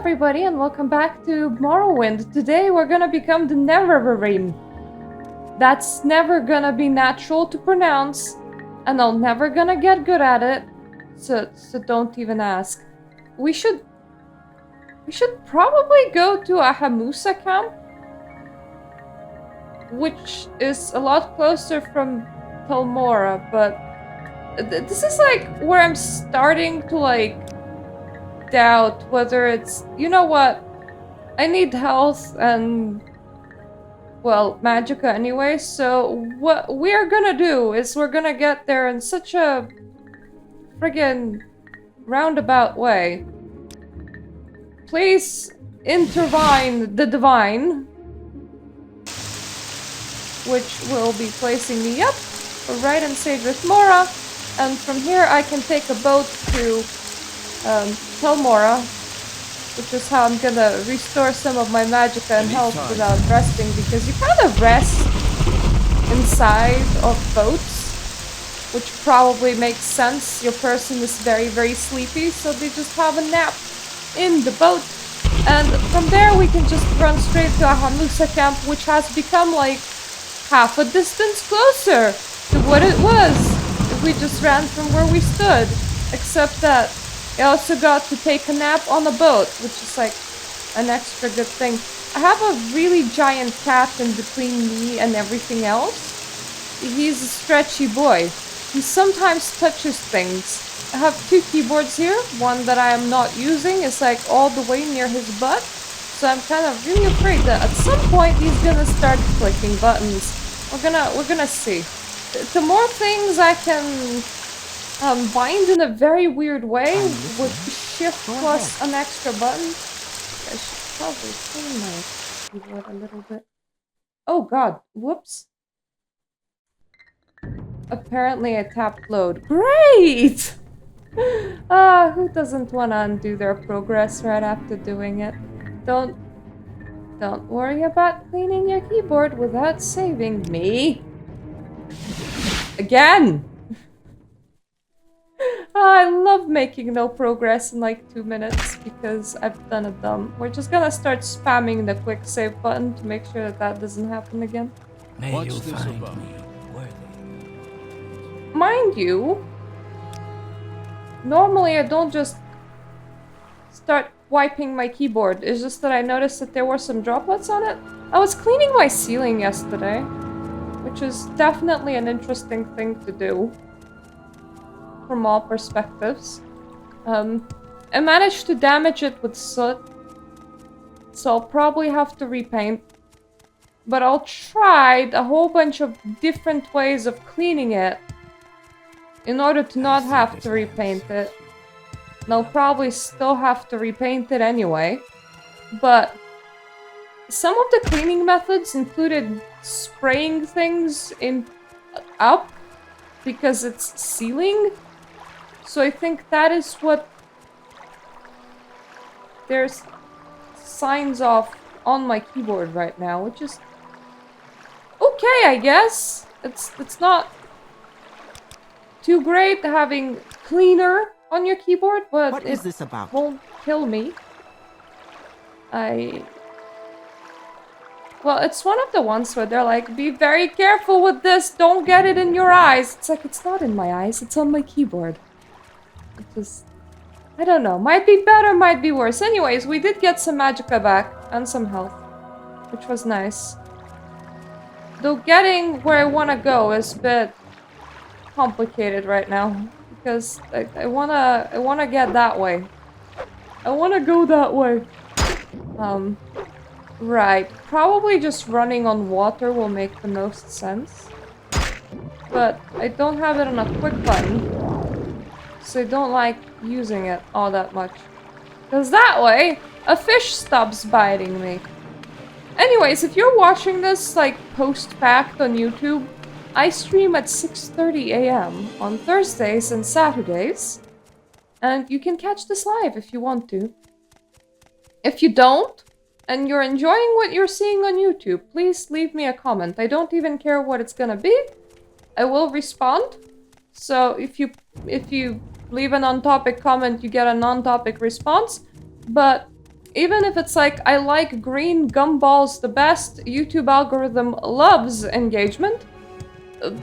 everybody, and welcome back to Morrowind. Today we're gonna become the Nerevarine. That's never gonna be natural to pronounce, and I'm never gonna get good at it, so don't even ask. We should probably go to a Hamusa camp, which is a lot closer from Telmora, but this is like where I'm starting to doubt whether it's, you know what, I need health and, well, magicka anyway, so what we're gonna do is we're gonna get there in such a friggin' roundabout way. Please intervene the divine, which will be placing me up right in Sadrith Mora, and from here I can take a boat to Telmora, which is how I'm gonna restore some of my magicka and health without resting, because you kind of rest inside of boats, which probably makes sense. Your person is very, very sleepy, so they just have a nap in the boat. And from there we can just run straight to a Hamusa camp, which has become like half a distance closer to what it was if we just ran from where we stood. Except that I also got to take a nap on a boat, which is like an extra good thing. I have a really giant cat in between me and everything else. He's a stretchy boy. He sometimes touches things. I have two keyboards here. One that I am not using is like all the way near his butt. So I'm kind of really afraid that at some point he's gonna start clicking buttons. We're gonna see. The more things I can bind in a very weird way with shift plus an extra button. I should probably clean my keyboard a little bit. Oh god, whoops. Apparently I tapped load. Great! Who doesn't want to undo their progress right after doing it? Don't worry about cleaning your keyboard without saving me. Again! I love making no progress in like 2 minutes because I've done it dumb. We're just gonna start spamming the quick save button to make sure that doesn't happen again. May you find me worthy. Mind you, normally I don't just start wiping my keyboard. It's just that I noticed that there were some droplets on it. I was cleaning my ceiling yesterday, which is definitely an interesting thing to do from all perspectives. I managed to damage it with soot, so I'll probably have to repaint. But I'll try a whole bunch of different ways of cleaning it in order to not have to repaint it. And I'll probably still have to repaint it anyway. But some of the cleaning methods included spraying things up because it's sealing. So I think that is what there's signs of on my keyboard right now, which is okay, I guess. It's not too great having cleaner on your keyboard, but what is this about? Won't kill me. Well, it's one of the ones where they're like, be very careful with this, don't get it in your eyes. It's like, it's not in my eyes, it's on my keyboard. It just, I don't know, might be better, might be worse. Anyways, we did get some magicka back and some health, which was nice. Though getting where I want to go is a bit complicated right now, because I wanna get that way. I wanna go that way. Right. Probably just running on water will make the most sense. But I don't have it on a quick button, so I don't like using it all that much. Because that way, a fish stops biting me. Anyways, if you're watching this like post-packed on YouTube, I stream at 6:30 AM on Thursdays and Saturdays. And you can catch this live if you want to. If you don't, and you're enjoying what you're seeing on YouTube, please leave me a comment. I don't even care what it's gonna be. I will respond. So if you leave a non-topic comment, you get a non-topic response. But Even if it's like, I like green gumballs the best, YouTube algorithm loves engagement,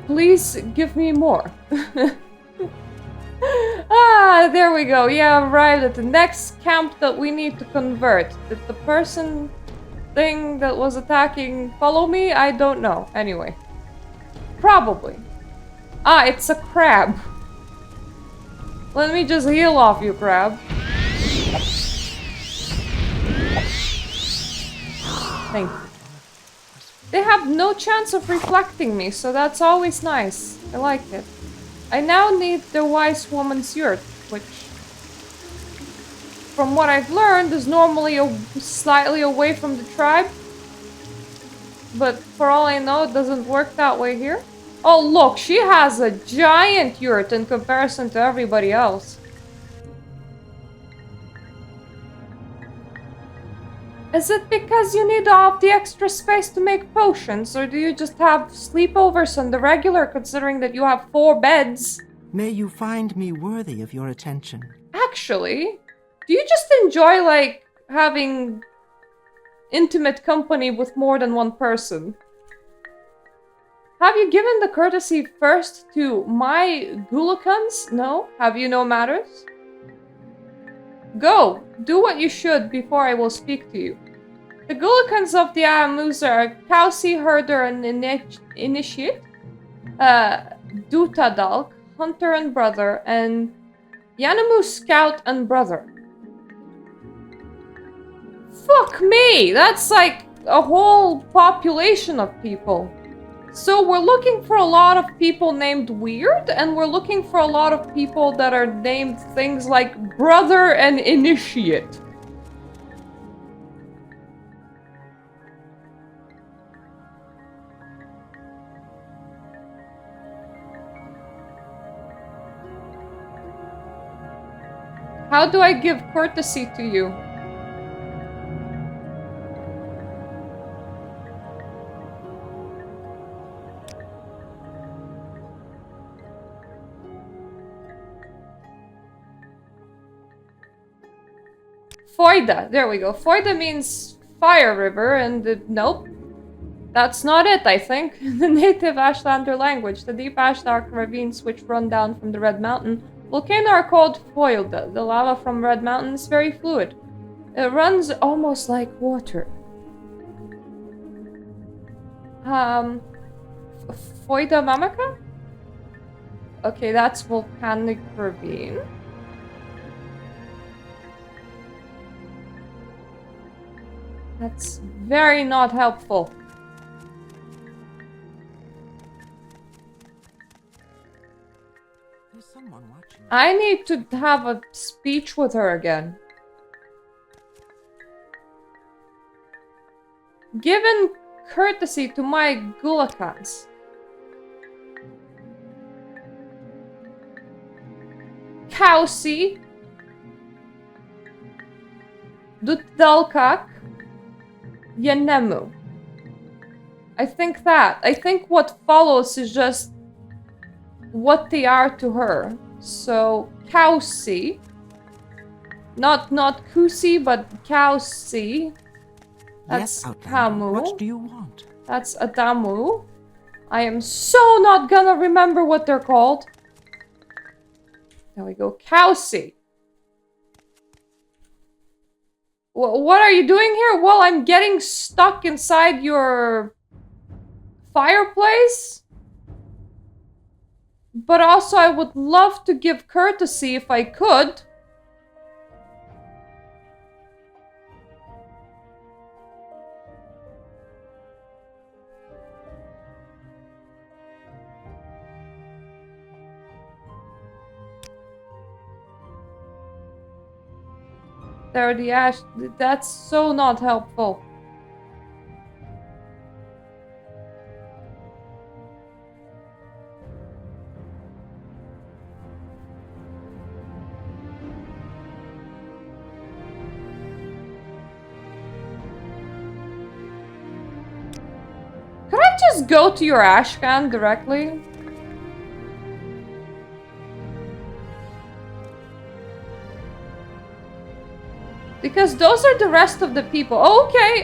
please give me more. Ah, there we go. Yeah, arrived at the next camp that we need to convert. Did the person thing that was attacking follow me? I don't know. Anyway. Probably. Ah, it's a crab. Let me just heal off you, crab. Thank you. They have no chance of reflecting me, so that's always nice. I like it. I now need the wise woman's yurt, which, from what I've learned, is normally slightly away from the tribe. But for all I know, it doesn't work that way here. Oh, look, she has a giant yurt in comparison to everybody else. Is it because you need all the extra space to make potions, or do you just have sleepovers on the regular, considering that you have 4 beds? May you find me worthy of your attention. Actually, do you just enjoy, like, having intimate company with more than one person? Have you given the courtesy first to my Gulakans? No? Have you no matters? Go! Do what you should before I will speak to you. The Gulakans of the Ayamusa are Kausi, Herder, and Initiate, Dutadalk, Hunter and Brother, and Yanamu, Scout and Brother. Fuck me! That's like a whole population of people. So we're looking for a lot of people named Weird, and we're looking for a lot of people that are named things like Brother and Initiate. How do I give courtesy to you? Foida, there we go. Foida means fire river, and nope. That's not it, I think. The native Ashlander language, the deep ash dark ravines which run down from the Red Mountain. Volcanoes are called Foida. The lava from Red Mountain is very fluid. It runs almost like water. Foida Mamaka? Okay, that's volcanic ravine. That's very not helpful. There's someone watching. I need to have a speech with her again. Given courtesy to my Gulakans. Kausi. Dutdalkak. Yenemu. I think what follows is just what they are to her. So, Kausi. Not Kusi, but Kausi. That's yes, Outlander. Kamu. What do you want? That's Adamu. I am so not gonna remember what they're called. There we go. Kausi. What are you doing here? Well, I'm getting stuck inside your fireplace. But also, I would love to give courtesy if I could. There, the ash. That's so not helpful. Could I just go to your ashcan directly? Because those are the rest of the people. Oh, okay,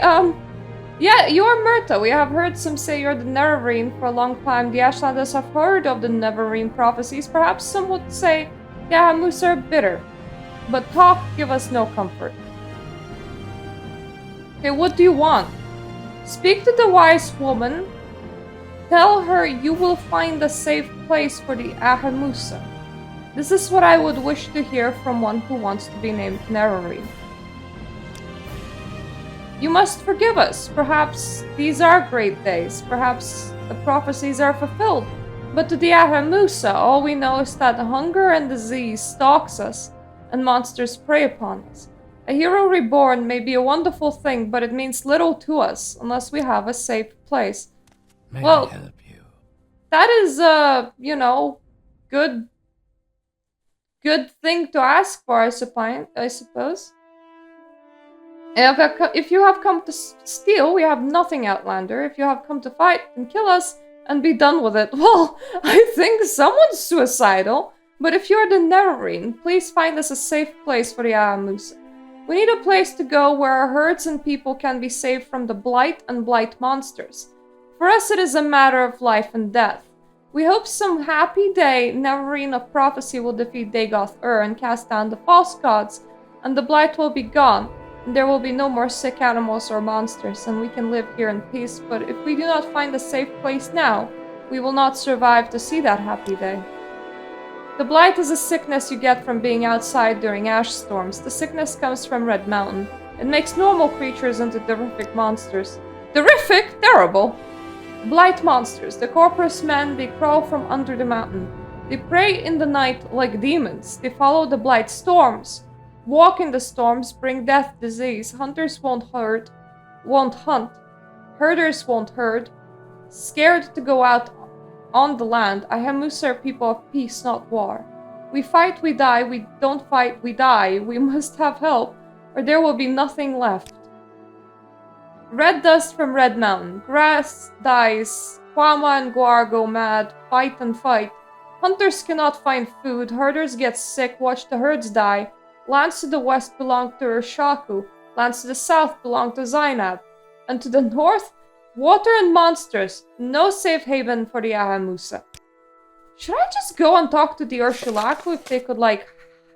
yeah, you're Myrta. We have heard some say you're the Nerevarine for a long time. The Ashlanders have heard of the Nerevarine prophecies. Perhaps some would say the Ahamusa are bitter. But talk give us no comfort. Okay, what do you want? Speak to the wise woman. Tell her you will find a safe place for the Ahamusa. This is what I would wish to hear from one who wants to be named Nerevarine. You must forgive us. Perhaps these are great days. Perhaps the prophecies are fulfilled. But to the Ahamusa, all we know is that hunger and disease stalks us, and monsters prey upon us. A hero reborn may be a wonderful thing, but it means little to us unless we have a safe place. May Well, I help you? that is you know, good thing to ask for, I suppose. If you have come to steal, we have nothing, Outlander. If you have come to fight, then kill us and be done with it. Well, I think someone's suicidal. But if you're the Nerevarine, please find us a safe place for the Ahamusa. We need a place to go where our herds and people can be saved from the blight and blight monsters. For us, it is a matter of life and death. We hope some happy day Nerevarine of prophecy will defeat Dagoth-Ur and cast down the false gods, and the blight will be gone. And there will be no more sick animals or monsters, and we can live here in peace. But if we do not find a safe place now, we will not survive to see that happy day. The blight is a sickness you get from being outside during ash storms. The sickness comes from Red Mountain. It makes normal creatures into terrific monsters. Terrific? Terrible! Blight monsters. The corpus men, they crawl from under the mountain. They prey in the night like demons. They follow the blight storms. Walk in the storms, bring death, disease. Hunters won't hunt. Herders won't herd. Scared to go out on the land. Ahamusa are people of peace, not war. We fight, we die. We don't fight, we die. We must have help, or there will be nothing left. Red dust from Red Mountain. Grass dies. Kwama and Guar go mad. Fight and fight. Hunters cannot find food. Herders get sick. Watch the herds die. Lands to the west belong to Urshaku. Lands to the south belong to Zainab. And to the north, water and monsters. No safe haven for the Ahamusa. Should I just go and talk to the Ursulaku if they could, like,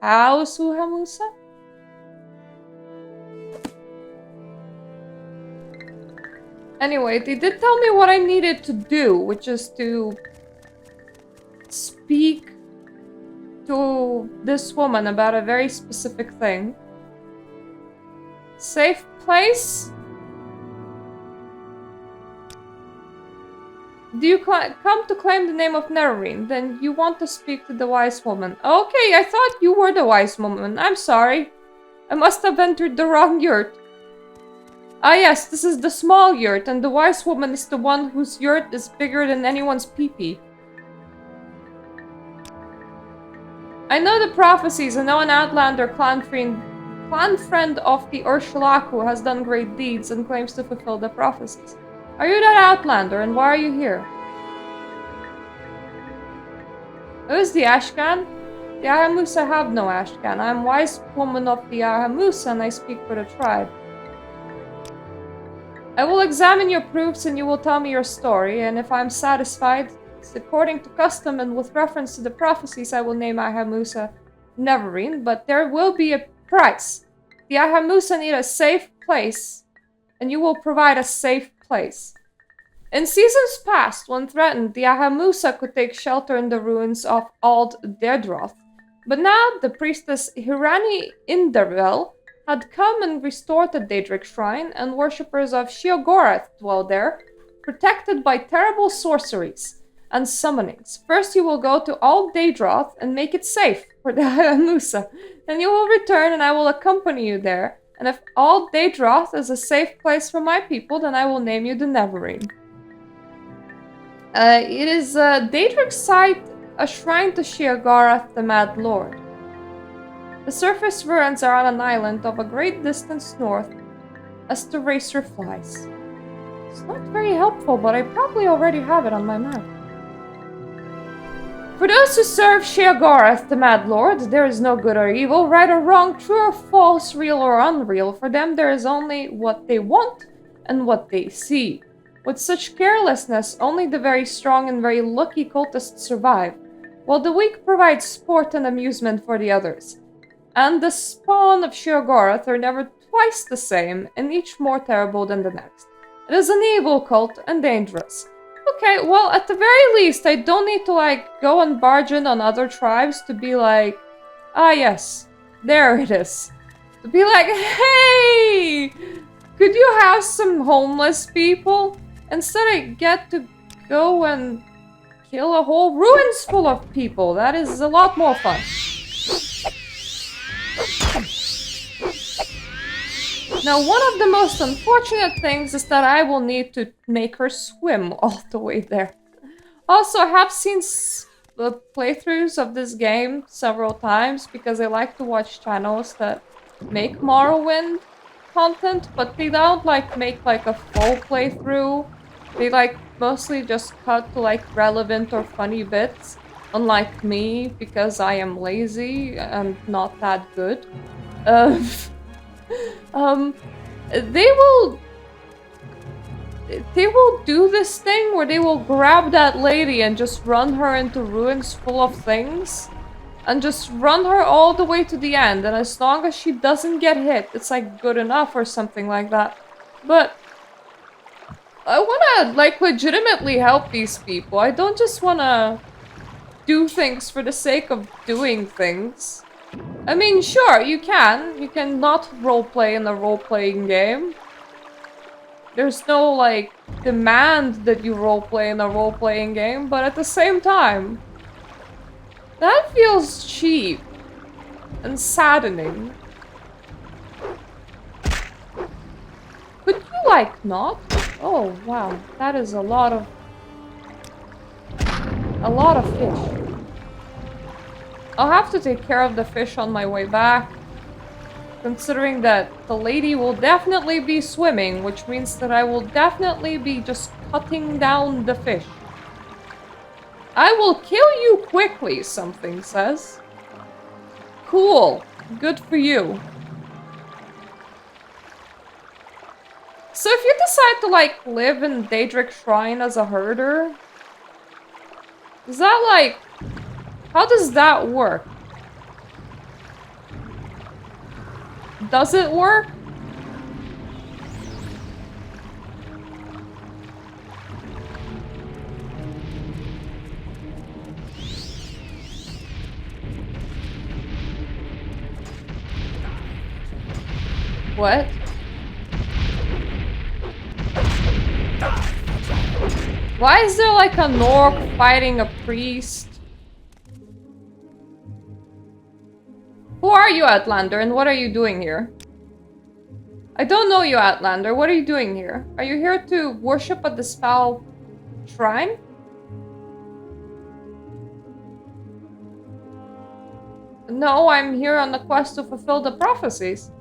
house Ahamusa? Anyway, they did tell me what I needed to do, which is to speak to this woman about a very specific thing. Safe place? Do you come to claim the name of Nerevarine? Then you want to speak to the wise woman. Okay, I thought you were the wise woman. I'm sorry. I must have entered the wrong yurt. Ah yes, this is the small yurt, and the wise woman is the one whose yurt is bigger than anyone's peepee. I know the prophecies. I know an outlander clan friend of the Ursulaku has done great deeds and claims to fulfill the prophecies. Are you that outlander, and why are you here? Who's the Ashcan? The Ahamusa have no Ashcan. I am wise woman of the Ahamusa, and I speak for the tribe. I will examine your proofs, and you will tell me your story, and if I am satisfied, according to custom and with reference to the prophecies, I will name Ahamusa Nerevarine, but there will be a price. The Ahamusa need a safe place, and you will provide a safe place. In seasons past, when threatened, the Ahamusa could take shelter in the ruins of Ald Dedroth. But now, the priestess Hirani Indervel had come and restored the Daedric shrine, and worshippers of Sheogorath dwell there, protected by terrible sorceries and summonings. First you will go to Ald Dedroth and make it safe for the Ahamusa. Then you will return and I will accompany you there. And if Ald Dedroth is a safe place for my people, then I will name you the Nerevarine. It is a Daedric site, a shrine to Sheogorath, the Mad Lord. The surface ruins are on an island of a great distance north, as the racer flies. It's not very helpful, but I probably already have it on my map. For those who serve Sheogorath, the Mad Lord, there is no good or evil, right or wrong, true or false, real or unreal. For them there is only what they want and what they see. With such carelessness, only the very strong and very lucky cultists survive, while the weak provide sport and amusement for the others. And the spawn of Sheogorath are never twice the same, and each more terrible than the next. It is an evil cult and dangerous. Okay, well, at the very least, I don't need to, like, go and barge in on other tribes to be like, ah, yes, there it is. To be like, hey, could you have some homeless people? Instead, I get to go and kill a whole ruins full of people. That is a lot more fun. Now, one of the most unfortunate things is that I will need to make her swim all the way there. Also, I have seen playthroughs of this game several times because I like to watch channels that make Morrowind content, but they don't like make like a full playthrough. They like mostly just cut to like relevant or funny bits, unlike me because I am lazy and not that good. They will do this thing where they will grab that lady and just run her into ruins full of things and just run her all the way to the end, and as long as she doesn't get hit, it's like good enough or something like that. But I wanna like legitimately help these people. I don't just wanna do things for the sake of doing things. I mean, sure, you can not roleplay in a role-playing game. There's no, like, demand that you roleplay in a role-playing game, but at the same time, that feels cheap and saddening. Could you, like, not? Oh, wow, that is a lot of fish. I'll have to take care of the fish on my way back, considering that the lady will definitely be swimming, which means that I will definitely be just cutting down the fish. I will kill you quickly, something says. Cool. Good for you. So if you decide to, like, live in Daedric Shrine as a herder, is that, like... How does that work? Does it work? What? Why is there like a Nork fighting a priest? Who are you, Outlander, and what are you doing here? I don't know you, Outlander. What are you doing here? Are you here to worship at the Spell Shrine? No, I'm here on the quest to fulfill the prophecies.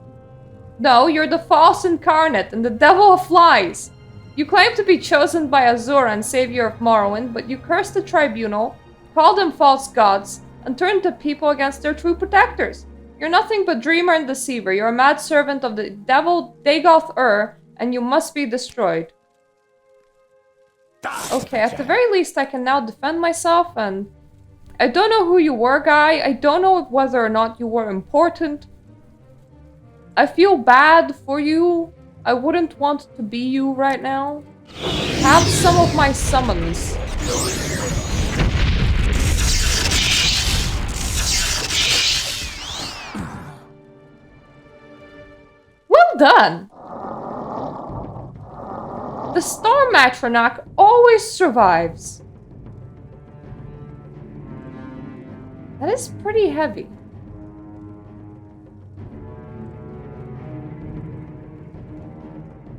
No, you're the false incarnate and the devil of lies. You claim to be chosen by Azura and savior of Morrowind, but you curse the tribunal, call them false gods, and turn the people against their true protectors. You're nothing but dreamer and deceiver. You're a mad servant of the devil Dagoth-Ur, and you must be destroyed. Okay, at the very least I can now defend myself, and... I don't know who you were, guy. I don't know whether or not you were important. I feel bad for you. I wouldn't want to be you right now. Have some of my summons. Well done! The Star Matronak always survives. That is pretty heavy.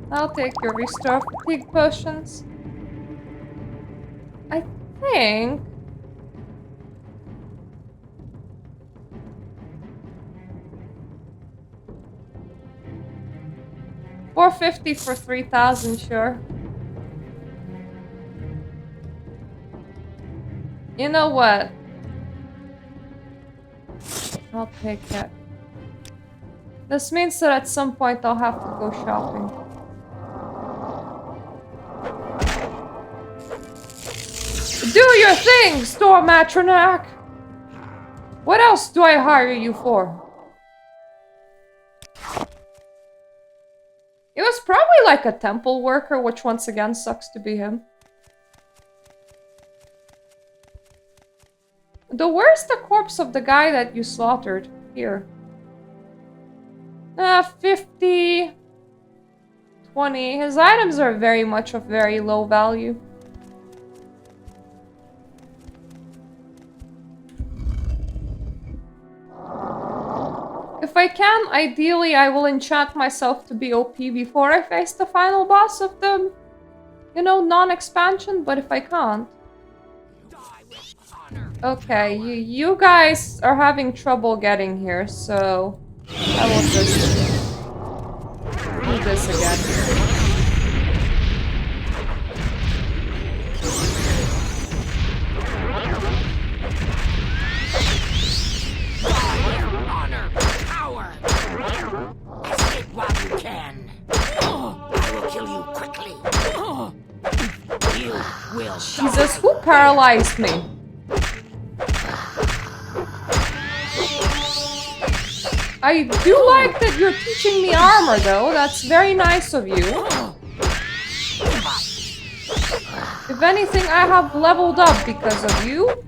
I'll take your restore fatigue potions. I think... $450 for 3,000, sure. You know what? I'll take it. This means that at some point I'll have to go shopping. Do your thing, Store Matronac! What else do I hire you for? It was probably like a temple worker, which once again sucks to be him. Where's the corpse of the guy that you slaughtered? Here. 50... 20. His items are very much of very low value. If I can, ideally I will enchant myself to be OP before I face the final boss of the, you know, non-expansion, but if I can't... Okay, you guys are having trouble getting here, so I will just do this again. Honor, power. Escape while you can. I will kill you quickly. You will. Jesus, who paralyzed me? I do like that you're teaching me armor, though. That's very nice of you. If anything, I have leveled up because of you.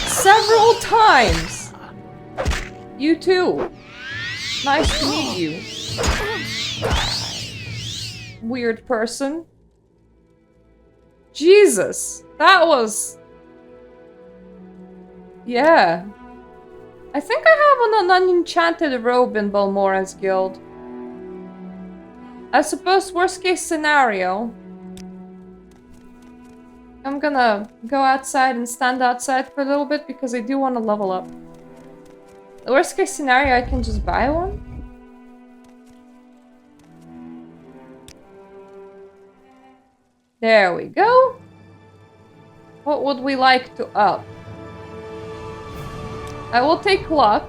Several times. You too. Nice to meet you. Weird person. Jesus. That was... Yeah. I think I have an unenchanted robe in Balmora's guild. I suppose worst case scenario, I'm gonna go outside and stand outside for a little bit because I do want to level up. The worst case scenario, I can just buy one. There we go. What would we like to up? I will take luck,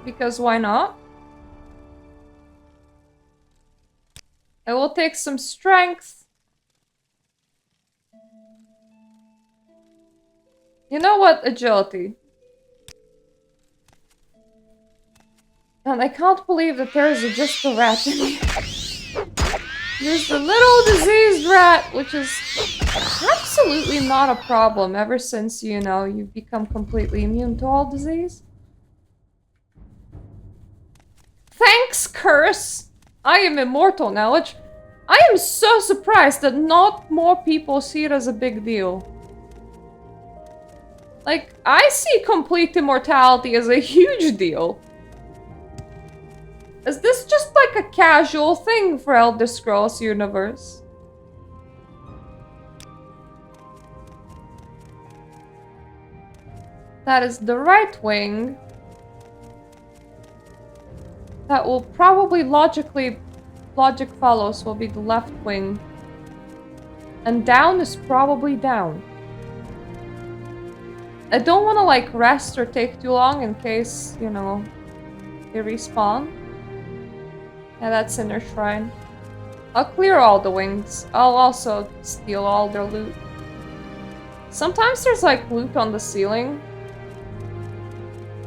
because why not? I will take some strength. You know what? Agility. And I can't believe that there is just a rat in here. There's the little diseased rat, which is absolutely not a problem ever since, you know, you've become completely immune to all disease. Thanks, curse! I am immortal now, which I am so surprised that not more people see it as a big deal. Like, I see complete immortality as a huge deal. Is this just like a casual thing for Elder Scrolls universe? That is the right wing. That will probably logic follows will be the left wing. And down is probably down. I don't want to like rest or take too long in case, you know, they respawn. Yeah, that's Inner Shrine. I'll clear all the wings. I'll also steal all their loot. Sometimes there's like loot on the ceiling.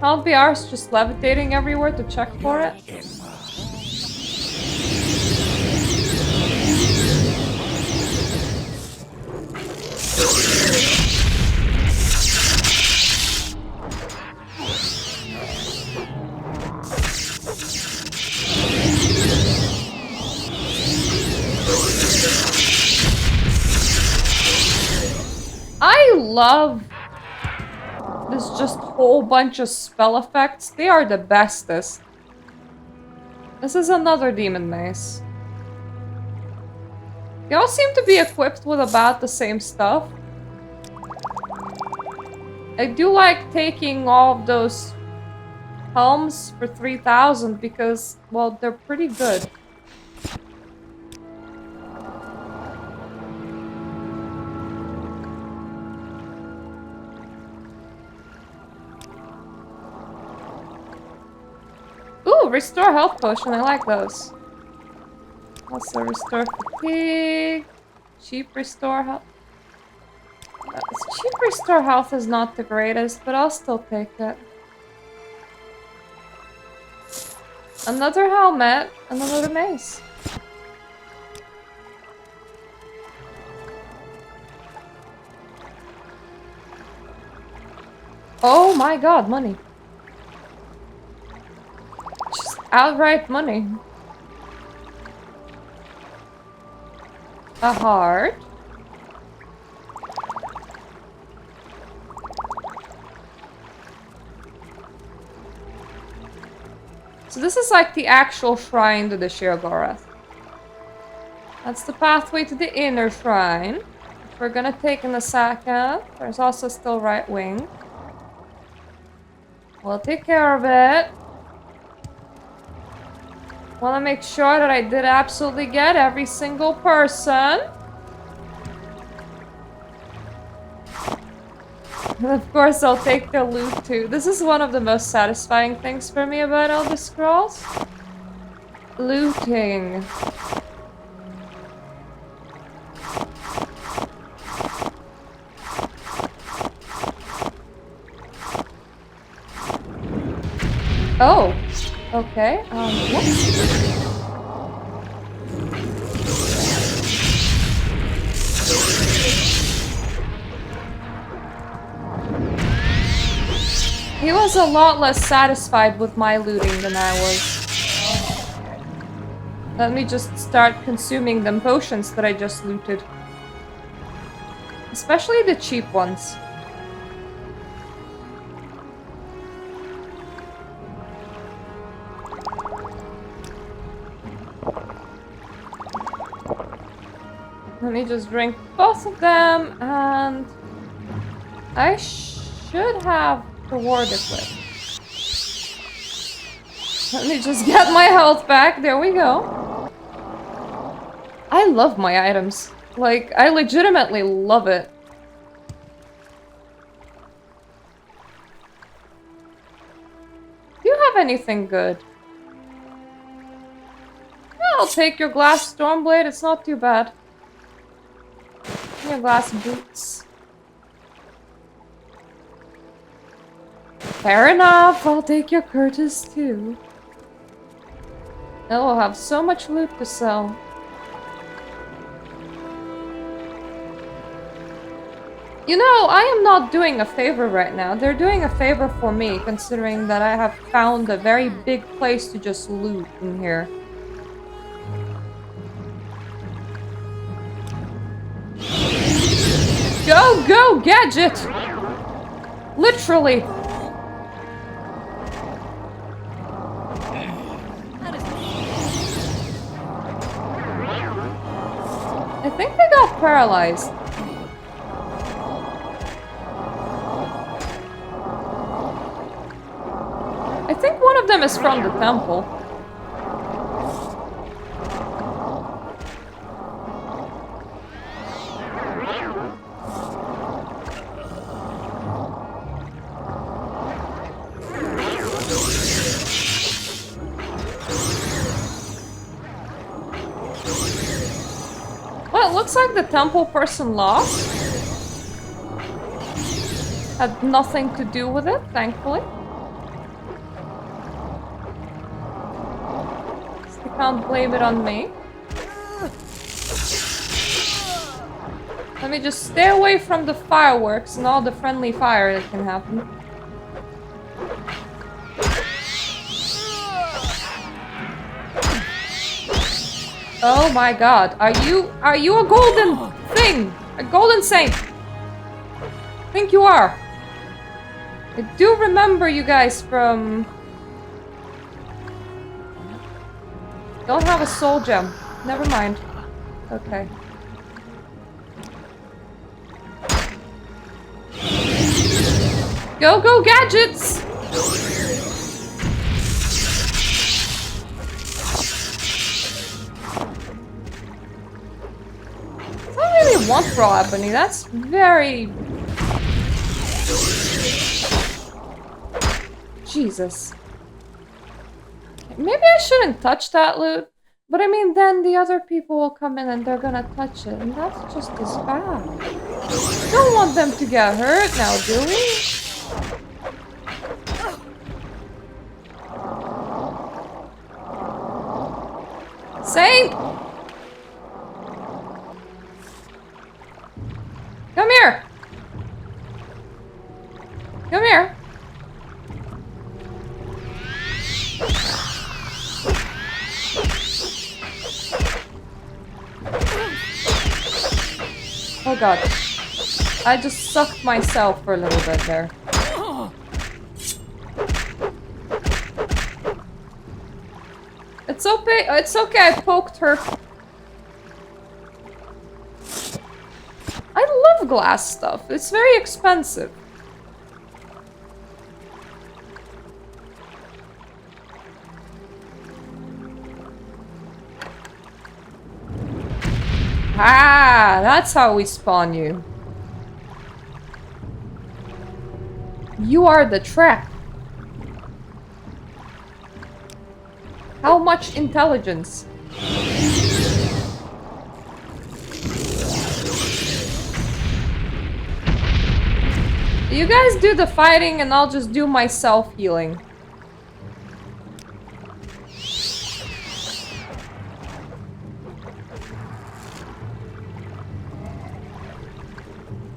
I'll be ours just levitating everywhere to check for it. I love this just whole bunch of spell effects. They are the bestest. This is another demon mace. They all seem to be equipped with about the same stuff. I do like taking all of those helms for 3,000 because, well, they're pretty good. restore health potion. I like those. Also restore fatigue. Cheap restore health. Cheap restore health is not the greatest, but I'll still take it. Another helmet and another mace. Oh my god, money. Just outright money. A heart. So this is like the actual shrine to the Sheogorath. That's the pathway to the inner shrine, which we're gonna take in a second. There's also still right wing. We'll take care of it. Wanna make sure that I did absolutely get every single person. And of course I'll take the loot too. This is one of the most satisfying things for me about Elder Scrolls. Looting. Oh, okay. Whoops. He was a lot less satisfied with my looting than I was. Let me just start consuming them potions that I just looted. Especially the cheap ones. Let me just drink both of them, and I should have the ward equipped. Let me just get my health back. There we go. I love my items. Like, I legitimately love it. Do you have anything good? Yeah, I'll take your glass stormblade. It's not too bad. Your glass boots. Fair enough, I'll take your Curtis too. I will have so much loot to sell. You know, I am not doing a favor right now. They're doing a favor for me, considering that I have found a very big place to just loot in here. Go, go, gadget! Literally. I think they got paralyzed. I think one of them is from the temple. Well, it looks like the temple person lost. Had nothing to do with it, thankfully. So they can't blame it on me. Let me just stay away from the fireworks and all the friendly fire that can happen. Oh my god, are you a golden thing? A golden saint? I think you are. I do remember you guys from... Don't have a soul gem. Never mind. Okay. Go, go, gadgets! I don't really want raw ebony. That's very... Jesus. Okay. maybe I shouldn't touch that loot. But I mean, then the other people will come in and they're gonna touch it. And that's just as bad. Don't want them to get hurt now, do we? Saint! Come here! Come here! Oh god. I just sucked myself for a little bit there. It's okay, I poked her. I love glass stuff. It's very expensive. Ah, that's how we spawn you. You are the trap. How much intelligence? You guys do the fighting and I'll just do my self-healing.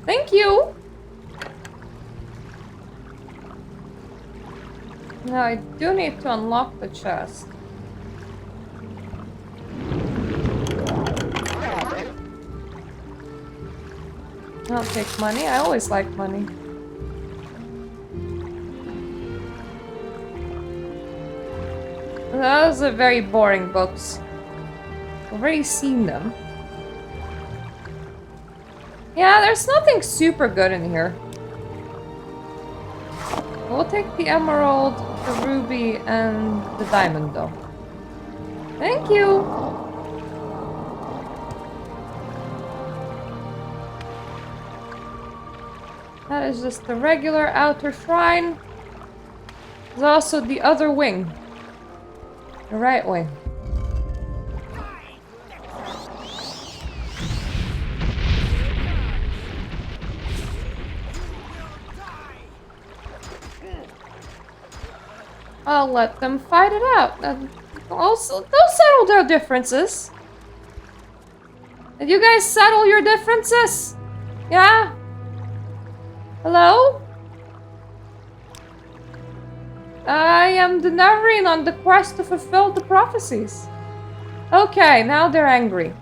Thank you! Now I do need to unlock the chest. I'll take money. I always like money. Those are very boring books. I've already seen them. Yeah, there's nothing super good in here. We'll take the emerald, the ruby, and the diamond though. Thank you! That is just the regular outer shrine. There's also the other wing. The right wing. I'll let them fight it out. Also, they'll settle their differences. Did you guys settle your differences? Yeah? Hello? I am the Nerevarine on the quest to fulfill the prophecies. Okay, now they're angry.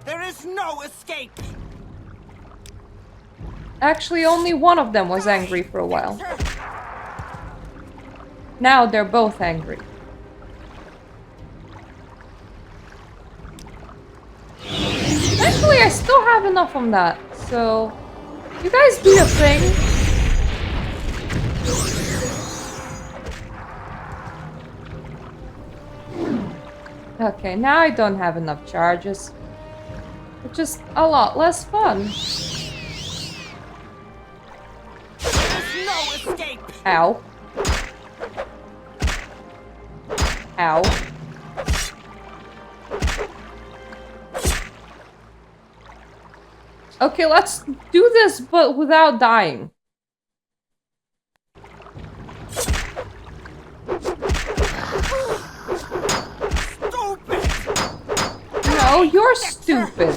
There is no escape! Actually, only one of them was angry for a while. Now they're both angry. Thankfully, I still have enough on that, so you guys do your thing. Okay, now I don't have enough charges. It's just a lot less fun. There's no escape! Ow. Ow. Okay, let's do this, but without dying. Stupid! No, you're stupid.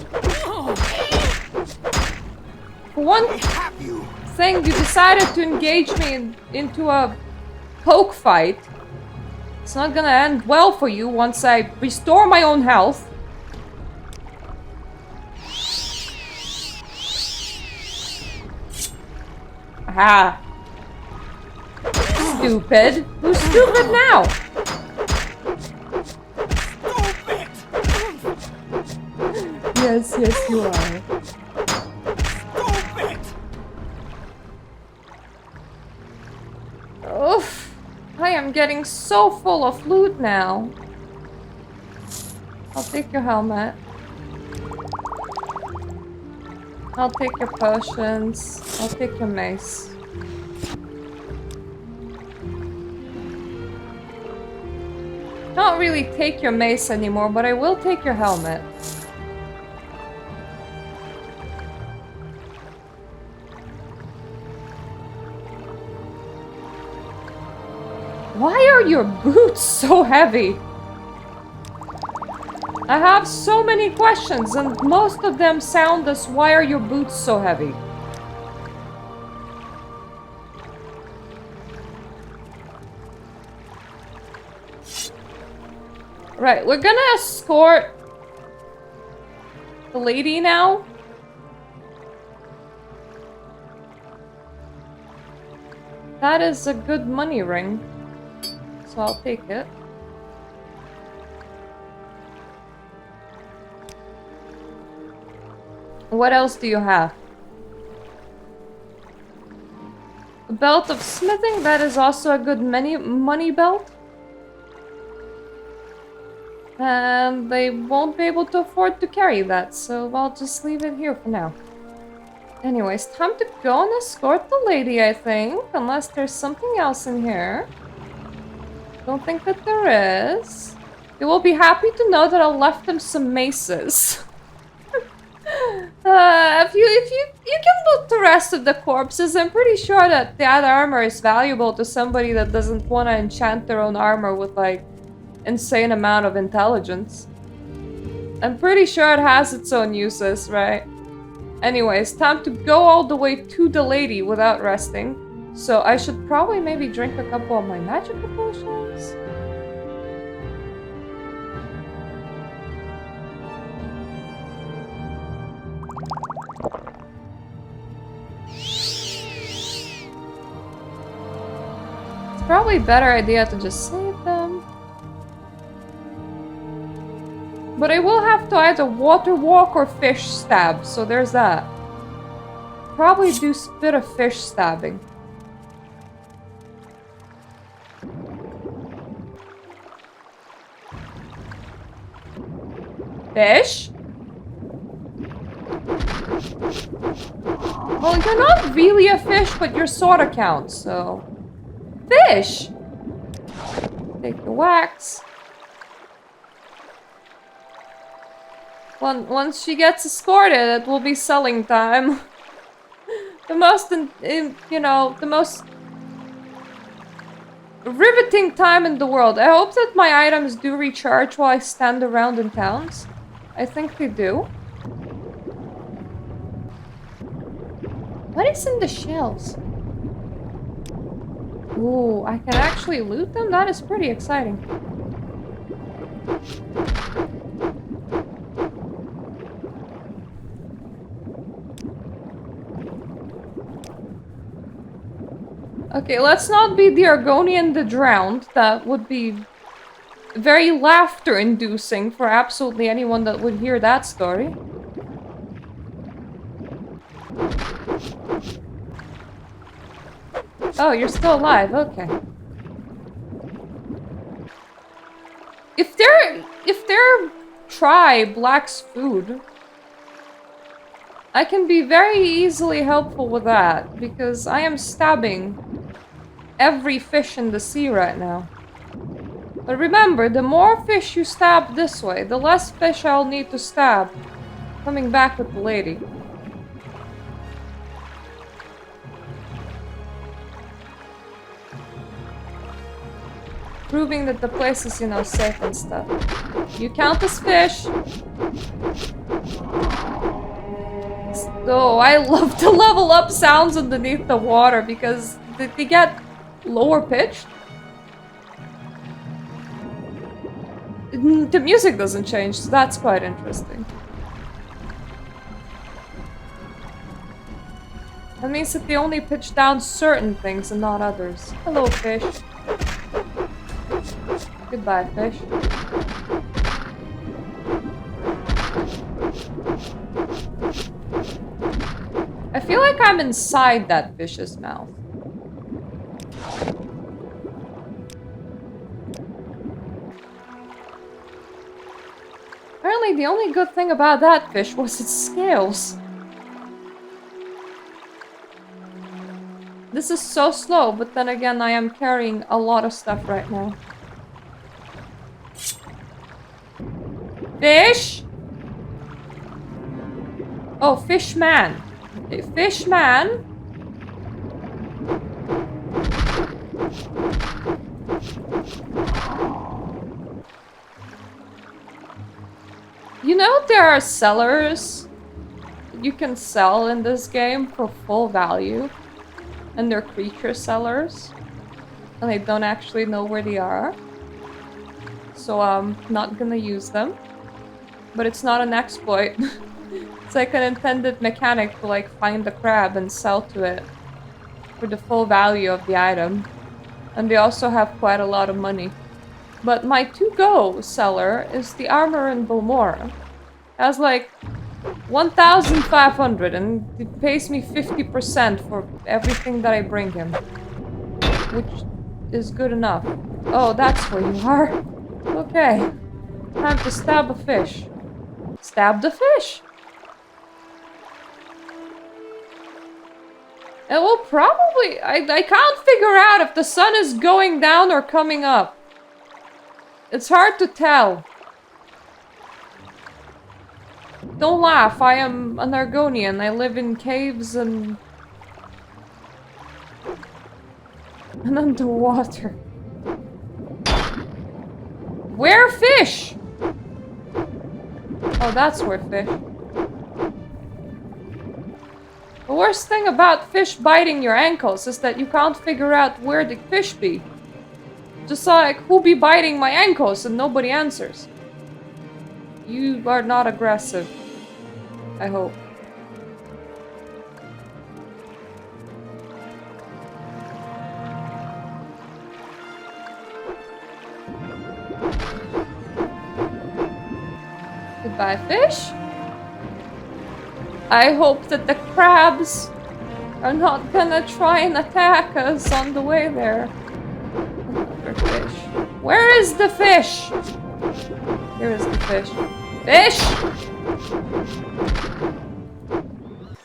For one thing, you decided to engage me into a poke fight. It's not gonna end well for you once I restore my own health. Aha. Stupid. Who's stupid now? Stupid! Yes, yes, you are. Stupid! Oof. I am getting so full of loot now. I'll take your helmet. I'll take your potions. I'll take your mace. Not really take your mace anymore, but I will take your helmet. Why are your boots so heavy? I have so many questions, and most of them sound as, why are your boots so heavy? Right, we're gonna escort the lady now. That is a good money ring, so I'll take it. What else do you have? A belt of smithing, that is also a good money belt. And they won't be able to afford to carry that, so I'll just leave it here for now. Anyways, time to go and escort the lady, I think. Unless there's something else in here. Don't think that there is. They will be happy to know that I left them some maces. If you can loot the rest of the corpses, I'm pretty sure that that armor is valuable to somebody that doesn't want to enchant their own armor with, like, insane amount of intelligence. I'm pretty sure it has its own uses, right? Anyways, time to go all the way to the lady without resting. So I should probably maybe drink a couple of my magical potions. It's probably a better idea to just save them. But I will have to either water walk or fish stab, so there's that. Probably do a bit of fish stabbing. Fish? Well, you're not really a fish, but your sorta counts, so... Fish! Take the wax. Once she gets escorted, it will be selling time. The most, you know, the most riveting time in the world. I hope that my items do recharge while I stand around in towns. I think they do. What is in the shells? Ooh, I can actually loot them? That is pretty exciting. Okay, let's not be the Argonian the Drowned. That would be very laughter-inducing for absolutely anyone that would hear that story. Oh, you're still alive, okay. If their tribe lacks food, I can be very easily helpful with that, because I am stabbing every fish in the sea right now. But remember, the more fish you stab this way, the less fish I'll need to stab coming back with the lady. Proving that the place is, you know, safe and stuff. You count as fish. Oh, I love the level up sounds underneath the water because they get lower pitched. The music doesn't change, so that's quite interesting. That means that they only pitch down certain things and not others. Hello, fish. Goodbye, fish. I feel like I'm inside that fish's mouth. Apparently the only good thing about that fish was its scales. This is so slow, but then again I am carrying a lot of stuff right now. Fish? Oh, fish man. Okay, fish man. You know there are sellers you can sell in this game for full value. And they're creature sellers. And I don't actually know where they are. So I'm not gonna use them. But it's not an exploit. It's like an intended mechanic to like find the crab and sell to it for the full value of the item. And they also have quite a lot of money. But my to-go seller is the armor in Balmora. Has like 1,500 and it pays me 50% for everything that I bring him. Which is good enough. Oh, that's where you are. Okay. Time to stab a fish. Stab the fish! It will probably... I can't figure out if the sun is going down or coming up. It's hard to tell. Don't laugh, I am an Argonian. I live in caves and underwater. Where fish? Oh, that's where fish. The worst thing about fish biting your ankles is that you can't figure out where the fish be. Just like, who be biting my ankles and nobody answers. You are not aggressive. I hope. Goodbye, fish. I hope that the crabs are not gonna try and attack us on the way there. Another fish. Where is the fish? Here is the fish. Fish!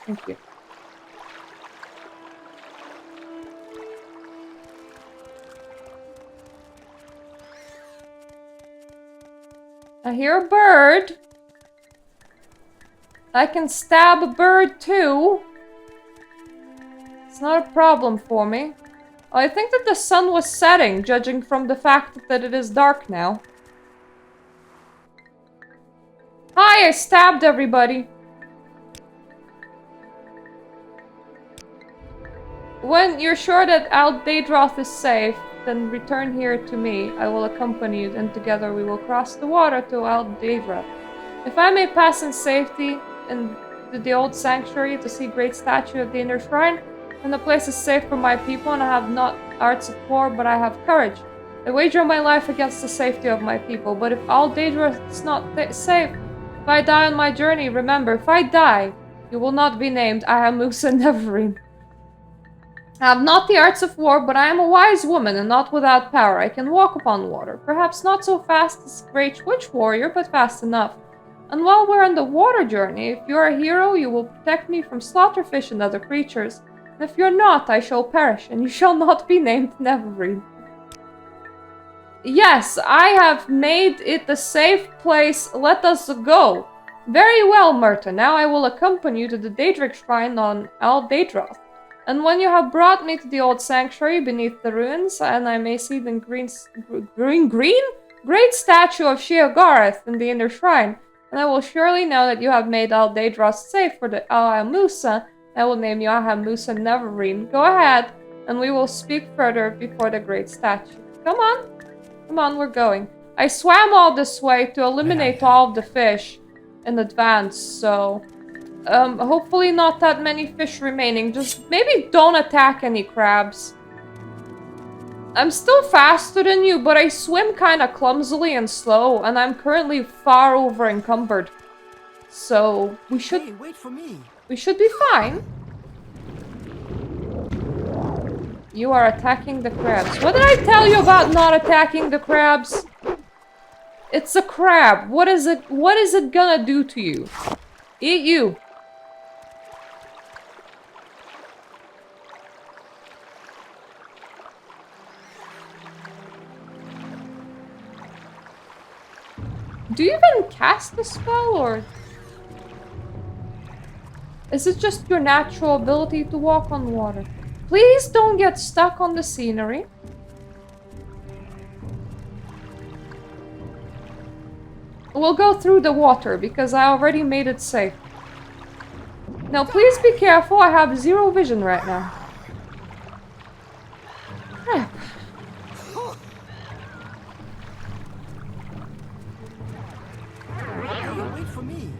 Thank you. I hear a bird. I can stab a bird too. It's not a problem for me. Oh, I think that the sun was setting, judging from the fact that it is dark now. Hi, I stabbed everybody. When you're sure that Daedroth is safe, then return here to me. I will accompany you, and together we will cross the water to Daedroth. If I may pass in safety into the old sanctuary to see great statue of the inner shrine, then the place is safe for my people, and I have not arts of war, but I have courage. I wager my life against the safety of my people, but if Daedroth is not safe, if I die on my journey, remember, if I die, you will not be named Ahamusa Nerevarine. I have not the arts of war, but I am a wise woman and not without power. I can walk upon water. Perhaps not so fast as a great witch warrior, but fast enough. And while we're on the water journey, if you're a hero, you will protect me from slaughterfish and other creatures. And if you're not, I shall perish, and you shall not be named Nerevarine. Yes, I have made it a safe place. Let us go. Very well, Myrta. Now I will accompany you to the Daedric shrine on Daedroth. And when you have brought me to the old sanctuary beneath the ruins, and I may see the great statue of Sheogorath in the inner shrine, and I will surely know that you have made Daedroth safe for the Ahamusa. I will name you Ahamusa Nerevarine. Go ahead, and we will speak further before the great statue. Come on. Come on, we're going. I swam all this way to eliminate all of the fish in advance, so... hopefully not that many fish remaining. Just maybe don't attack any crabs. I'm still faster than you, but I swim kind of clumsily and slow, and I'm currently far over encumbered. So we should... Hey, wait for me. We should be fine. You are attacking the crabs. What did I tell you about not attacking the crabs? It's a crab. What is it gonna do to you? Eat you. Do you even cast the spell, or is it just your natural ability to walk on water? Please don't get stuck on the scenery. We'll go through the water because I already made it safe. Now, please be careful. I have zero vision right now. Crap. Hey, wait for me.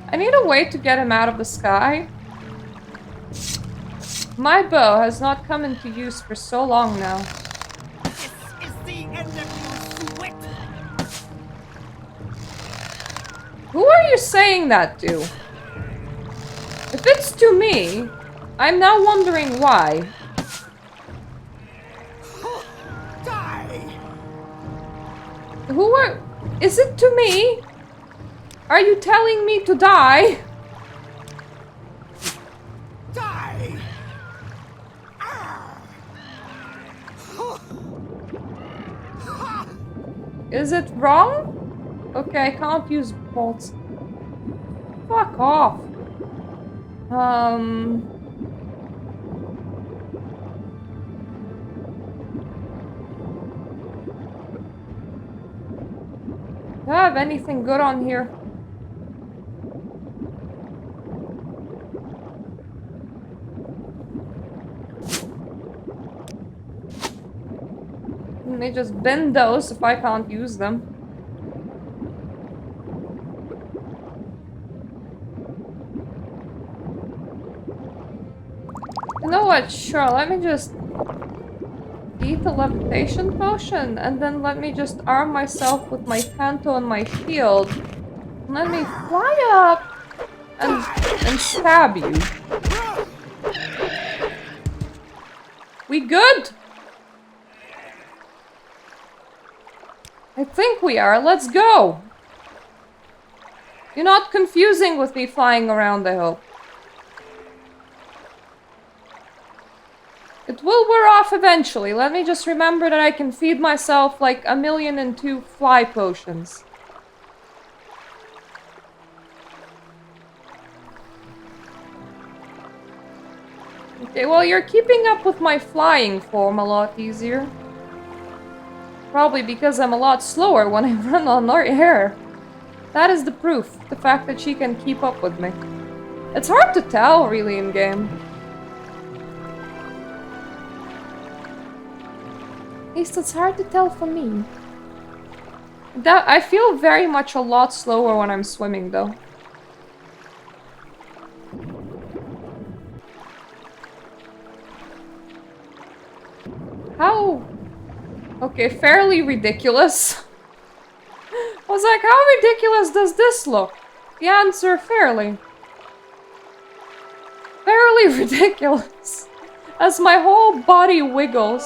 I need a way to get him out of the sky. My bow has not come into use for so long now. This is the end of you, Swit! Who are you saying that to? If it's to me, I'm now wondering why. Die! Who are... Is it to me? Are you telling me to die? Die! Is it wrong? Okay, I can't use bolts. Fuck off. Do I have anything good on here? Let me just bend those if I can't use them. You know what? Sure, let me just eat a levitation potion and then let me just arm myself with my panto and my shield. And let me fly up and stab you. We good? I think we are. Let's go. You're not confusing with me flying around the hill. It will wear off eventually. Let me just remember that I can feed myself like 1,000,002 fly potions. Okay, well, you're keeping up with my flying form a lot easier. Probably because I'm a lot slower when I run on air. That is the proof, the fact that she can keep up with me. It's hard to tell, really, in-game. At least it's hard to tell for me. I feel very much a lot slower when I'm swimming, though. How? Okay, fairly ridiculous. I was like, how ridiculous does this look? The answer, fairly. Fairly ridiculous. As my whole body wiggles.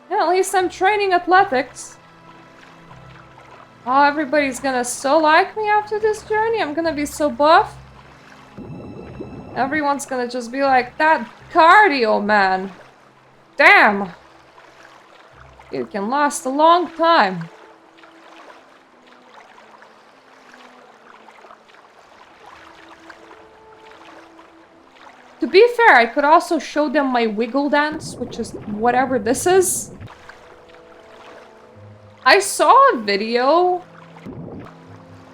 Yeah, at least I'm training athletics. Oh, everybody's gonna so like me after this journey. I'm gonna be so buff. Everyone's gonna just be like, that cardio, man. Damn. You can last a long time. To be fair, I could also show them my wiggle dance, which is whatever this is. I saw a video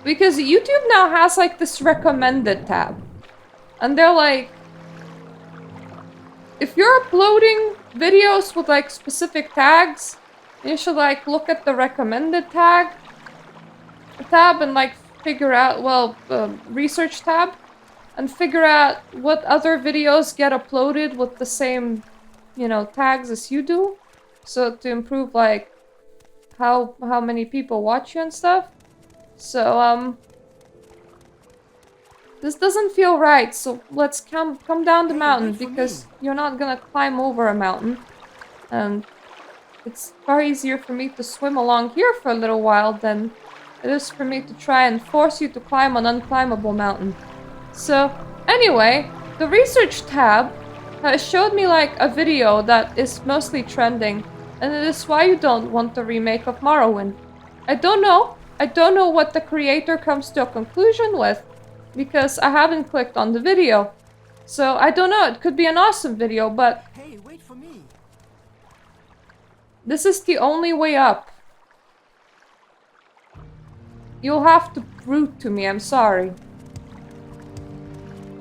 because YouTube now has like this recommended tab. And they're like, if you're uploading videos with like specific tags, you should like look at the recommended tab and like figure out, well, research tab, and figure out what other videos get uploaded with the same, you know, tags as you do. So to improve like how many people watch you and stuff. So This doesn't feel right, so let's come down the Hey, mountain, wait for because me. you're not gonna climb over a mountain. And it's far easier for me to swim along here for a little while than it is for me to try and force you to climb an unclimbable mountain. So, anyway, the research tab showed me like a video that is mostly trending, and it is why you don't want the remake of Morrowind. I don't know. I don't know what the creator comes to a conclusion with, because I haven't clicked on the video. So, I don't know. It could be an awesome video, but Hey, wait for me. this is the only way up. You'll have to root to me, I'm sorry.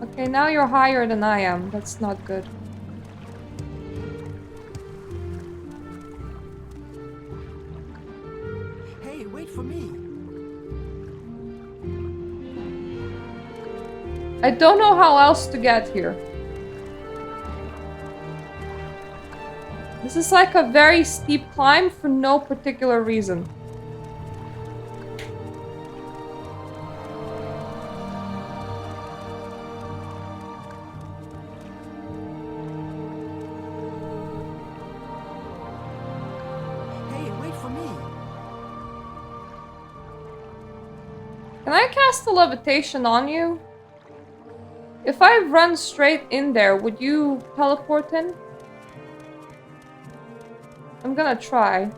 Okay, now you're higher than I am. That's not good. Hey, wait for me. I don't know how else to get here. This is like a very steep climb for no particular reason. Hey, wait for me. Can I cast a levitation on you? If I run straight in there, would you teleport in? I'm gonna try.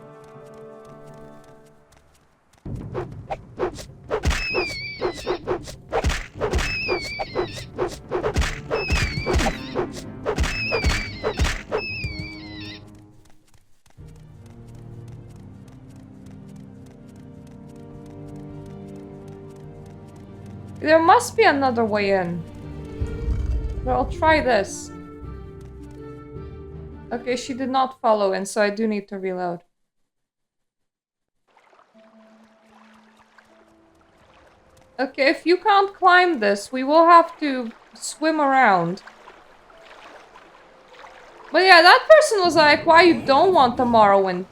There must be another way in. But I'll try this. Okay, she did not follow in, so I do need to reload. Okay, if you can't climb this, we will have to swim around. But yeah, that person was like, why you don't want the Morrowind?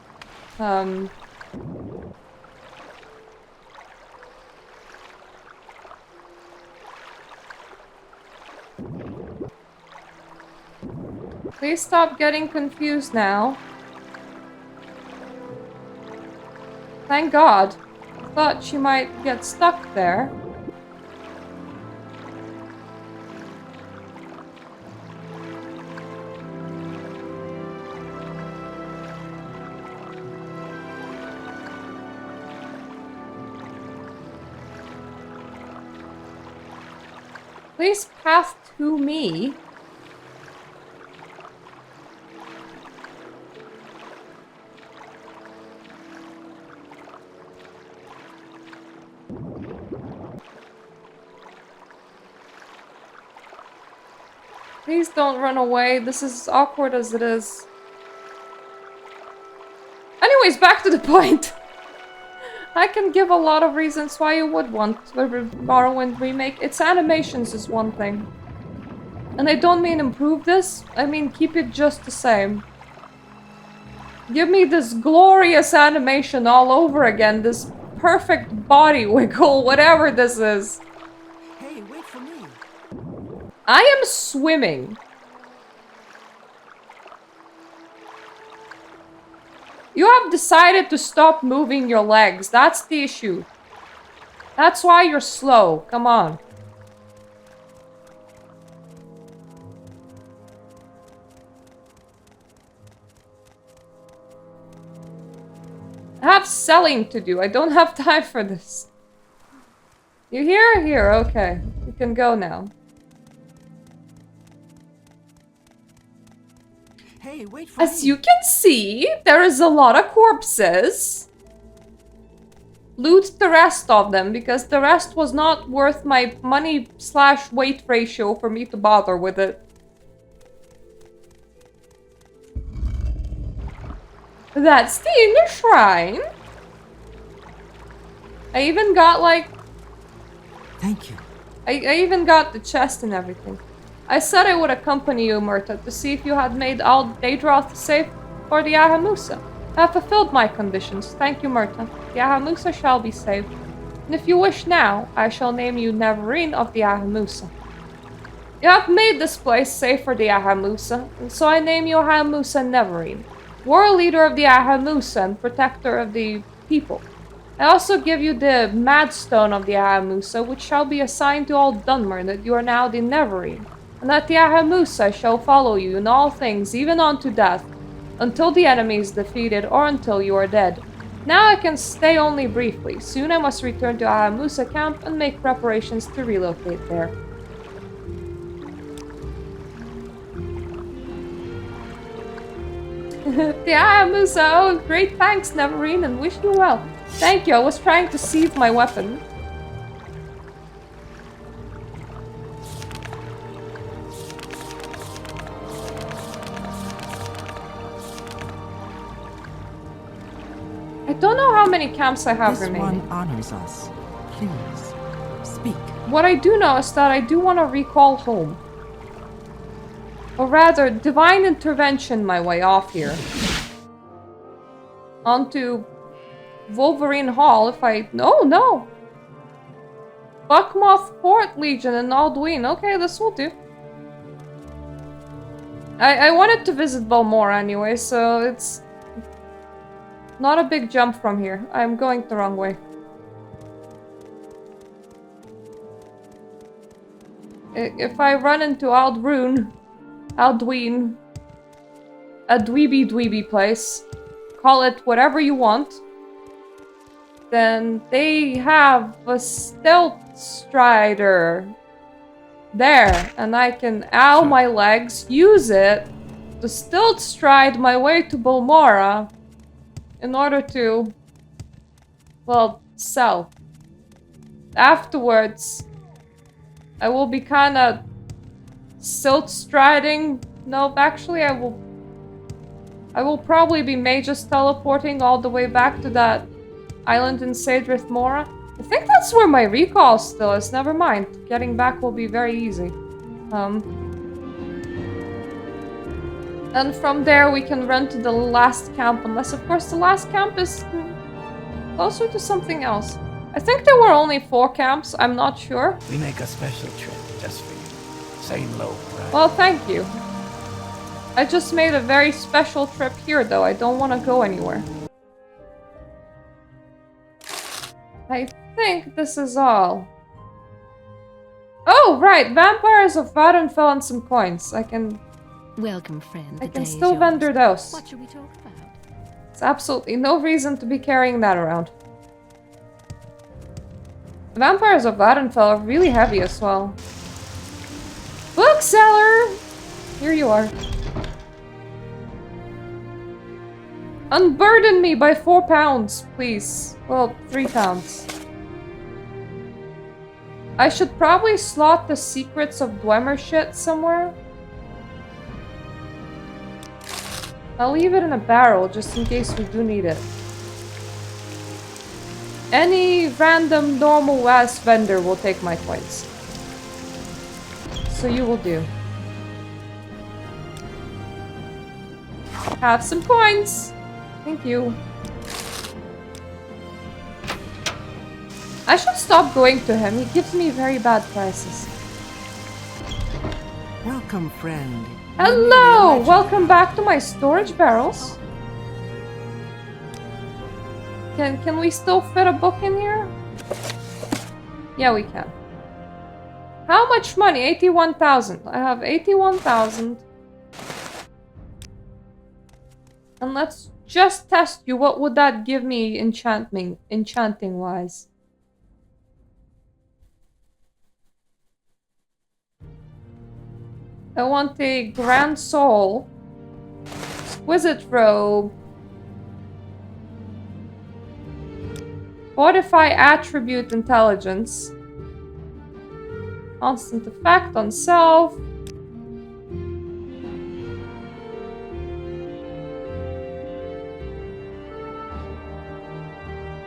Please stop getting confused now. Thank God. I thought she might get stuck there. Please pass to me. Please don't run away. This is as awkward as it is. Anyways, back to the point. I can give a lot of reasons why you would want the Morrowind remake. Its animations is one thing. And I don't mean improve this, I mean keep it just the same. Give me this glorious animation all over again, this perfect body wiggle, whatever this is. Hey, wait for me. I am swimming. You have decided to stop moving your legs. That's the issue. That's why you're slow. Come on. I have selling to do. I don't have time for this. You here? Here. Okay. You can go now. Hey, wait for me. As you can see, there is a lot of corpses. Loot the rest of them, because the rest was not worth my money/weight ratio for me to bother with it. That's the inner shrine. I even got like... Thank you. I even got the chest and everything. I said I would accompany you, Murta, to see if you had made all Daedroth safe for the Ahamusa. I have fulfilled my conditions. Thank you, Murta. The Ahamusa shall be saved. And if you wish now, I shall name you Nerevarine of the Ahamusa. You have made this place safe for the Ahamusa, and so I name you Ahamusa Nerevarine, war leader of the Ahamusa and protector of the people. I also give you the Mad Stone of the Ahamusa, which shall be assigned to all Dunmer, that you are now the Nerevarine, and that the Ahamusa shall follow you in all things, even unto death, until the enemy is defeated or until you are dead. Now I can stay only briefly. Soon I must return to Ahamusa camp and make preparations to relocate there. The Ahamusa, oh, great thanks, Nerevarine, and wish you well. Thank you, I was trying to seize my weapon. I don't know how many camps I have remaining. This one honors us. Please, speak. What I do know is that I do want to recall home. Or rather, divine intervention my way off here. Onto Wolverine Hall if I... No! Buckmoth Port Legion and Alduin. Okay, this will do. I wanted to visit Balmora anyway, so it's... not a big jump from here. I'm going the wrong way. If I run into Alduin, a dweeby place, call it whatever you want, then they have a stealth strider there, and I can ow my legs, use it to stealth stride my way to Balmora in order to, well, sell. Afterwards, I will be kinda stealth striding. No, actually I will probably be magus teleporting all the way back to that island in Sadrith Mora. I think that's where my recall still is. Never mind. Getting back will be very easy. And from there we can run to the last camp, unless of course the last camp is closer to something else. I think there were only 4 camps, I'm not sure. We make a special trip just for you. Say low, right? Well, thank you. I just made a very special trip here though, I don't want to go anywhere. I think this is all. Oh, right! Vampires of Varenfell and some coins. I can Welcome, friend. I can still vendor those. What should we talk about? There's absolutely no reason to be carrying that around. The Vampires of Varenfell are really heavy as well. Bookseller! Here you are. Unburden me by 4 pounds, please. Well, 3 pounds. I should probably slot the secrets of Dwemer shit somewhere. I'll leave it in a barrel just in case we do need it. Any random normal ass vendor will take my coins. So you will do. Have some coins! Thank you. I should stop going to him. He gives me very bad prices. Welcome, friend. Hello! Welcome back to my storage barrels. Can we still fit a book in here? Yeah, we can. How much money? 81,000. I have 81,000. And let's just test you. What would that give me enchanting wise? I want a Grand Soul, Exquisite Robe, Fortify Attribute Intelligence, Constant Effect on Self,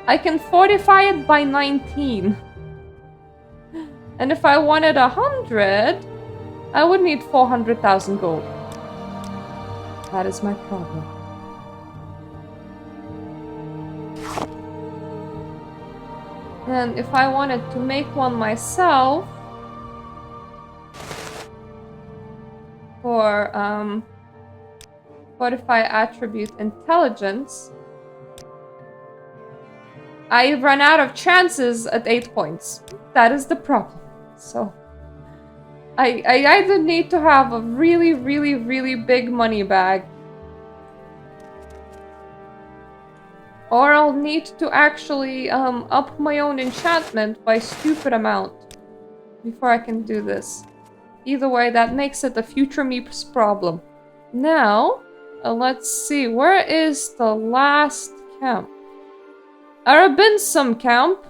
I can fortify it by 19. And if I wanted 100, I would need 400,000 gold. That is my problem. And if I wanted to make one myself for fortify attribute intelligence, I run out of chances at 8 points. That is the problem. So I either need to have a really, really, really big money bag, or I'll need to actually up my own enchantment by stupid amount before I can do this. Either way, that makes it a future me's problem. Now, let's see, where is the last camp? Arabinsum camp.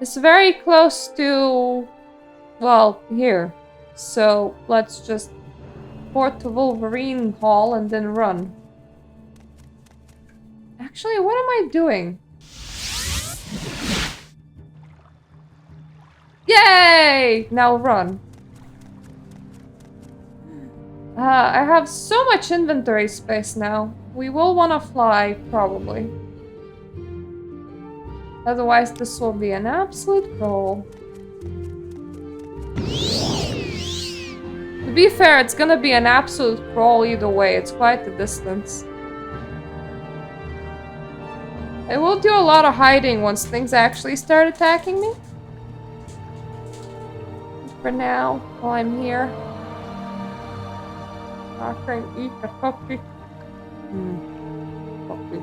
It's very close to, well, here. So let's just port to Wolverine Hall and then run. Actually, what am I doing? Yay! Now run. I have so much inventory space now. We will want to fly, probably. Otherwise, this will be an absolute roll. To be fair, it's gonna be an absolute crawl either way. It's quite the distance. I will do a lot of hiding once things actually start attacking me. For now, while I'm here, I can eat the puppy. Puppy.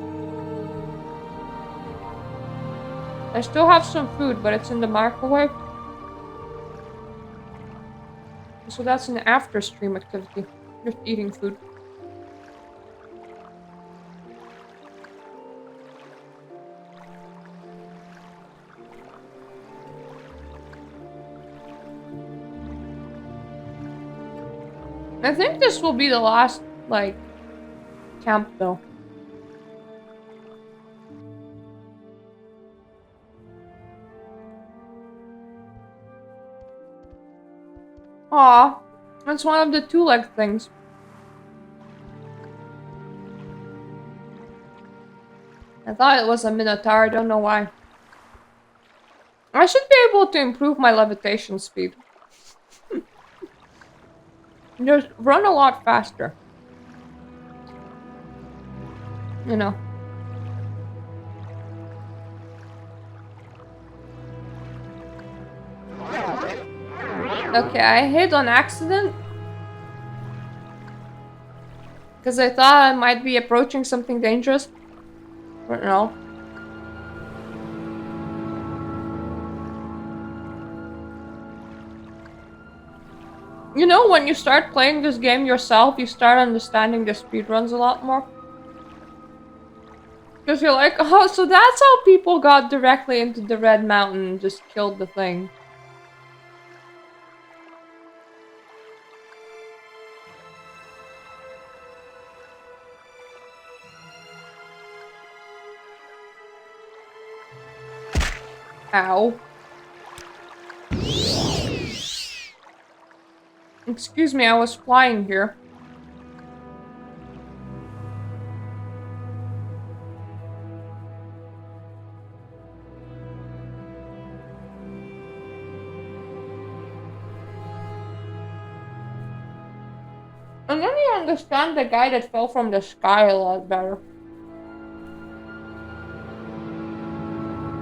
I still have some food, but it's in the microwave. So that's an after stream activity. Just eating food. I think this will be the last, like, camp though. Aw, that's one of the two-leg things. I thought it was a minotaur, I don't know why. I should be able to improve my levitation speed. Just run a lot faster. You know. Okay, I hit on accident. Because I thought I might be approaching something dangerous. But no. You know, when you start playing this game yourself, you start understanding the speedruns a lot more. Because you're like, oh, so that's how people got directly into the Red Mountain and just killed the thing. Ow. Excuse me, I was flying here. And then you understand the guy that fell from the sky a lot better.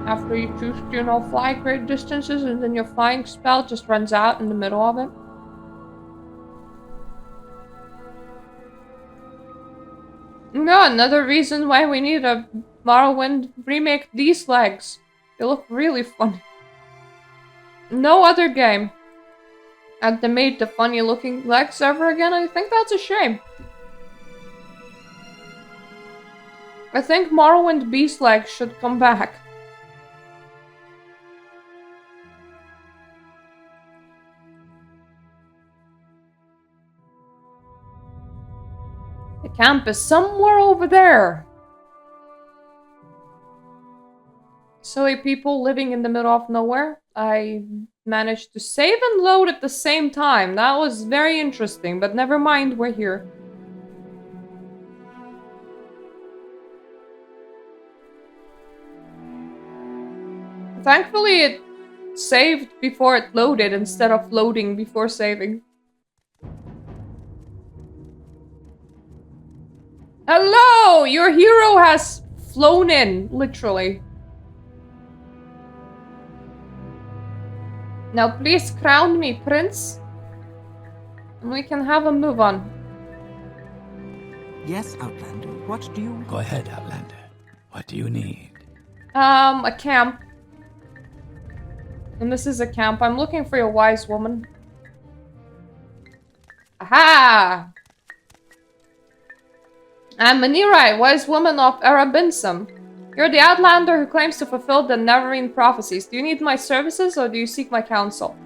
After you choose to, you know, fly great distances and then your flying spell just runs out in the middle of it. No, another reason why we need a Morrowind remake these legs. They look really funny. No other game had they made the funny looking legs ever again. I think that's a shame. I think Morrowind Beast legs should come back. The camp is somewhere over there. Silly people living in the middle of nowhere. I managed to save and load at the same time. That was very interesting, but never mind, we're here. Thankfully, it saved before it loaded instead of loading before saving. Hello! Your hero has flown in, literally. Now please crown me prince. And we can have a move on. Yes, Outlander. What do you... Go ahead, Outlander. What do you need? A camp. And this is a camp. I'm looking for a wise woman. Aha! I'm Nerevarine, wise woman of Arabinsum. You're the outlander who claims to fulfill the Nerevarine prophecies. Do you need my services or do you seek my counsel?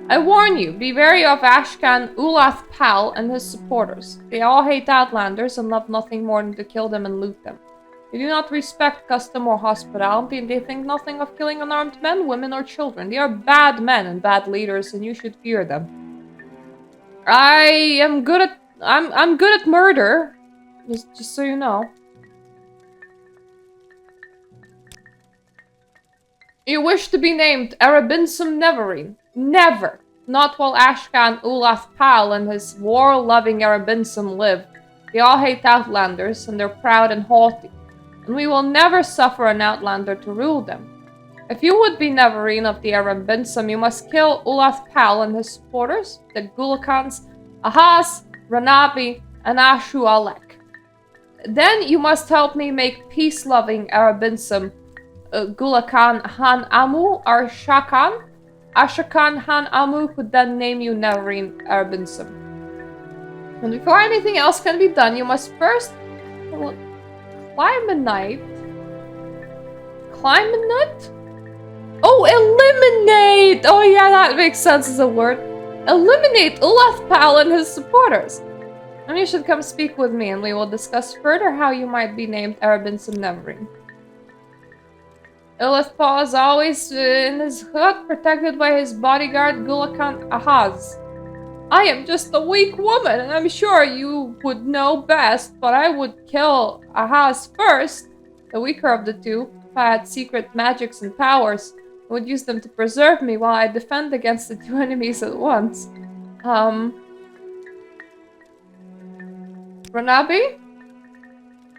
I warn you, be wary of Ashkan Ulath Pal and his supporters. They all hate outlanders and love nothing more than to kill them and loot them. They do not respect custom or hospitality, and they think nothing of killing unarmed men, women, or children. They are bad men and bad leaders, and you should fear them. I'm good at murder. Just so you know. You wish to be named Arabinsum Nerevarine. Never. Not while Ashkan Ulath Pal and his war-loving Arabinsum live. They all hate outlanders, and they're proud and haughty. And we will never suffer an outlander to rule them. If you would be Nerevarine of the Arabinsum, you must kill Ulath Pal and his supporters, the Gulakans, Ahaz, Ranabi, and Ashu Alek. Then you must help me make peace-loving Arabinsum Gulakan Han Amu or Shakan. Ashakan Han Amu could then name you Nerevarine Arabinsum. And before anything else can be done, you must first climb a night. Climb a nut? Oh, eliminate! Oh yeah, that makes sense as a word. Eliminate Ulath Pal and his supporters. And you should come speak with me and we will discuss further how you might be named Arabinsum Nerevarine. Ulath Pal is always in his hut, protected by his bodyguard Gulakan Ahaz. I am just a weak woman, and I'm sure you would know best, but I would kill Ahaz first, the weaker of the two, if I had secret magics and powers. I would use them to preserve me while I defend against the two enemies at once. Ranabi?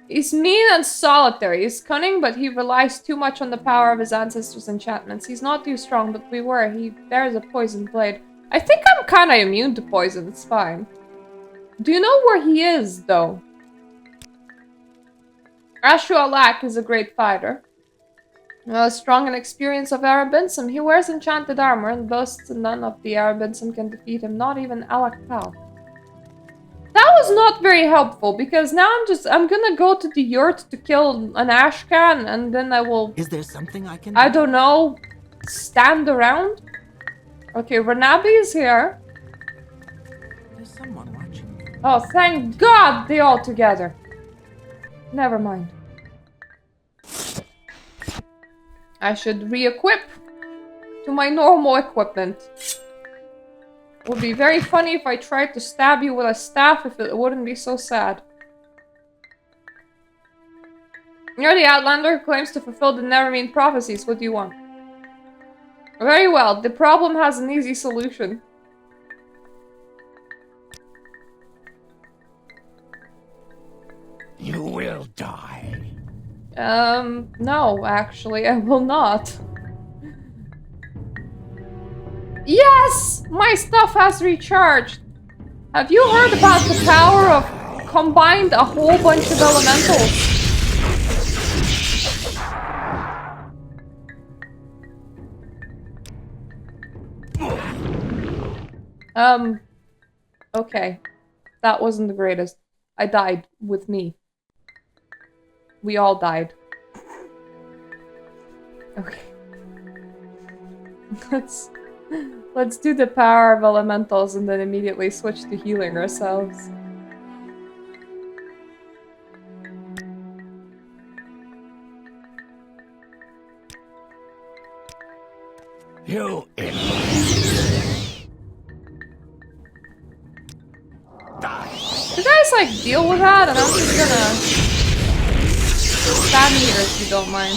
He's mean and solitary. He's cunning, but he relies too much on the power of his ancestors' enchantments. He's not too strong, but beware, he bears a poisoned blade. I think I'm kinda immune to poison, it's fine. Do you know where he is, though? Ashu Alak is a great fighter. Strong and experienced of Arabinsum, he wears enchanted armor and boasts none of the Arabinsum can defeat him, not even Alak Pal. That was not very helpful, because now I'm gonna go to the yurt to kill an Ashkan, and then I will... Is there something I can... I don't know, stand around? Okay, Ranabi is here. There's someone watching me. Oh, thank God they all together. Never mind. I should re-equip to my normal equipment. Would be very funny if I tried to stab you with a staff, if it wouldn't be so sad. You're the outlander who claims to fulfill the Nerevarine prophecies. What do you want? Very well, the problem has an easy solution. You will die. No, actually, I will not. Yes! My stuff has recharged! Have you heard about the power of combined a whole bunch of elementals? Okay. That wasn't the greatest. I died with me. We all died. Okay. Let's do the power of elementals and then immediately switch to healing ourselves. You You guys like deal with that, and I'm just gonna stand here if you don't mind.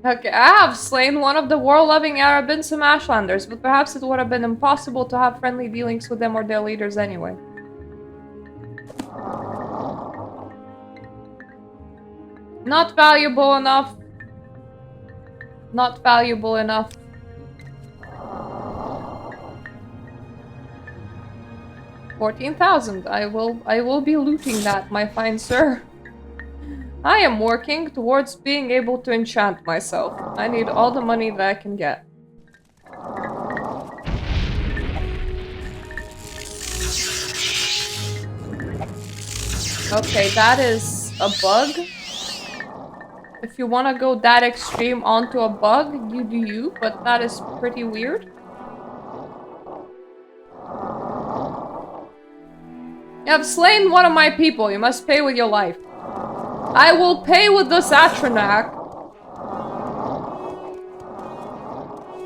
Okay, I have slain one of the war-loving Arabinsome Ashlanders, but perhaps it would have been impossible to have friendly dealings with them or their leaders anyway. Not valuable enough. Not valuable enough. 14,000. I will be looting that, my fine sir. I am working towards being able to enchant myself. I need all the money that I can get. Okay, that is a bug. If you want to go that extreme onto a bug, you do you, but that is pretty weird. You have slain one of my people. You must pay with your life. I will pay with the Satronak.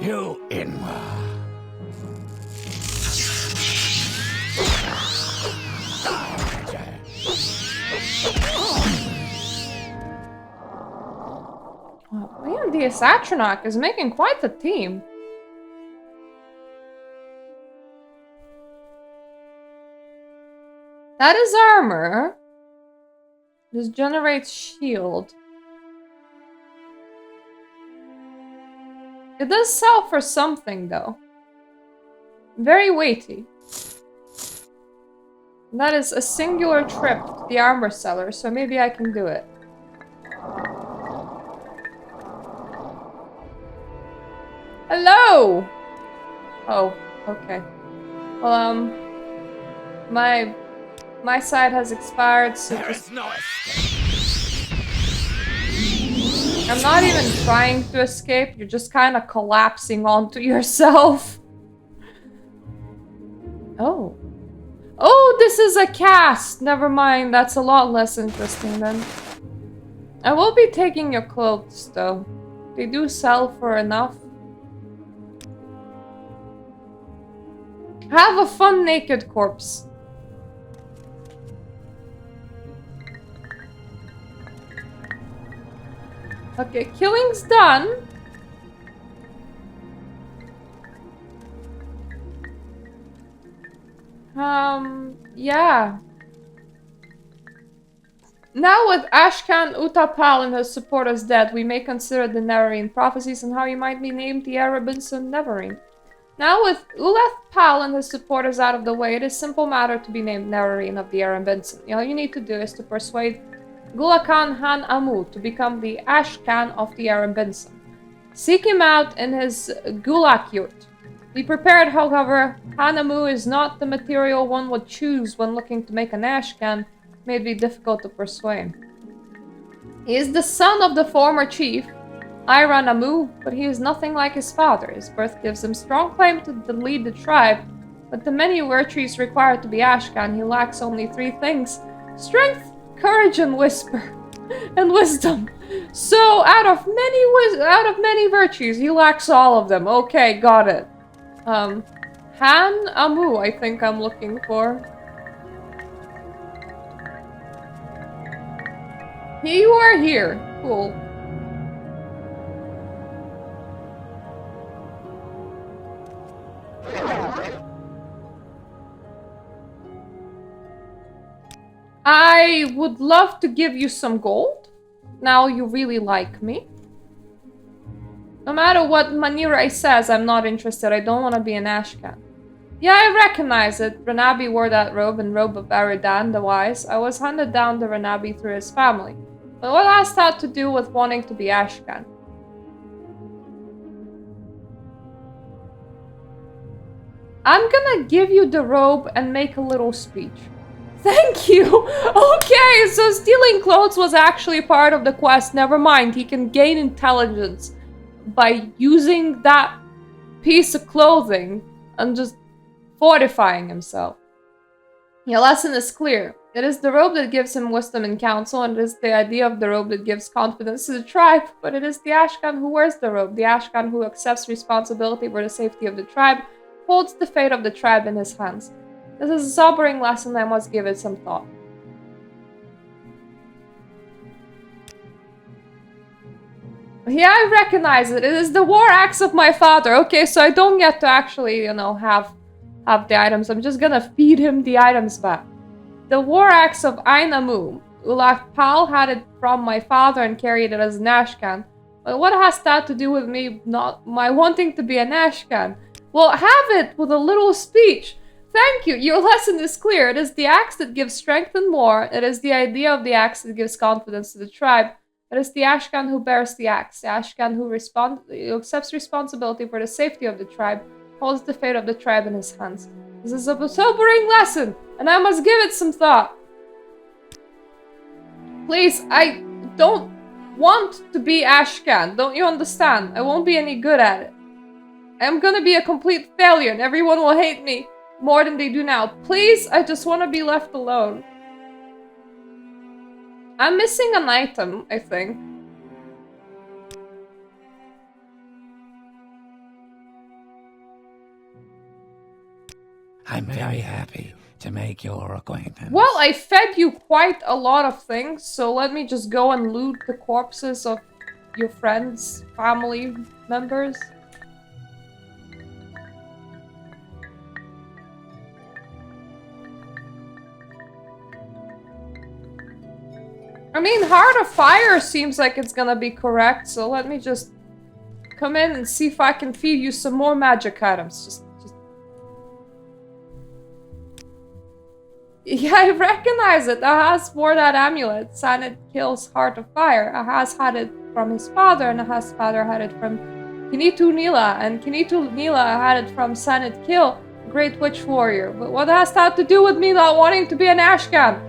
You in. Man, the Satronak is making quite the team. That is armor. This generates shield. It does sell for something, though. Very weighty. That is a singular trip to the armor seller, so maybe I can do it. Hello! Oh, okay. Well, my side has expired, so just... No escape. I'm not even trying to escape, you're just kind of collapsing onto yourself. Oh. Oh, this is a cast! Never mind, that's a lot less interesting then. I will be taking your clothes, though. They do sell for enough. Have a fun naked corpse. Okay, killing's done. Yeah. Now with Ashkan Utapal and his supporters dead, we may consider the Nerevarine prophecies and how he might be named the Arabinson Nerevarine. Now with Uleth Pal and his supporters out of the way, it is a simple matter to be named Nerevarine of the Arabinson. All you need to do is to persuade Gulakan Han Amu to become the Ashkan of the Arabinson. Seek him out in his Gulak yurt. Be prepared, however, Han Amu is not the material one would choose when looking to make an Ashkan. May be difficult to persuade. He is the son of the former chief, Iran Amu, but he is nothing like his father. His birth gives him strong claim to lead the tribe, but the many virtues required to be Ashkan, he lacks only 3 things: strength, courage, and wisdom. So, out of many virtues, he lacks all of them. Okay, got it. Han Amu, I think I'm looking for. You are here. Cool. I would love to give you some gold. Now you really like me. No matter what Manirai says, I'm not interested. I don't want to be an Ashkan. Yeah, I recognize it. Renabi wore that robe and robe of Aridan the Wise. I was handed down to Renabi through his family. But what has that to do with wanting to be Ashkan? I'm gonna give you the robe and make a little speech. Thank you! Okay, so stealing clothes was actually part of the quest. Never mind, he can gain intelligence by using that piece of clothing and just fortifying himself. Your lesson is clear. It is the robe that gives him wisdom and counsel, and it is the idea of the robe that gives confidence to the tribe. But it is the Ashkan who wears the robe, the Ashkan who accepts responsibility for the safety of the tribe, holds the fate of the tribe in his hands. This is a sobering lesson. I must give it some thought. Yeah, I recognize it. It is the war axe of my father. Okay, so I don't get to actually, you know, have the items. I'm just gonna feed him the items back. The war axe of Ainamu. Ulaf Pal had it from my father and carried it as an Ashcan. But what has that to do with me not my wanting to be an Ashcan? Well, have it with a little speech. Thank you. Your lesson is clear. It is the axe that gives strength and more. It is the idea of the axe that gives confidence to the tribe. It is the Ashcan who bears the axe, the Ashcan who accepts responsibility for the safety of the tribe, holds the fate of the tribe in his hands. This is a sobering lesson, and I must give it some thought. Please, I don't want to be Ashcan, don't you understand? I won't be any good at it. I'm gonna be a complete failure, and everyone will hate me more than they do now. Please, I just want to be left alone. I'm missing an item, I think. I'm very happy to make your acquaintance. Well, I fed you quite a lot of things, so let me just go and loot the corpses of your friends, family members. I mean, Heart of Fire seems like it's gonna be correct, so let me just come in and see if I can feed you some more magic items. Just... Yeah, I recognize it. Ahaz wore that amulet. Sanit kills Heart of Fire. Ahaz had it from his father, and Ahaz's father had it from Kinitu Nila, and Kinitu Nila had it from Sanit Kill, Great Witch Warrior. But what has that to do with me not wanting to be an Ashcan?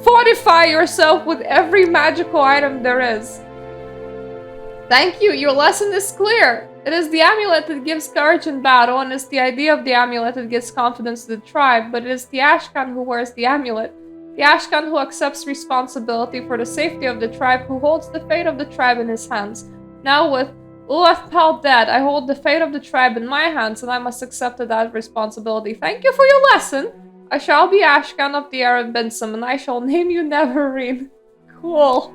Fortify yourself with every magical item there is. Thank you, your lesson is clear. It is the amulet that gives courage in battle, and it's the idea of the amulet that gives confidence to the tribe, but it is the Ashcan who wears the amulet. The Ashcan who accepts responsibility for the safety of the tribe, who holds the fate of the tribe in his hands. Now with Ulaf Pal dead, I hold the fate of the tribe in my hands, and I must accept that responsibility. Thank you for your lesson. I shall be Ashcan of the Arabinsum, and I shall name you Nerevarine. Cool.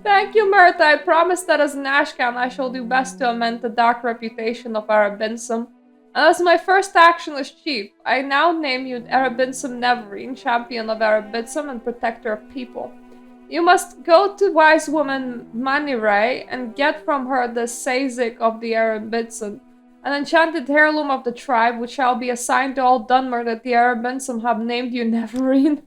Thank you, Myrtha. I promise that as an Ashcan, I shall do best to amend the dark reputation of Arabinsum. And as my first action as chief, I now name you Arabinsum Nerevarine, champion of Arabinsum and protector of people. You must go to wise woman Manirei and get from her the Sazik of the Arabinsum, an enchanted heirloom of the tribe, which shall be assigned to all Dunmer that the Arabinsum have named you Nerevarine.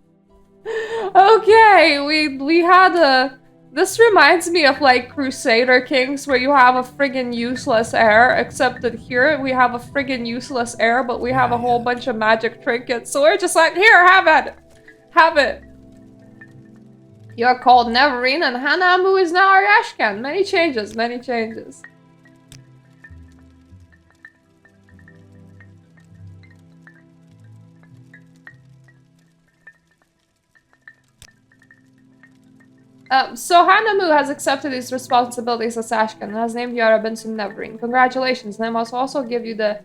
Okay, we had a... This reminds me of like Crusader Kings, where you have a friggin' useless heir, except that here we have a friggin' useless heir, but we have a whole bunch of magic trinkets, so we're just like, here, have it! Have it! You're called Nerevarine, and Hanamu is now our Ashcan. Many changes, many changes. So Hanamu has accepted his responsibilities as Ashcan and has named you Arabinsum Nerevarine. Congratulations, and I must also give you the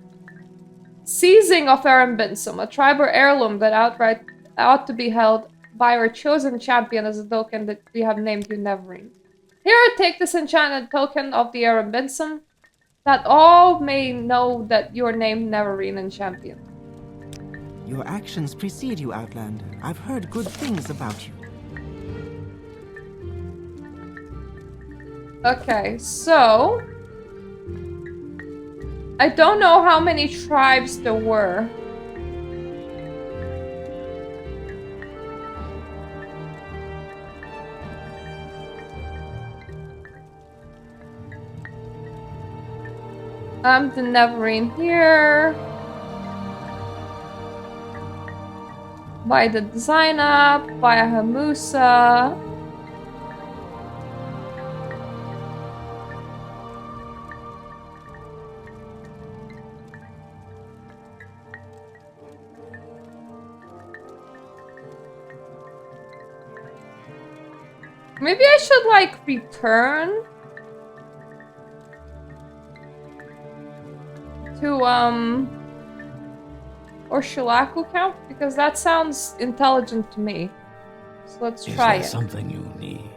Seizing of Arabinsum, a tribal heirloom that ought to be held by our chosen champion as a token that we have named you Nerevarine. Here, take this enchanted token of the Arabinsum, that all may know that you are named Nerevarine and champion. Your actions precede you, Outlander. I've heard good things about you. Okay, so... I don't know how many tribes there were. The Nerevarine here. By the Zainab, by Hamusa. Maybe I should, like, return to, or Shilaku Camp, because that sounds intelligent to me. So let's try it. Is that something you need?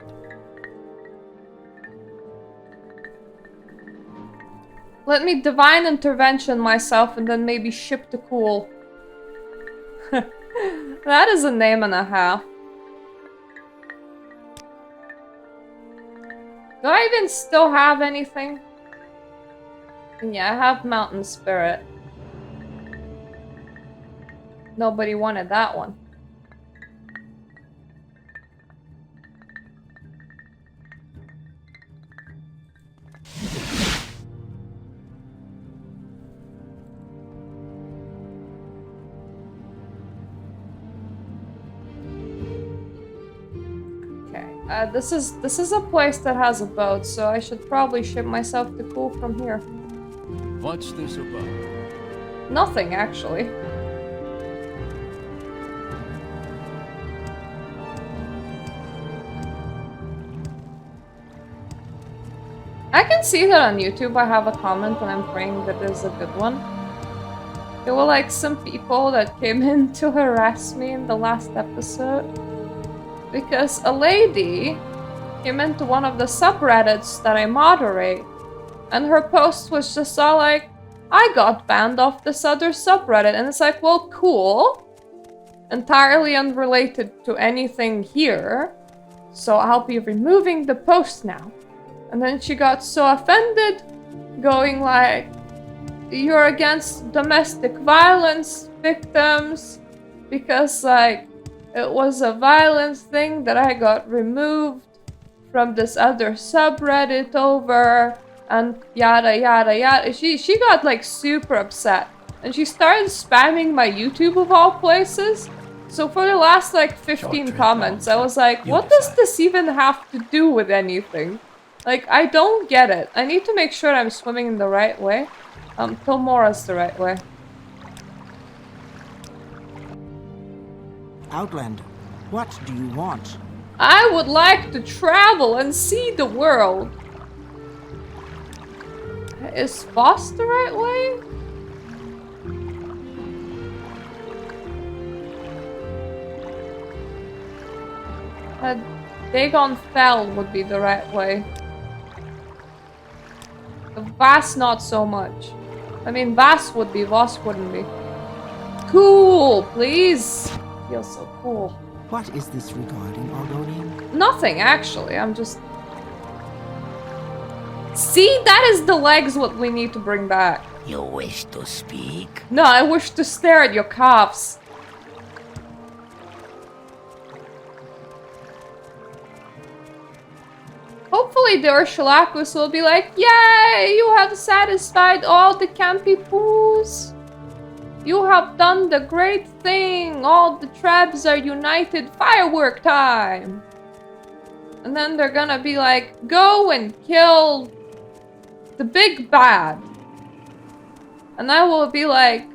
Let me divine intervention myself and then maybe ship to cool. That is a name and a half. Do I even still have anything? Yeah, I have Mountain Spirit. Nobody wanted that one. This is a place that has a boat, so I should probably ship myself to cool from here. What's this about? Nothing, actually. I can see that on YouTube. I have a comment and I'm praying that is a good one. There were like some people that came in to harass me in the last episode. Because a lady came into one of the subreddits that I moderate, and her post was just all like, I got banned off this other subreddit, and it's like, well, cool. Entirely unrelated to anything here, so I'll be removing the post now. And then she got so offended, going like, you're against domestic violence victims, because like, it was a violence thing that I got removed from this other subreddit over, and yada yada yada. She got like super upset, and she started spamming my YouTube of all places. So for the last like 15 comments, I was like, what does this even have to do with anything? Like, I don't get it. I need to make sure I'm swimming in the right way. Pilmora's the right way. Outlander, what do you want? I would like to travel and see the world. Is Voss the right way? Dagon Fell would be the right way. Vass not so much. I mean, Vass would be, Voss wouldn't be. Cool, please. Feels so cool. What is this regarding, Argonian? Nothing, actually. I'm just... See, that is the legs what we need to bring back. You wish to speak? No, I wish to stare at your calves. Hopefully the Ursulakus will be like, yay, you have satisfied all the campy poos. You have done the great thing. All the tribes are united. Firework time. And then they're gonna be like, go and kill the big bad. And I will be like,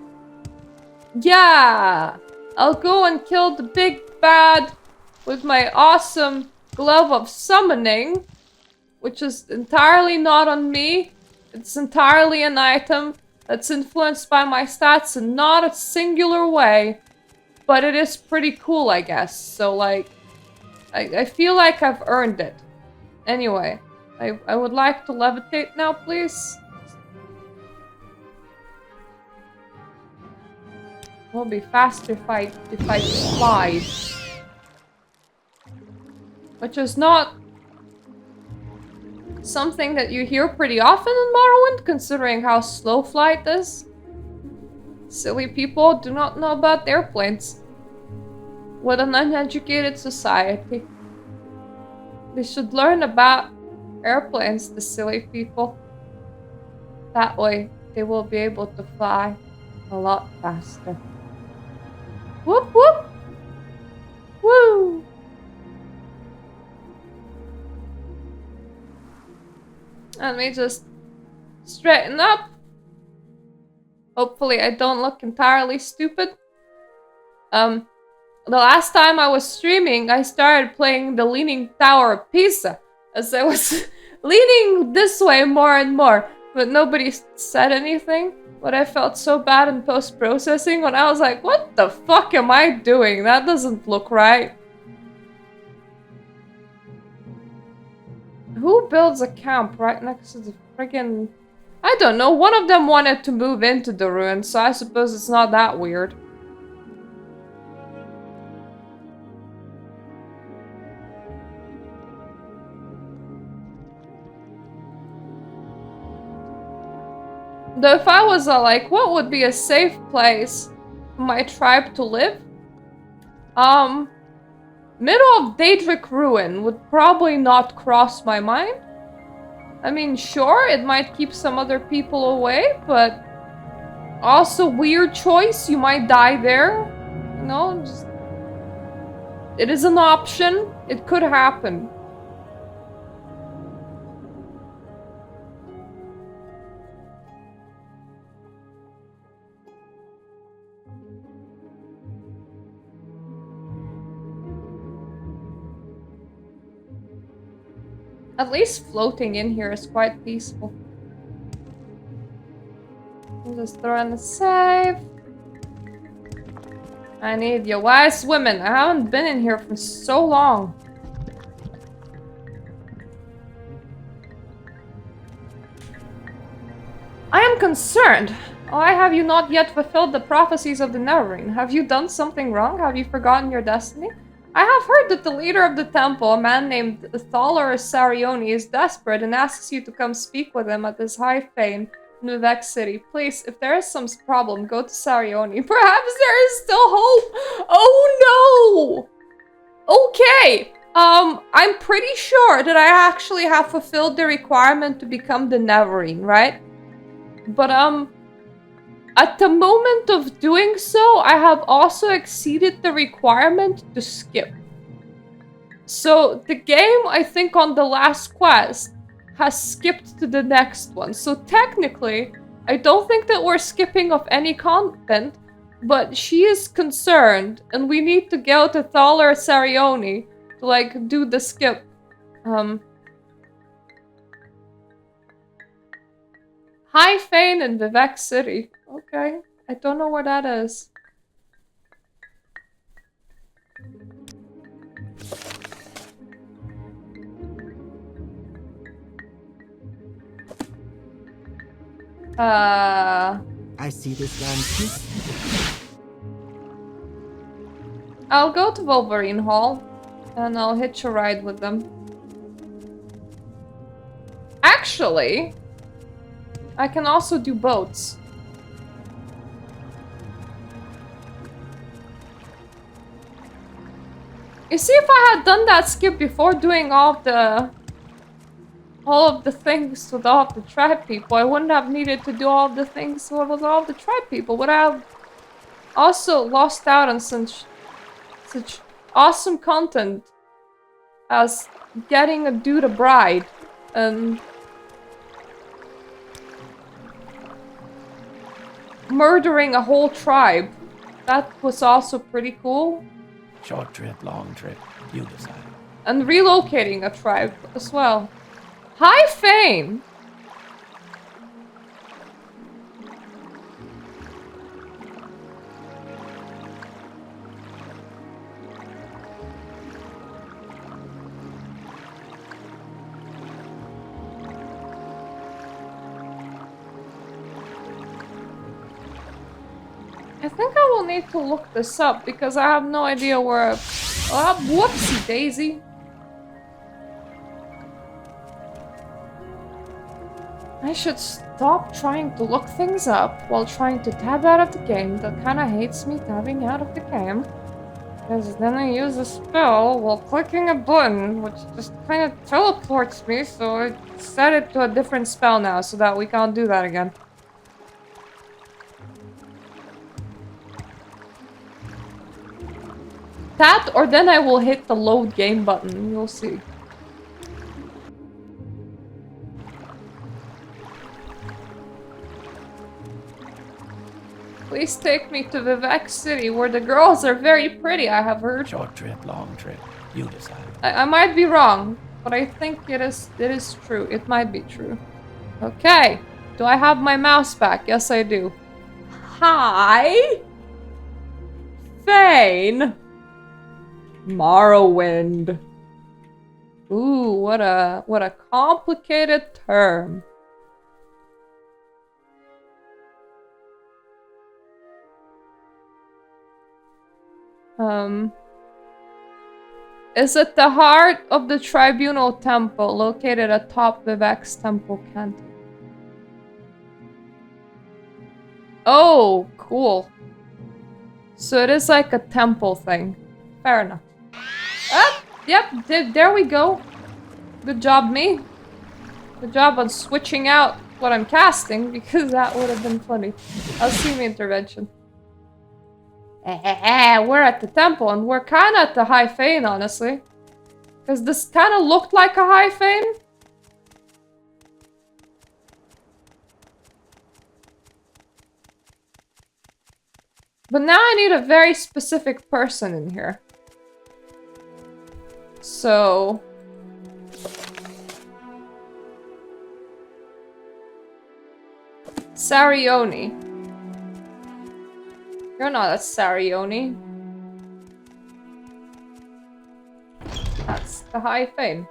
yeah, I'll go and kill the big bad with my awesome glove of summoning, which is entirely not on me. It's entirely an item that's influenced by my stats in not a singular way, but it is pretty cool, I guess. So, like, I feel like I've earned it. Anyway, I would like to levitate now, please. Will be faster if I fly. Which is not something that you hear pretty often in Morrowind, considering how slow flight is. Silly people do not know about airplanes. What an uneducated society. They should learn about airplanes, the silly people. That way, they will be able to fly a lot faster. Whoop whoop! Woo! Let me just straighten up. Hopefully I don't look entirely stupid. The last time I was streaming, I started playing the Leaning Tower of Pisa, as I was leaning this way more and more, but nobody said anything. But I felt so bad in post-processing when I was like, what the fuck am I doing? That doesn't look right. Who builds a camp right next to the friggin' I don't know, one of them wanted to move into the ruins, so I suppose it's not that weird. Though if I was like, what would be a safe place for my tribe to live? Middle of Daedric Ruin would probably not cross my mind. I mean, sure, it might keep some other people away, but also weird choice, you might die there. You know, just... It is an option. It could happen. At least floating in here is quite peaceful. I'll just throw in the save. I need you. Why swimming? I haven't been in here for so long. I am concerned. Why have you not yet fulfilled the prophecies of the Nerevarine? Have you done something wrong? Have you forgotten your destiny? I have heard that the leader of the temple, a man named Thaler Sarioni, is desperate and asks you to come speak with him at his high fane in Vivec City. Please, if there is some problem, go to Sarioni. Perhaps there is still hope! Oh no! Okay! I'm pretty sure that I actually have fulfilled the requirement to become the Nerevarine, right? But, at the moment of doing so, I have also exceeded the requirement to skip. So the game, I think on the last quest, has skipped to the next one. So technically, I don't think that we're skipping of any content, but she is concerned, and we need to go to Thaler Sarioni to, like, do the skip. High Fane in Vivec City. Okay. I don't know where that is. I see this land too. I'll go to Wolverine Hall, and I'll hitch a ride with them. Actually, I can also do boats. You see, if I had done that skip before doing all of the things with all of the tribe people, I wouldn't have needed to do all of the things with all of the tribe people. Would I have also lost out on such awesome content as getting a dude a bride and murdering a whole tribe? That was also pretty cool. Short trip, long trip, you decide. And relocating a tribe as well. High Fame! I think I will need to look this up because I have no idea where... Oh, whoopsie daisy. I should stop trying to look things up while trying to tab out of the game. That kinda hates me tabbing out of the game. Because then I use a spell while clicking a button, which just kinda teleports me, so I set it to a different spell now so that we can't do that again. That, or then I will hit the load game button. You'll see. Please take me to Vivec City, where the girls are very pretty, I have heard. Short trip, long trip, you decide. I might be wrong, but I think it is true. It might be true. Okay. Do I have my mouse back? Yes, I do. Hi! Fane! Morrowind. Ooh, what a complicated term. Is at the heart of the Tribunal Temple, located atop Vivec's temple canton. Oh, cool. So it is like a temple thing. Fair enough. Ah, yep, there we go. Good job, me. Good job on switching out what I'm casting, because that would have been funny. I'll see me intervention. We're at the temple, and we're kind of at the High Fane, honestly. Because this kind of looked like a High Fane. But now I need a very specific person in here. So... Sarioni. You're not a Sarioni. That's the High Fane.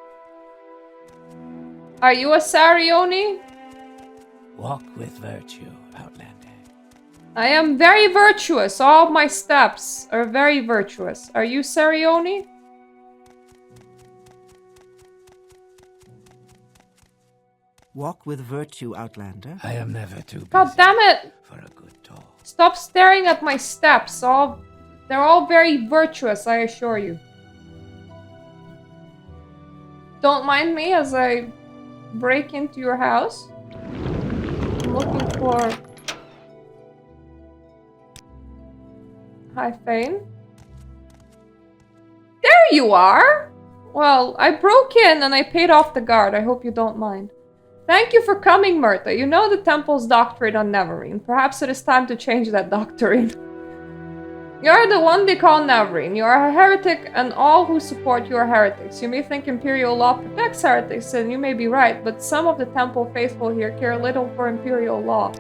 Are you a Sarioni? Walk with virtue, Outlander. I am very virtuous. All of my steps are very virtuous. Are you Sarioni? Walk with virtue, Outlander. I am never too busy God damn it! for a good talk. Stop staring at my steps. They're all very virtuous, I assure you. Don't mind me as I break into your house. I'm looking for High Fane. There you are! Well, I broke in and I paid off the guard. I hope you don't mind. Thank you for coming, Myrta. You know the temple's doctrine on Nerevarine. Perhaps it is time to change that doctrine. You're the one they call Nerevarine. You are a heretic, and all who support you are heretics. You may think Imperial law protects heretics, and you may be right, but some of the temple faithful here care little for Imperial law.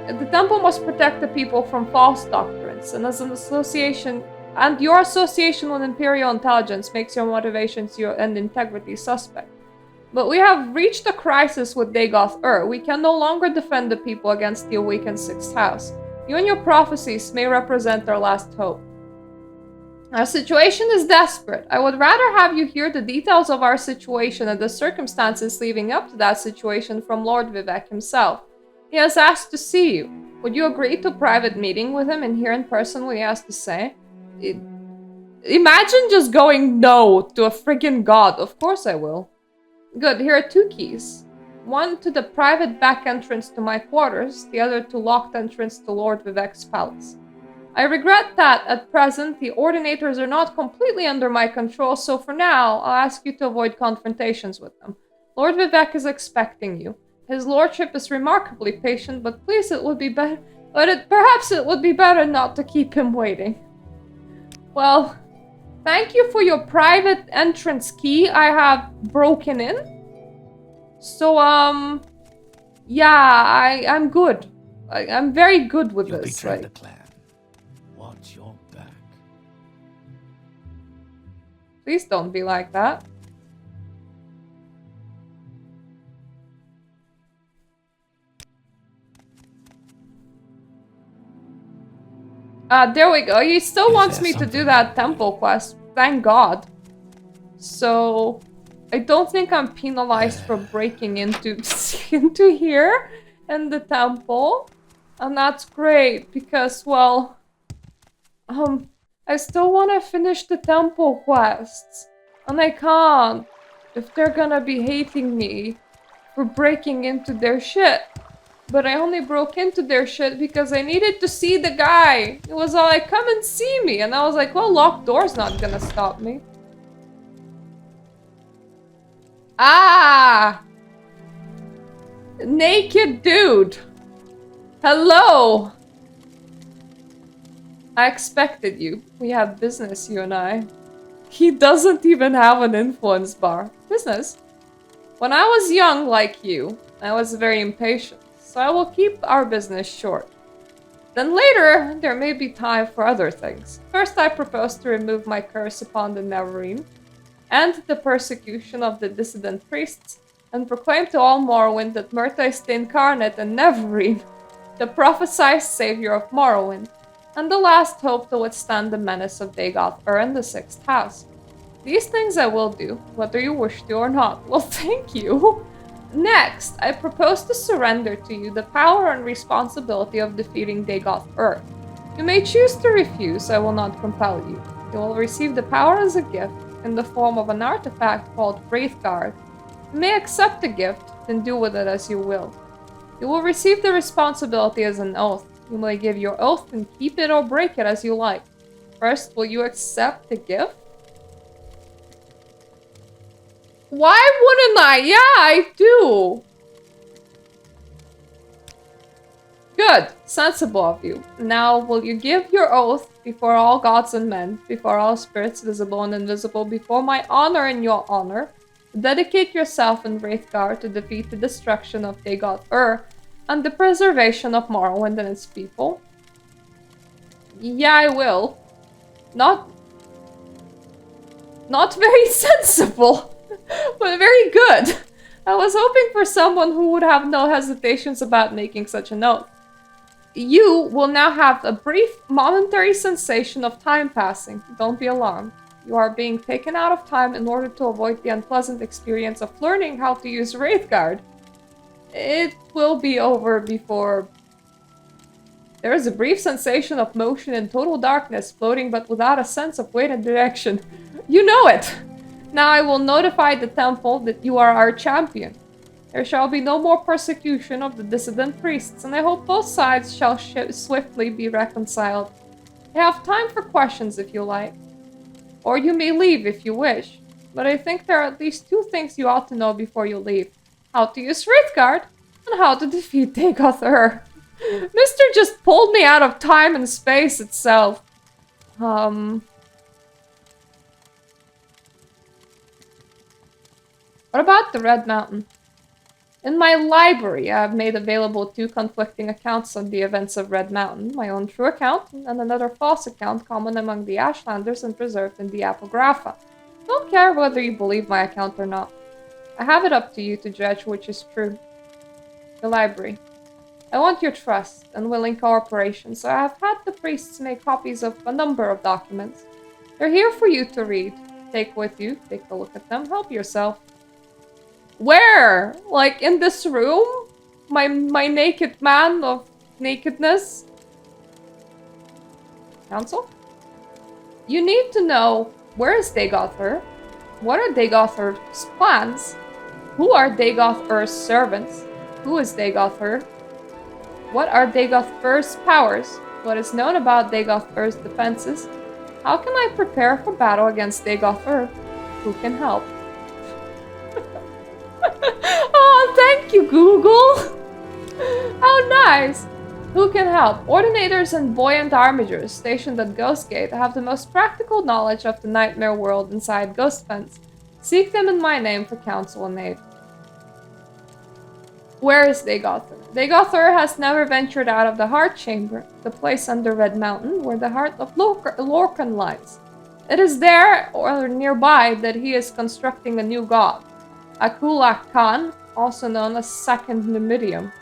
The temple must protect the people from false doctrines, and as an association, and your association with Imperial intelligence makes your motivations and integrity suspect. But we have reached a crisis with Dagoth-Ur. We can no longer defend the people against the awakened Sixth House. You and your prophecies may represent our last hope. Our situation is desperate. I would rather have you hear the details of our situation and the circumstances leading up to that situation from Lord Vivec himself. He has asked to see you. Would you agree to a private meeting with him and hear in person what he has to say? Imagine just going no to a friggin' god. Of course I will. Good, here are 2 keys. One to the private back entrance to my quarters, the other to locked entrance to Lord Vivec's palace. I regret that, at present, the ordinators are not completely under my control, so for now, I'll ask you to avoid confrontations with them. Lord Vivec is expecting you. His lordship is remarkably patient, but perhaps it would be better not to keep him waiting. Well, thank you for your private entrance key. I have broken in. So, yeah, I'm good. I'm very good with You this. betrayed the clan. Watch your back. Please don't be like that. There we go. He still wants me to do that temple quest. Thank God. So, I don't think I'm penalized for breaking into here in the temple. And that's great because, well, I still want to finish the temple quests. And I can't if they're gonna be hating me for breaking into their shit. But I only broke into their shit because I needed to see the guy. It was all like, come and see me. And I was like, well, locked door's not gonna stop me. Ah! Naked dude. Hello. I expected you. We have business, you and I. He doesn't even have an influence bar. Business? When I was young like you, I was very impatient. So I will keep our business short. Then later, there may be time for other things. First, I propose to remove my curse upon the Nerevarine and the persecution of the dissident priests, and proclaim to all Morrowind that Myrta is the incarnate and Nerevarine, the prophesied savior of Morrowind. and the last hope to withstand the menace of Dagoth in the 6th house. These things I will do, whether you wish to or not. Well, thank you. Next, I propose to surrender to you the power and responsibility of defeating Dagoth. You may choose to refuse, I will not compel you. You will receive the power as a gift in the form of an artifact called Wraithguard. You may accept the gift, then do with it as you will. You will receive the responsibility as an oath. You may give your oath and keep it or break it as you like. First, will you accept the gift? Why wouldn't I? Yeah, I do. Good. Sensible of you. Now, will you give your oath before all gods and men, before all spirits visible and invisible, before my honor and your honor, dedicate yourself in Wraithguard to defeat the destruction of Dagoth and the preservation of Morrowind and its people? Yeah, I will. Not very sensible, but very good. I was hoping for someone who would have no hesitations about making such an oath. You will now have a brief, momentary sensation of time passing. Don't be alarmed. You are being taken out of time in order to avoid the unpleasant experience of learning how to use Wraithguard. It will be over before... There is a brief sensation of motion in total darkness, floating but without a sense of weight and direction. You know it! Now I will notify the temple that you are our champion. There shall be no more persecution of the dissident priests, and I hope both sides shall swiftly be reconciled. I have time for questions if you like. Or you may leave if you wish. But I think there are at least 2 things you ought to know before you leave. How to use Wraithguard, and how to defeat Dagoth. Mister just pulled me out of time and space itself. What about the Red Mountain? In my library, I have made available 2 conflicting accounts on the events of Red Mountain, my own true account, and another false account common among the Ashlanders and preserved in the Apocrypha. Don't care whether you believe my account or not. I have it up to you to judge which is true. The library. I want your trust and willing cooperation, so I have had the priests make copies of a number of documents. They're here for you to read. Take with you, take a look at them, help yourself. Where? Like in this room? My naked man of nakedness? Council? You need to know, where is Dagoth? What are Dagoth's plans? Who are Dagoth's servants? Who is Dagoth? What are Dagoth's powers? What is known about Dagoth's defenses? How can I prepare for battle against Dagoth? Who can help? Oh, thank you, Google! How nice! Who can help? Ordinators and buoyant armigers stationed at Ghostgate have the most practical knowledge of the nightmare world inside Ghost Fence. Seek them in my name for counsel and aid. Where is Dagoth? Dagoth has never ventured out of the Heart Chamber, the place under Red Mountain where the heart of Lorcan lies. It is there, or nearby, that he is constructing a new god. Akulak Khan, also known as Second Numidium.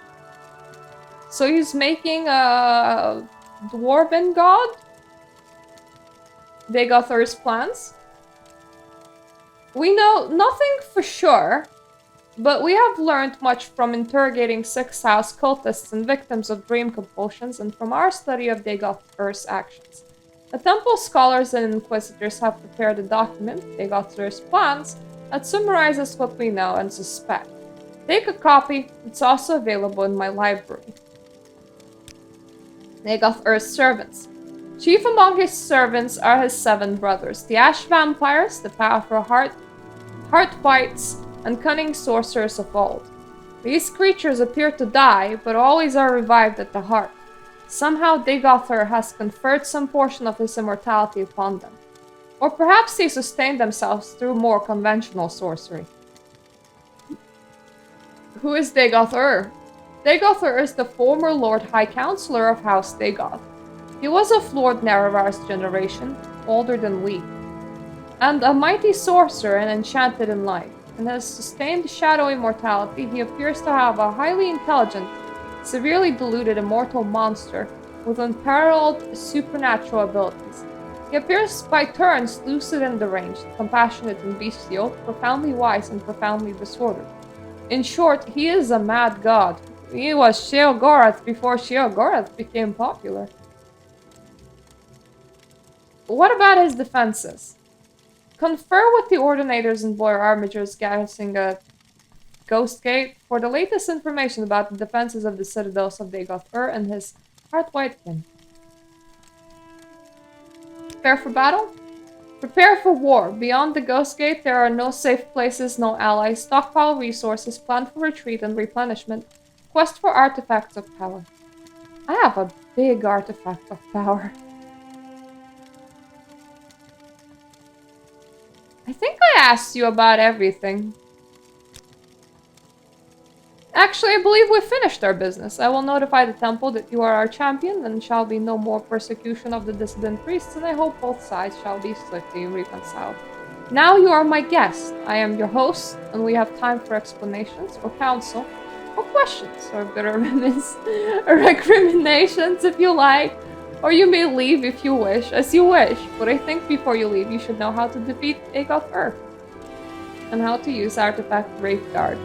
So he's making a dwarven god? Dagoth's plans? We know nothing for sure, but we have learned much from interrogating 6th House cultists and victims of dream compulsions and from our study of Dagoth's actions. The temple scholars and inquisitors have prepared a document, Dagoth's plans, that summarizes what we know and suspect. Take a copy, it's also available in my library. Dagoth's servants. Chief among his servants are his 7 brothers, the Ash Vampires, the powerful heart-bites, and cunning sorcerers of old. These creatures appear to die, but always are revived at the heart. Somehow Dagoth has conferred some portion of his immortality upon them. Or perhaps they sustain themselves through more conventional sorcery. Who is Dagoth? Dagoth is the former Lord High Counselor of House Dagoth. He was of Lord Nerevar's generation, older than we, and a mighty sorcerer and enchanted in life. In his sustained shadow immortality, he appears to have a highly intelligent, severely deluded immortal monster with unparalleled supernatural abilities. He appears by turns lucid and deranged, compassionate and bestial, profoundly wise and profoundly disordered. In short, he is a mad god. He was Sheogorath before Sheogorath became popular. What about his defenses? Confer with the Ordinators and Boyar Armigers garrisoning a Ghost Gate for the latest information about the defenses of the citadels of Dagoth-Ur and his Heartwhite kin. Prepare for battle? Prepare for war. Beyond the Ghost Gate, there are no safe places, no allies. Stockpile resources, plan for retreat and replenishment. Quest for artifacts of power. I have a big artifact of power. I think I asked you about everything. Actually, I believe we finished our business. I will notify the temple that you are our champion, and shall be no more persecution of the dissident priests, and I hope both sides shall be swiftly reconciled. Now you are my guest. I am your host, and we have time for explanations, or counsel, or questions, or bitter recriminations if you like, or you may leave if you wish, as you wish. But I think before you leave, you should know how to defeat Dagoth-Ur, and how to use Artifact Wraithguard.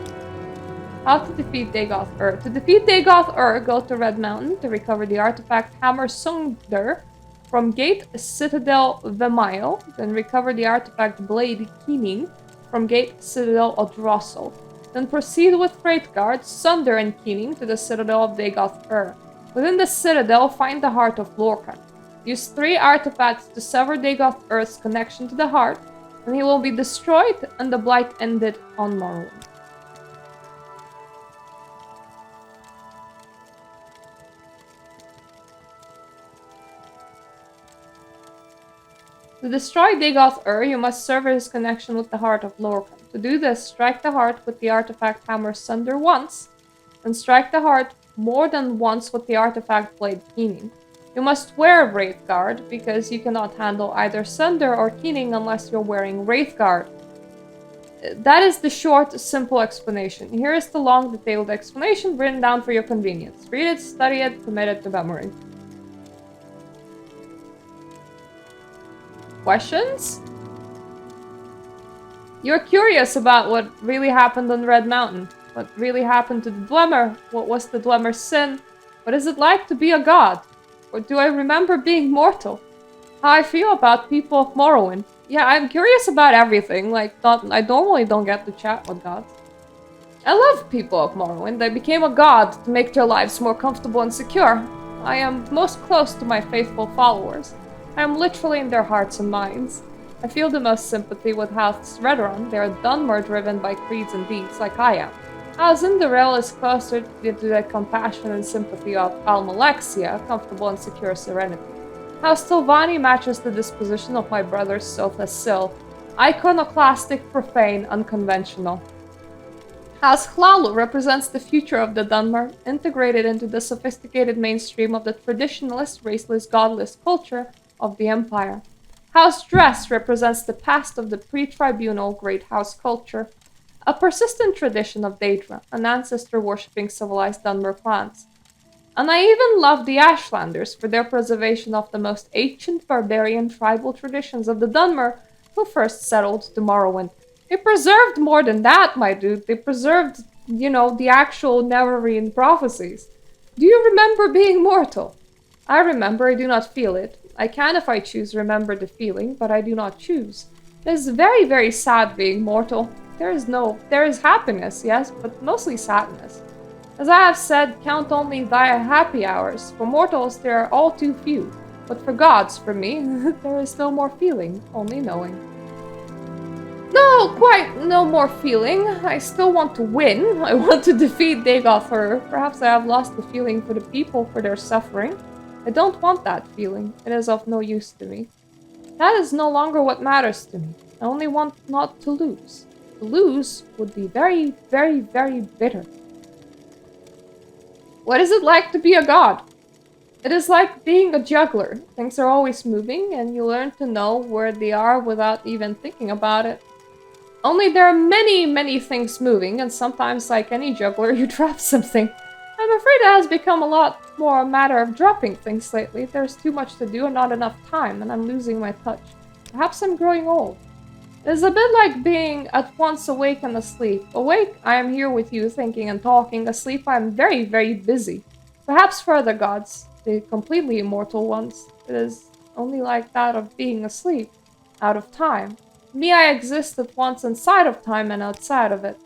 How to defeat Dagoth-Ur. To defeat Dagoth-Ur, go to Red Mountain to recover the artifact Hammer Sungder from Gate Citadel Vemail, then recover the artifact Blade Keening from Gate Citadel Odrossel. Then proceed with Wraithguard, Sunder and Keening to the Citadel of Dagoth-Ur. Within the Citadel, find the Heart of Lorkhan. Use 3 artifacts to sever Dagoth-Ur's connection to the heart, and he will be destroyed and the blight ended on Morrowind. To destroy Dagoth-Ur, you must sever his connection with the Heart of Lorkhan. To do this, strike the heart with the artifact Hammer Sunder once, and strike the heart more than once with the artifact Blade Keening. You must wear Wraithguard, because you cannot handle either Sunder or Keening unless you're wearing Wraithguard. That is the short, simple explanation. Here is the long, detailed explanation written down for your convenience. Read it, study it, commit it to memory. Questions? You're curious about what really happened on Red Mountain. What really happened to the Dwemer? What was the Dwemer's sin? What is it like to be a god? Or do I remember being mortal? How I feel about people of Morrowind. Yeah, I'm curious about everything. I normally don't get to chat with gods. I love people of Morrowind. I became a god to make their lives more comfortable and secure. I am most close to my faithful followers. I am literally in their hearts and minds. I feel the most sympathy with House Redoran. They are Dunmer driven by creeds and deeds, like I am. House Indorel is closer to the compassion and sympathy of Almalexia, comfortable and secure serenity. House Tilvani matches the disposition of my brother Sotha Sil, iconoclastic, profane, unconventional. House Hlalu represents the future of the Dunmer, integrated into the sophisticated mainstream of the traditionalist, raceless, godless culture of the Empire. House Dress represents the past of the pre-tribunal Great House culture, a persistent tradition of Daedra, an ancestor-worshipping civilized Dunmer clans. And I even love the Ashlanders for their preservation of the most ancient barbarian tribal traditions of the Dunmer who first settled to Morrowind. They preserved more than that, my dude. They preserved, the actual Nerevarine prophecies. Do you remember being mortal? I remember, I do not feel it. I can, if I choose, remember the feeling, but I do not choose. It is very, very sad being mortal. There is happiness, yes, but mostly sadness. As I have said, count only thy happy hours. For mortals, there are all too few. But for gods, for me, there is no more feeling, only knowing. No, quite no more feeling. I still want to win. I want to defeat Dagoth-Ur. Perhaps I have lost the feeling for the people, for their suffering. I don't want that feeling. It is of no use to me. That is no longer what matters to me. I only want not to lose. To lose would be very, very, very bitter. What is it like to be a god? It is like being a juggler. Things are always moving, and you learn to know where they are without even thinking about it. Only there are many, many things moving, and sometimes, like any juggler, you drop something. I'm afraid it has become a lot more a matter of dropping things lately. There's too much to do and not enough time, and I'm losing my touch. Perhaps I'm growing old. It's a bit like being at once awake and asleep. Awake, I am here with you, thinking and talking. Asleep, I am very, very busy. Perhaps for other gods, the completely immortal ones, it is only like that of being asleep, out of time. Me, I exist at once inside of time and outside of it.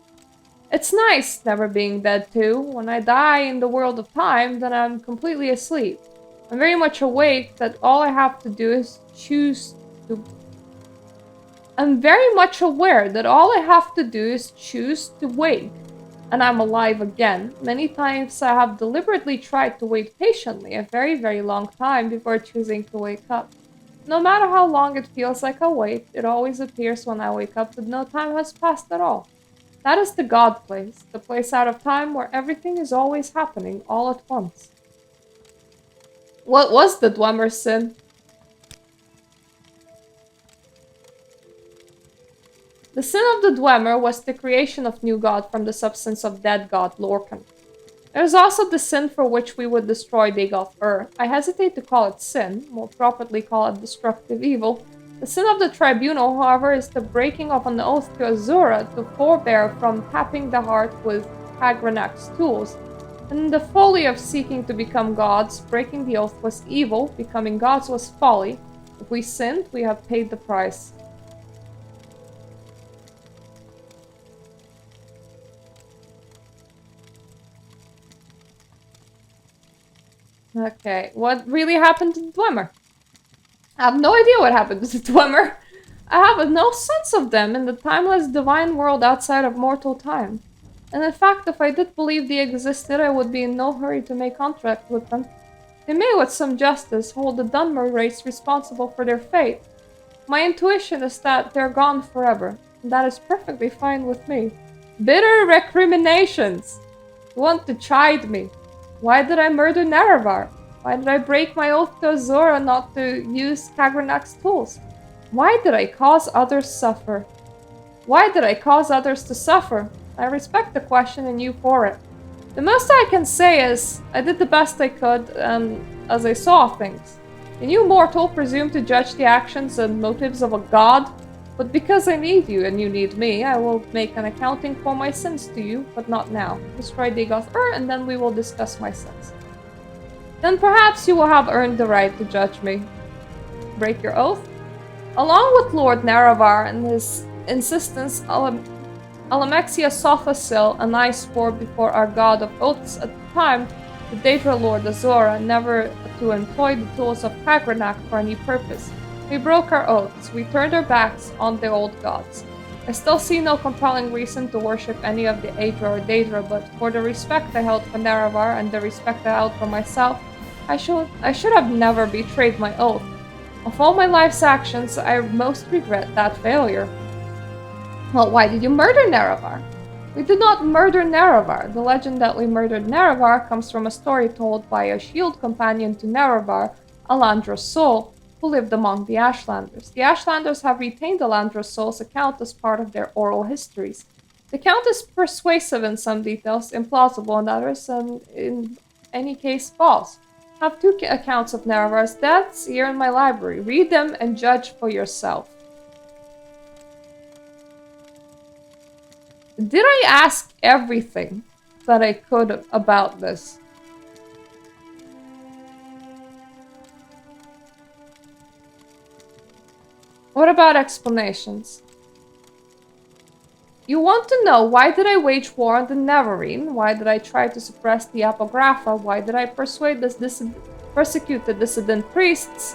It's nice never being dead too. When I die in the world of time, then I'm completely asleep. I'm very much awake that all I have to do is choose to... I'm very much aware that all I have to do is choose to wake, and I'm alive again. Many times I have deliberately tried to wait patiently, a very, very long time before choosing to wake up. No matter how long it feels like I wait, it always appears when I wake up that no time has passed at all. That is the God place, the place out of time where everything is always happening all at once. What was the Dwemer's sin? The sin of the Dwemer was the creation of new god from the substance of dead god Lorcan. There is also the sin for which we would destroy Dagoth-Ur. I hesitate to call it sin, more properly call it destructive evil. The sin of the tribunal, however, is the breaking of an oath to Azura to forbear from tapping the heart with Hagranak's tools. And the folly of seeking to become gods, breaking the oath was evil, becoming gods was folly. If we sinned, we have paid the price. Okay, what really happened to the Dwemer? I have no idea what happened to the Dwemer. I have no sense of them in the timeless divine world outside of mortal time. And in fact, if I did believe they existed, I would be in no hurry to make contact with them. They may, with some justice, hold the Dunmer race responsible for their fate. My intuition is that they're gone forever, and that is perfectly fine with me. Bitter recriminations! You want to chide me. Why did I murder Nerevar? Why did I break my oath to Azura not to use Kagranak's tools? Why did I cause others suffer? Why did I cause others to suffer? I respect the question and you for it. The most I can say is, I did the best I could, as I saw things. Can you, mortal, presume to judge the actions and motives of a god? But because I need you and you need me, I will make an accounting for my sins to you, but not now. Destroy Dagoth-Ur, and then we will discuss my sins. Then perhaps you will have earned the right to judge me. Break your oath? Along with Lord Nerevar and his insistence, Alamexia Sothasil and I swore before our god of oaths at the time, the Daedra Lord Azura, never to employ the tools of Kagranak for any purpose. We broke our oaths. We turned our backs on the old gods. I still see no compelling reason to worship any of the Aedra or Daedra, but for the respect I held for Nerevar and the respect I held for myself, I should have never betrayed my oath. Of all my life's actions, I most regret that failure. Well, why did you murder Nerevar? We did not murder Nerevar. The legend that we murdered Nerevar comes from a story told by a shield companion to Nerevar, Alandra's soul, who lived among the Ashlanders. The Ashlanders have retained Alandra's soul's account as part of their oral histories. The account is persuasive in some details, implausible in others, and in any case false. I have two accounts of Nerevar's deaths here in my library. Read them and judge for yourself. Did I ask everything that I could about this? What about explanations? You want to know why did I wage war on the Nerevarine? Why did I try to suppress the Apocrypha? Why did I persecute the dissident priests?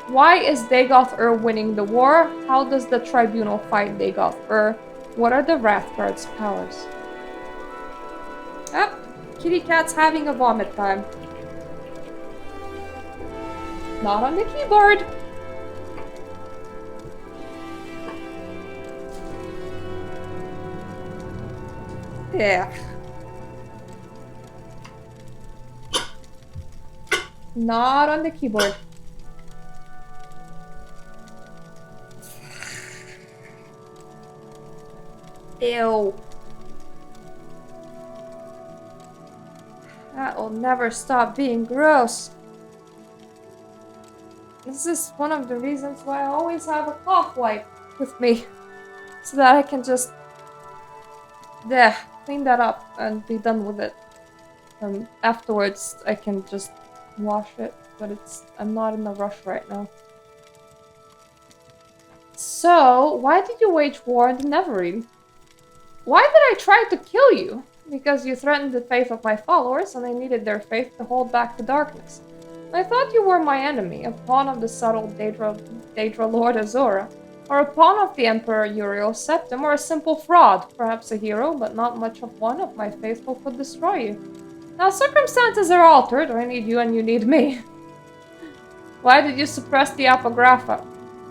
Why is Dagoth-Ur winning the war? How does the tribunal fight Dagoth-Ur? What are the Wrathguard's powers? Ah, kitty cat's having a vomit time. Not on the keyboard. Yeah. Not on the keyboard. Ew. That will never stop being gross. This is one of the reasons why I always have a cough wipe with me. So that I can just clean that up and be done with it. Afterwards I can just wash it, but I'm not in a rush right now. So, why did you wage war in the Nerevarine? Why did I try to kill you? Because you threatened the faith of my followers and I needed their faith to hold back the darkness. I thought you were my enemy, a pawn of the subtle Daedra Lord Azora, or a pawn of the Emperor Uriel's septum, or a simple fraud, perhaps a hero, but not much of one of my faithful could destroy you. Now circumstances are altered, I need you and you need me. Why did you suppress the Apocrypha?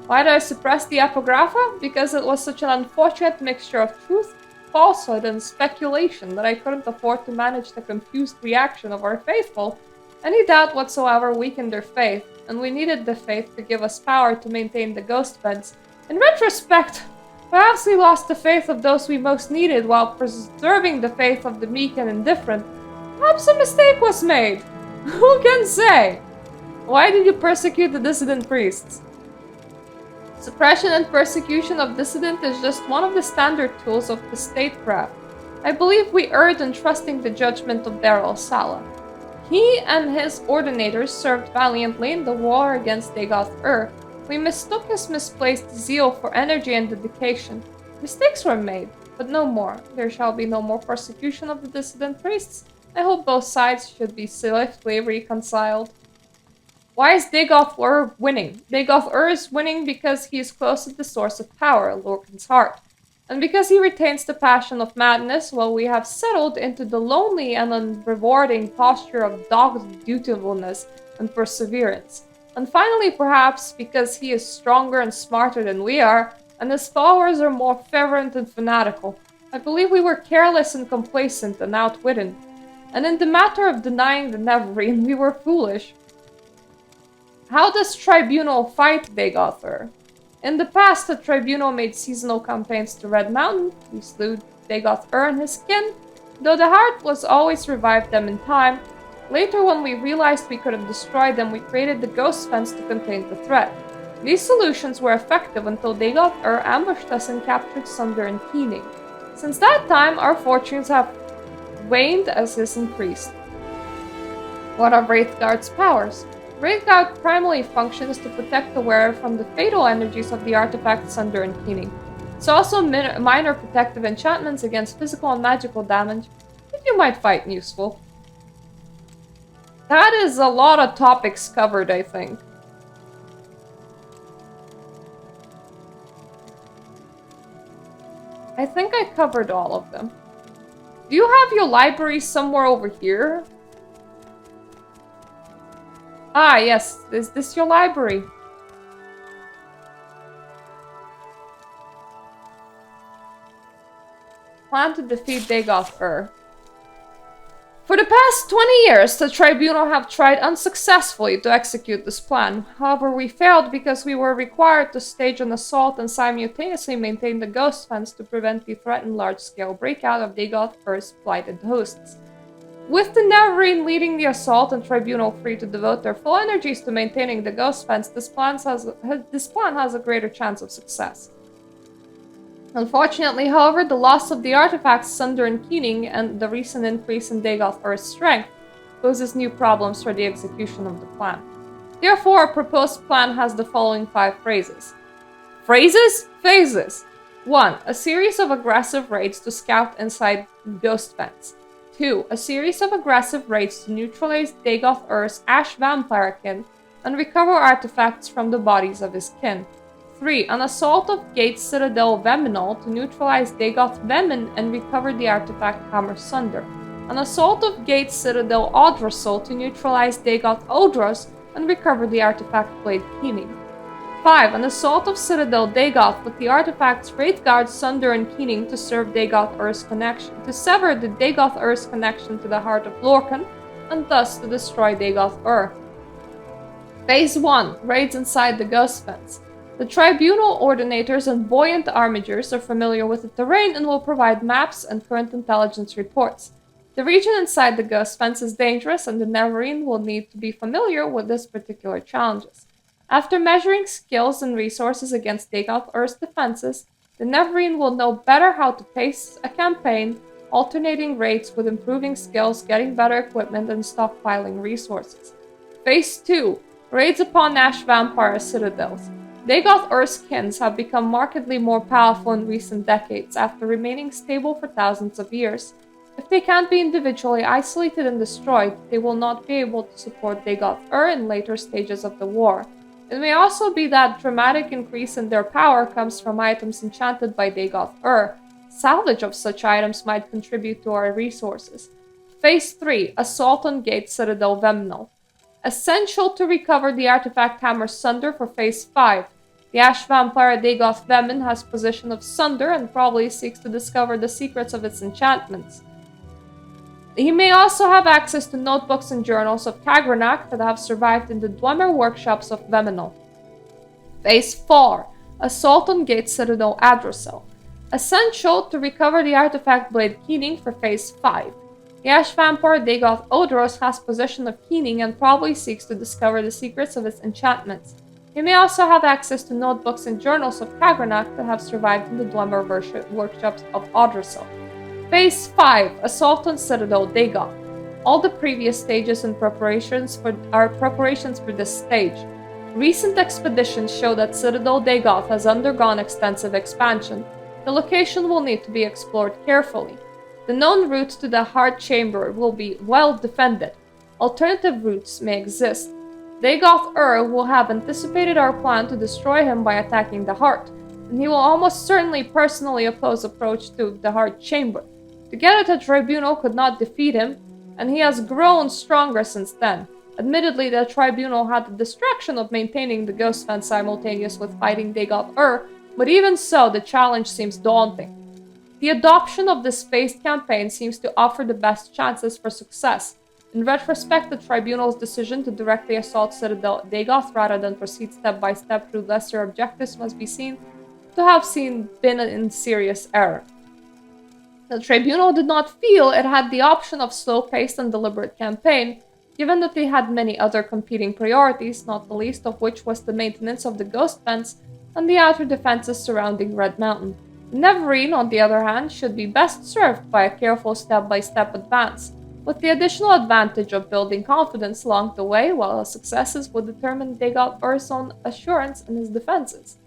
Why did I suppress the Apocrypha? Because it was such an unfortunate mixture of truth, falsehood, and speculation that I couldn't afford to manage the confused reaction of our faithful. Any doubt whatsoever weakened their faith, and we needed the faith to give us power to maintain the ghost beds. In retrospect, perhaps we lost the faith of those we most needed while preserving the faith of the meek and indifferent. Perhaps a mistake was made. Who can say? Why did you persecute the dissident priests? Suppression and persecution of dissident is just one of the standard tools of the statecraft. I believe we erred in trusting the judgment of Daryl Sala. He and his ordinators served valiantly in the war against Dagoth-Ur. We mistook his misplaced zeal for energy and dedication. Mistakes were made, but no more. There shall be no more persecution of the dissident priests. I hope both sides should be swiftly reconciled. Why is Dagoth-Ur winning? Dagoth-Ur is winning because he is close to the source of power, Lorcan's heart. And because he retains the passion of madness, while we have settled into the lonely and unrewarding posture of dogged dutifulness and perseverance. And finally, perhaps, because he is stronger and smarter than we are, and his followers are more fervent and fanatical. I believe we were careless and complacent and outwitted. And in the matter of denying the Nerevarine, we were foolish. How does Tribunal fight Dagoth-Ur? In the past, the Tribunal made seasonal campaigns to Red Mountain. We slew Dagoth-Ur and his kin, though the heart was always revived them in time. Later, when we realized we couldn't destroy them, we created the Ghost Fence to contain the threat. These solutions were effective until Dagoth-Ur ambushed us and captured Sunder and Keening. Since that time, our fortunes have waned as his increased. What are Wraithguard's powers? Wraithguard primarily functions to protect the wearer from the fatal energies of the artifact Sunder and Keening. It's also minor protective enchantments against physical and magical damage that you might find useful. That is a lot of topics covered, I think. I think I covered all of them. Do you have your library somewhere over here? Ah, yes. Is this your library? Plan to defeat Dagoth-Ur. For the past 20 years, the Tribunal have tried unsuccessfully to execute this plan. However, we failed because we were required to stage an assault and simultaneously maintain the Ghost Fence to prevent the threatened large-scale breakout of Dagoth-Ur's blighted hosts. With the Nerevarine leading the assault and Tribunal free to devote their full energies to maintaining the Ghost Fence, this plan has a greater chance of success. Unfortunately, however, the loss of the artifacts Sunder and Keening and the recent increase in Dagoth-Ur's strength poses new problems for the execution of the plan. Therefore, our proposed plan has the following 5 phases. Phases! 1. A series of aggressive raids to scout inside Ghost Fence. 2. A series of aggressive raids to neutralize Dagoth-Ur's Ash Vampirekin and recover artifacts from the bodies of his kin. 3. An assault of Gate Citadel Veminal to neutralize Dagoth Vemin and recover the artifact Hammer Sunder. An assault of Gate Citadel Odrasol to neutralize Dagoth Odros and recover the artifact Blade Keening. 5. An assault of Citadel Dagoth with the artifacts Wraithguard, Sunder, and Keening to serve Dagoth-Ur's connection, to sever the Dagoth-Ur's connection to the heart of Lorcan, and thus to destroy Dagoth-Ur. Phase 1. Raids inside the Ghost Fence. The Tribunal Ordinators and Buoyant Armigers are familiar with the terrain and will provide maps and current intelligence reports. The region inside the ghost fence is dangerous, and the Nerevarine will need to be familiar with this particular challenges. After measuring skills and resources against Dagoth Ur's defenses, the Nerevarine will know better how to pace a campaign, alternating raids with improving skills, getting better equipment, and stockpiling resources. Phase 2. Raids upon Ash Vampire Citadels. Dagoth Ur's kins have become markedly more powerful in recent decades after remaining stable for thousands of years. If they can't be individually isolated and destroyed, they will not be able to support Dagoth Ur in later stages of the war. It may also be that dramatic increase in their power comes from items enchanted by Dagoth Ur. Salvage of such items might contribute to our resources. Phase 3. Assault on Gate Citadel Vemnel. Essential to recover the artifact Hammer Sunder for Phase 5. The Ash Vampire Dagoth Vemin has possession of Sunder and probably seeks to discover the secrets of its enchantments. He may also have access to notebooks and journals of Kagrenak that have survived in the Dwemer workshops of Veminal. Phase 4. Assault on Gate Citadel Adrasel. Essential to recover the artifact Blade Keening for Phase 5. The Ash Vampire Dagoth Odros has possession of Keening and probably seeks to discover the secrets of its enchantments. He may also have access to notebooks and journals of Kagrenak that have survived in the Dwemer workshops of Odrasel. Phase 5. Assault on Citadel Dagoth. All the previous stages and preparations for this stage. Recent expeditions show that Citadel Dagoth has undergone extensive expansion. The location will need to be explored carefully. The known route to the Heart Chamber will be well defended. Alternative routes may exist. Dagoth Ur will have anticipated our plan to destroy him by attacking the Heart, and he will almost certainly personally oppose approach to the Heart Chamber. Together the Tribunal could not defeat him, and he has grown stronger since then. Admittedly, the Tribunal had the distraction of maintaining the Ghost Fence simultaneous with fighting Dagoth Ur, but even so, the challenge seems daunting. The adoption of this phased campaign seems to offer the best chances for success. In retrospect, the Tribunal's decision to directly assault Citadel Dagoth rather than proceed step by step through lesser objectives must be seen to have been in serious error. The Tribunal did not feel it had the option of slow-paced and deliberate campaign, given that they had many other competing priorities, not the least of which was the maintenance of the Ghost Fence and the outer defenses surrounding Red Mountain. Nerevarine, on the other hand, should be best served by a careful step-by-step advance, with the additional advantage of building confidence along the way, while successes would determine Dagoth Ur's own assurance in his defenses.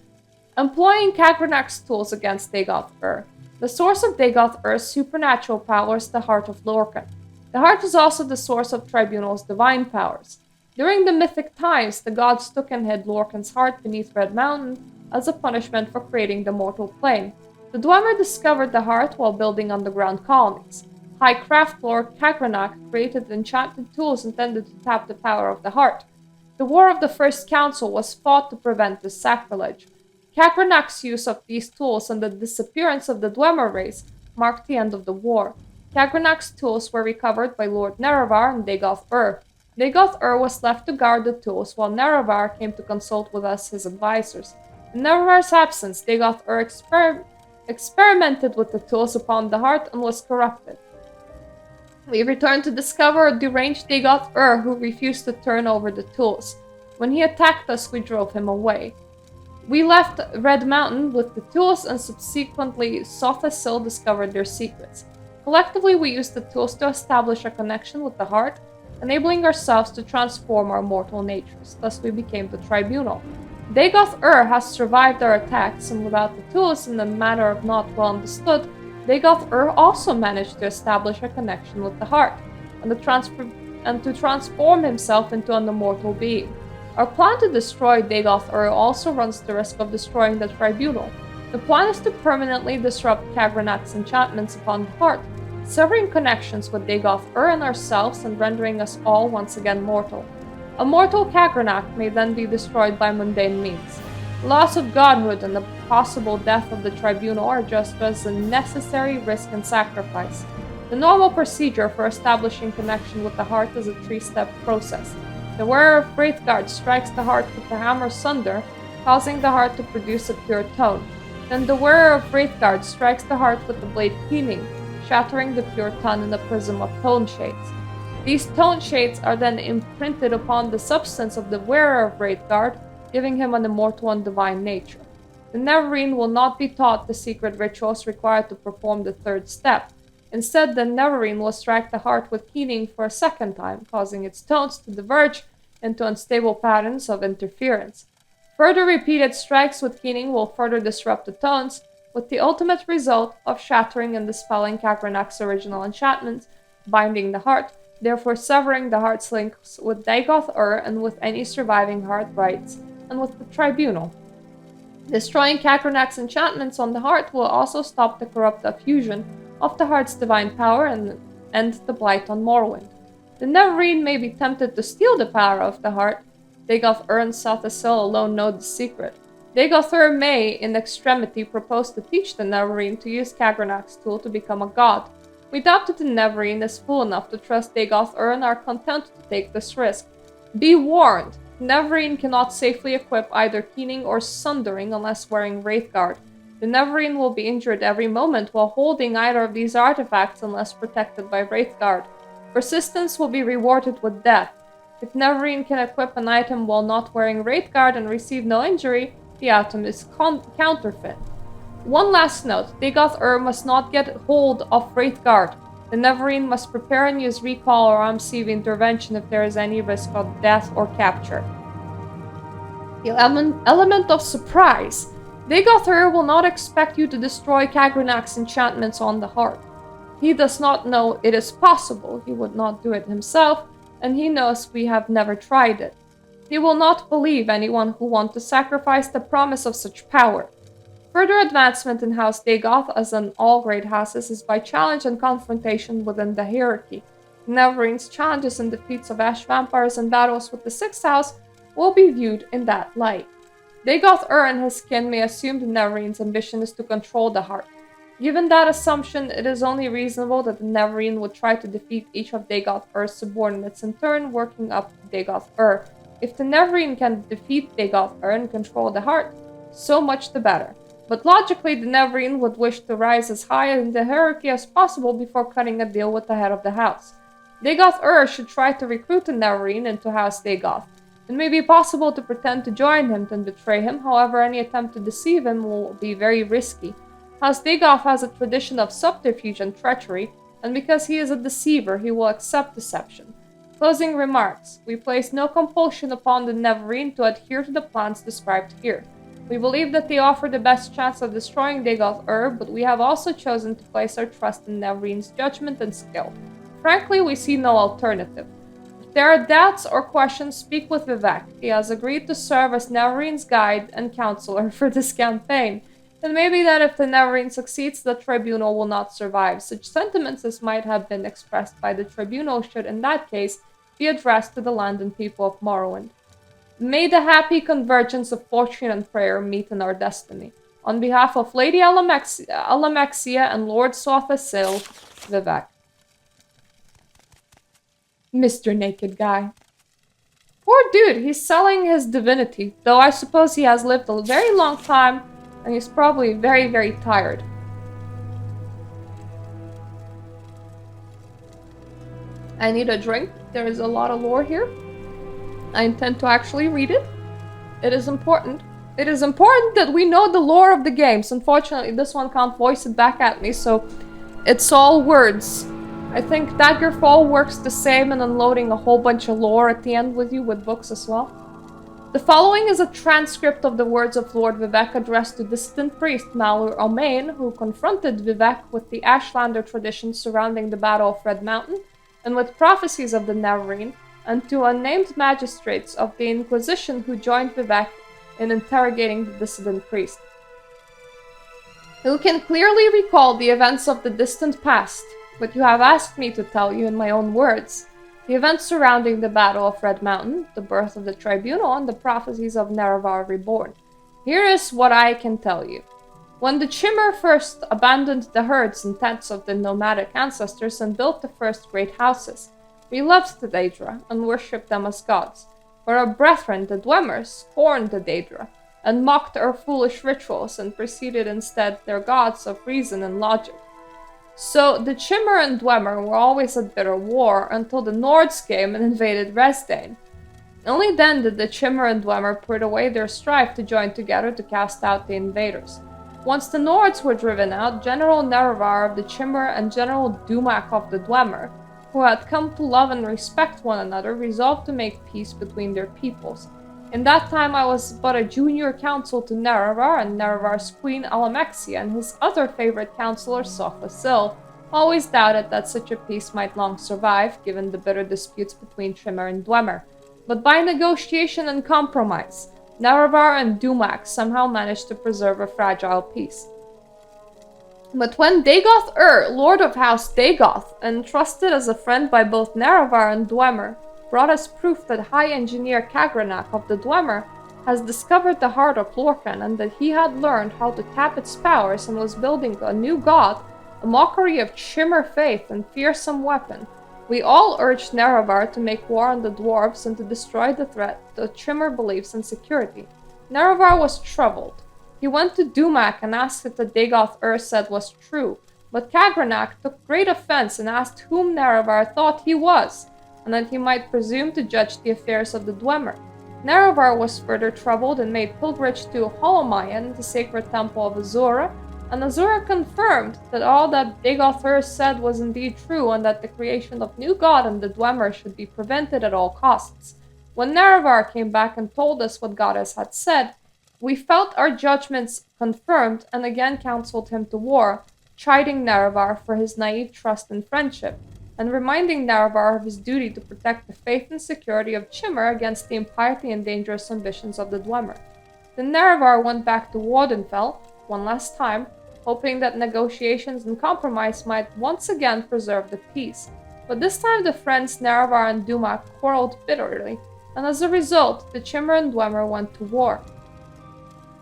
Employing Kagrenak's tools against Dagoth Ur. The source of Dagoth Ur's supernatural power is the Heart of Lorkhan. The Heart is also the source of Tribunal's divine powers. During the mythic times, the gods took and hid Lorkhan's heart beneath Red Mountain as a punishment for creating the mortal plane. The Dwemer discovered the Heart while building underground colonies. High Craft Lord Kagrenak created enchanted tools intended to tap the power of the Heart. The War of the First Council was fought to prevent this sacrilege. Kagrenak's use of these tools and the disappearance of the Dwemer race marked the end of the war. Kagrenak's tools were recovered by Lord Nerevar and Dagoth Ur. Dagoth Ur was left to guard the tools while Nerevar came to consult with us, his advisors. In Nerevar's absence, Dagoth Ur experimented with the tools upon the Heart and was corrupted. We returned to discover a deranged Dagoth Ur who refused to turn over the tools. When he attacked us, we drove him away. We left Red Mountain with the tools and subsequently Sothasil discovered their secrets. Collectively, we used the tools to establish a connection with the Heart, enabling ourselves to transform our mortal natures. Thus, we became the Tribunal. Dagoth Ur has survived our attacks, and without the tools in a manner of not well understood, Dagoth Ur also managed to establish a connection with the Heart, and to transform himself into an immortal being. Our plan to destroy Dagoth Ur also runs the risk of destroying the Tribunal. The plan is to permanently disrupt Kagrenak's enchantments upon the Heart, severing connections with Dagoth Ur and ourselves and rendering us all once again mortal. A mortal Kagrenak may then be destroyed by mundane means. Loss of godhood and the possible death of the Tribunal are just as a necessary risk and sacrifice. The normal procedure for establishing connection with the Heart is a 3-step process. The wearer of Wraithguard strikes the Heart with the Hammer Sunder, causing the Heart to produce a pure tone. Then the wearer of Wraithguard strikes the Heart with the Blade Keening, shattering the pure tone in a prism of tone shades. These tone shades are then imprinted upon the substance of the wearer of Wraithguard, giving him an immortal and divine nature. The Nerevarine will not be taught the secret rituals required to perform the third step. Instead, the Nerevarine will strike the heart with keening for a second time, causing its tones to diverge into unstable patterns of interference. Further repeated strikes with keening will further disrupt the tones, with the ultimate result of shattering and dispelling Kagranak's original enchantment, binding the heart, therefore severing the heart's links with Dagoth-Ur and with any surviving heart rights, and with the Tribunal. Destroying Kagranak's enchantments on the heart will also stop the corrupt effusion of the heart's divine power and end the blight on Morrowind. The Nerevarine may be tempted to steal the power of the heart. Dagoth-Ur and Sothasil alone know the secret. Dagoth-Ur may, in extremity, propose to teach the Nerevarine to use Kagranak's tool to become a god. We doubt that the Nerevarine is fool enough to trust Dagoth-Ur and are content to take this risk. Be warned! Nerevarine cannot safely equip either Keening or Sundering unless wearing Wraithguard. The Nerevarine will be injured every moment while holding either of these artifacts unless protected by Wraithguard. Persistence will be rewarded with death. If Nerevarine can equip an item while not wearing Wraithguard and receive no injury, the item is counterfeit. One last note, Dagoth-Ur must not get hold of Wraithguard. The Nerevarine must prepare and use recall or Amsiv intervention if there is any risk of death or capture. The element of surprise. Dagoth-Ur will not expect you to destroy Kagranak's enchantments on the heart. He does not know it is possible, he would not do it himself, and he knows we have never tried it. He will not believe anyone who wants to sacrifice the promise of such power. Further advancement in House Dagoth, as in all great houses, is by challenge and confrontation within the hierarchy. Neverarine's challenges and defeats of Ash Vampires and battles with the Sixth House will be viewed in that light. Dagoth-Ur and his kin may assume the Neverine's ambition is to control the heart. Given that assumption, it is only reasonable that the Nerevarine would try to defeat each of Dagoth-Ur's subordinates in turn, working up to Dagoth-Ur. If the Nerevarine can defeat Dagoth-Ur and control the heart, so much the better. But logically, the Nerevarine would wish to rise as high in the hierarchy as possible before cutting a deal with the head of the house. Dagoth-Ur should try to recruit the Nerevarine into House Dagoth. It may be possible to pretend to join him and betray him, however any attempt to deceive him will be very risky. House Dagoth has a tradition of subterfuge and treachery, and because he is a deceiver, he will accept deception. Closing remarks. We place no compulsion upon the Nerevarine to adhere to the plans described here. We believe that they offer the best chance of destroying Dagoth-Ur, but we have also chosen to place our trust in Neverine's judgment and skill. Frankly, we see no alternative. If there are doubts or questions, speak with Vivec. He has agreed to serve as Neverine's guide and counselor for this campaign. It may be that if the Nerevarine succeeds, the Tribunal will not survive. Such sentiments as might have been expressed by the Tribunal should, in that case, be addressed to the land and people of Morrowind. May the happy convergence of fortune and prayer meet in our destiny. On behalf of Lady Alamexia and Lord Sothasil, Vivec. Mr. Naked Guy. Poor dude, he's selling his divinity, though I suppose he has lived a very long time and he's probably very, very tired. I need a drink. There is a lot of lore here. I intend to actually read it. It is important. It is important that we know the lore of the games. Unfortunately, this one can't voice it back at me, so it's all words. I think Daggerfall works the same in unloading a whole bunch of lore at the end with you with books as well. The following is a transcript of the words of Lord Vivec addressed to distant priest Malur Omain, who confronted Vivec with the Ashlander traditions surrounding the Battle of Red Mountain, and with prophecies of the Nerevarine, and to unnamed magistrates of the Inquisition who joined Vivec in interrogating the dissident priest. Who can clearly recall the events of the distant past, but you have asked me to tell you in my own words. The events surrounding the Battle of Red Mountain, the birth of the Tribunal, and the prophecies of Nerevar Reborn. Here is what I can tell you. When the Chimmer first abandoned the herds and tents of the nomadic ancestors and built the first great houses, we loved the Daedra and worshipped them as gods. But our brethren, the Dwemmers, scorned the Daedra and mocked our foolish rituals and preceded instead their gods of reason and logic. So the Chimmer and Dwemer were always at bitter war until the Nords came and invaded Resdayn. Only then did the Chimmer and Dwemer put away their strife to join together to cast out the invaders. Once the Nords were driven out, General Nerevar of the Chimmer and General Dumak of the Dwemer, who had come to love and respect one another, resolved to make peace between their peoples. In that time I was but a junior counsel to Nerevar, and Nerevar's queen Alamexia and his other favorite counselor Sophasil always doubted that such a peace might long survive, given the bitter disputes between Chimmer and Dwemer. But by negotiation and compromise, Nerevar and Dumak somehow managed to preserve a fragile peace. But when Dagoth Lord of House Dagoth, entrusted as a friend by both Nerevar and Dwemer, brought us proof that High Engineer Kagrenak of the Dwemer has discovered the heart of Lorkhan and that he had learned how to tap its powers and was building a new god, a mockery of Chimmer faith and fearsome weapon, we all urged Nerevar to make war on the dwarves and to destroy the threat to Chimmer beliefs and security. Nerevar was troubled. He went to Dumak and asked if the Dagoth said was true, but Kagrenak took great offense and asked whom Nerevar thought he was, and that he might presume to judge the affairs of the Dwemer. Nerevar was further troubled and made pilgrimage to Holomayan, the sacred temple of Azura, and Azura confirmed that all that Dagoth said was indeed true and that the creation of new god and the Dwemer should be prevented at all costs. When Nerevar came back and told us what Goddess had said, we felt our judgments confirmed and again counseled him to war, chiding Nerevar for his naive trust and friendship, and reminding Nerevar of his duty to protect the faith and security of Chimmer against the impiety and dangerous ambitions of the Dwemer. Then Nerevar went back to Wardenfell one last time, hoping that negotiations and compromise might once again preserve the peace. But this time the friends Nerevar and Dumak quarreled bitterly, and as a result, the Chimmer and Dwemer went to war.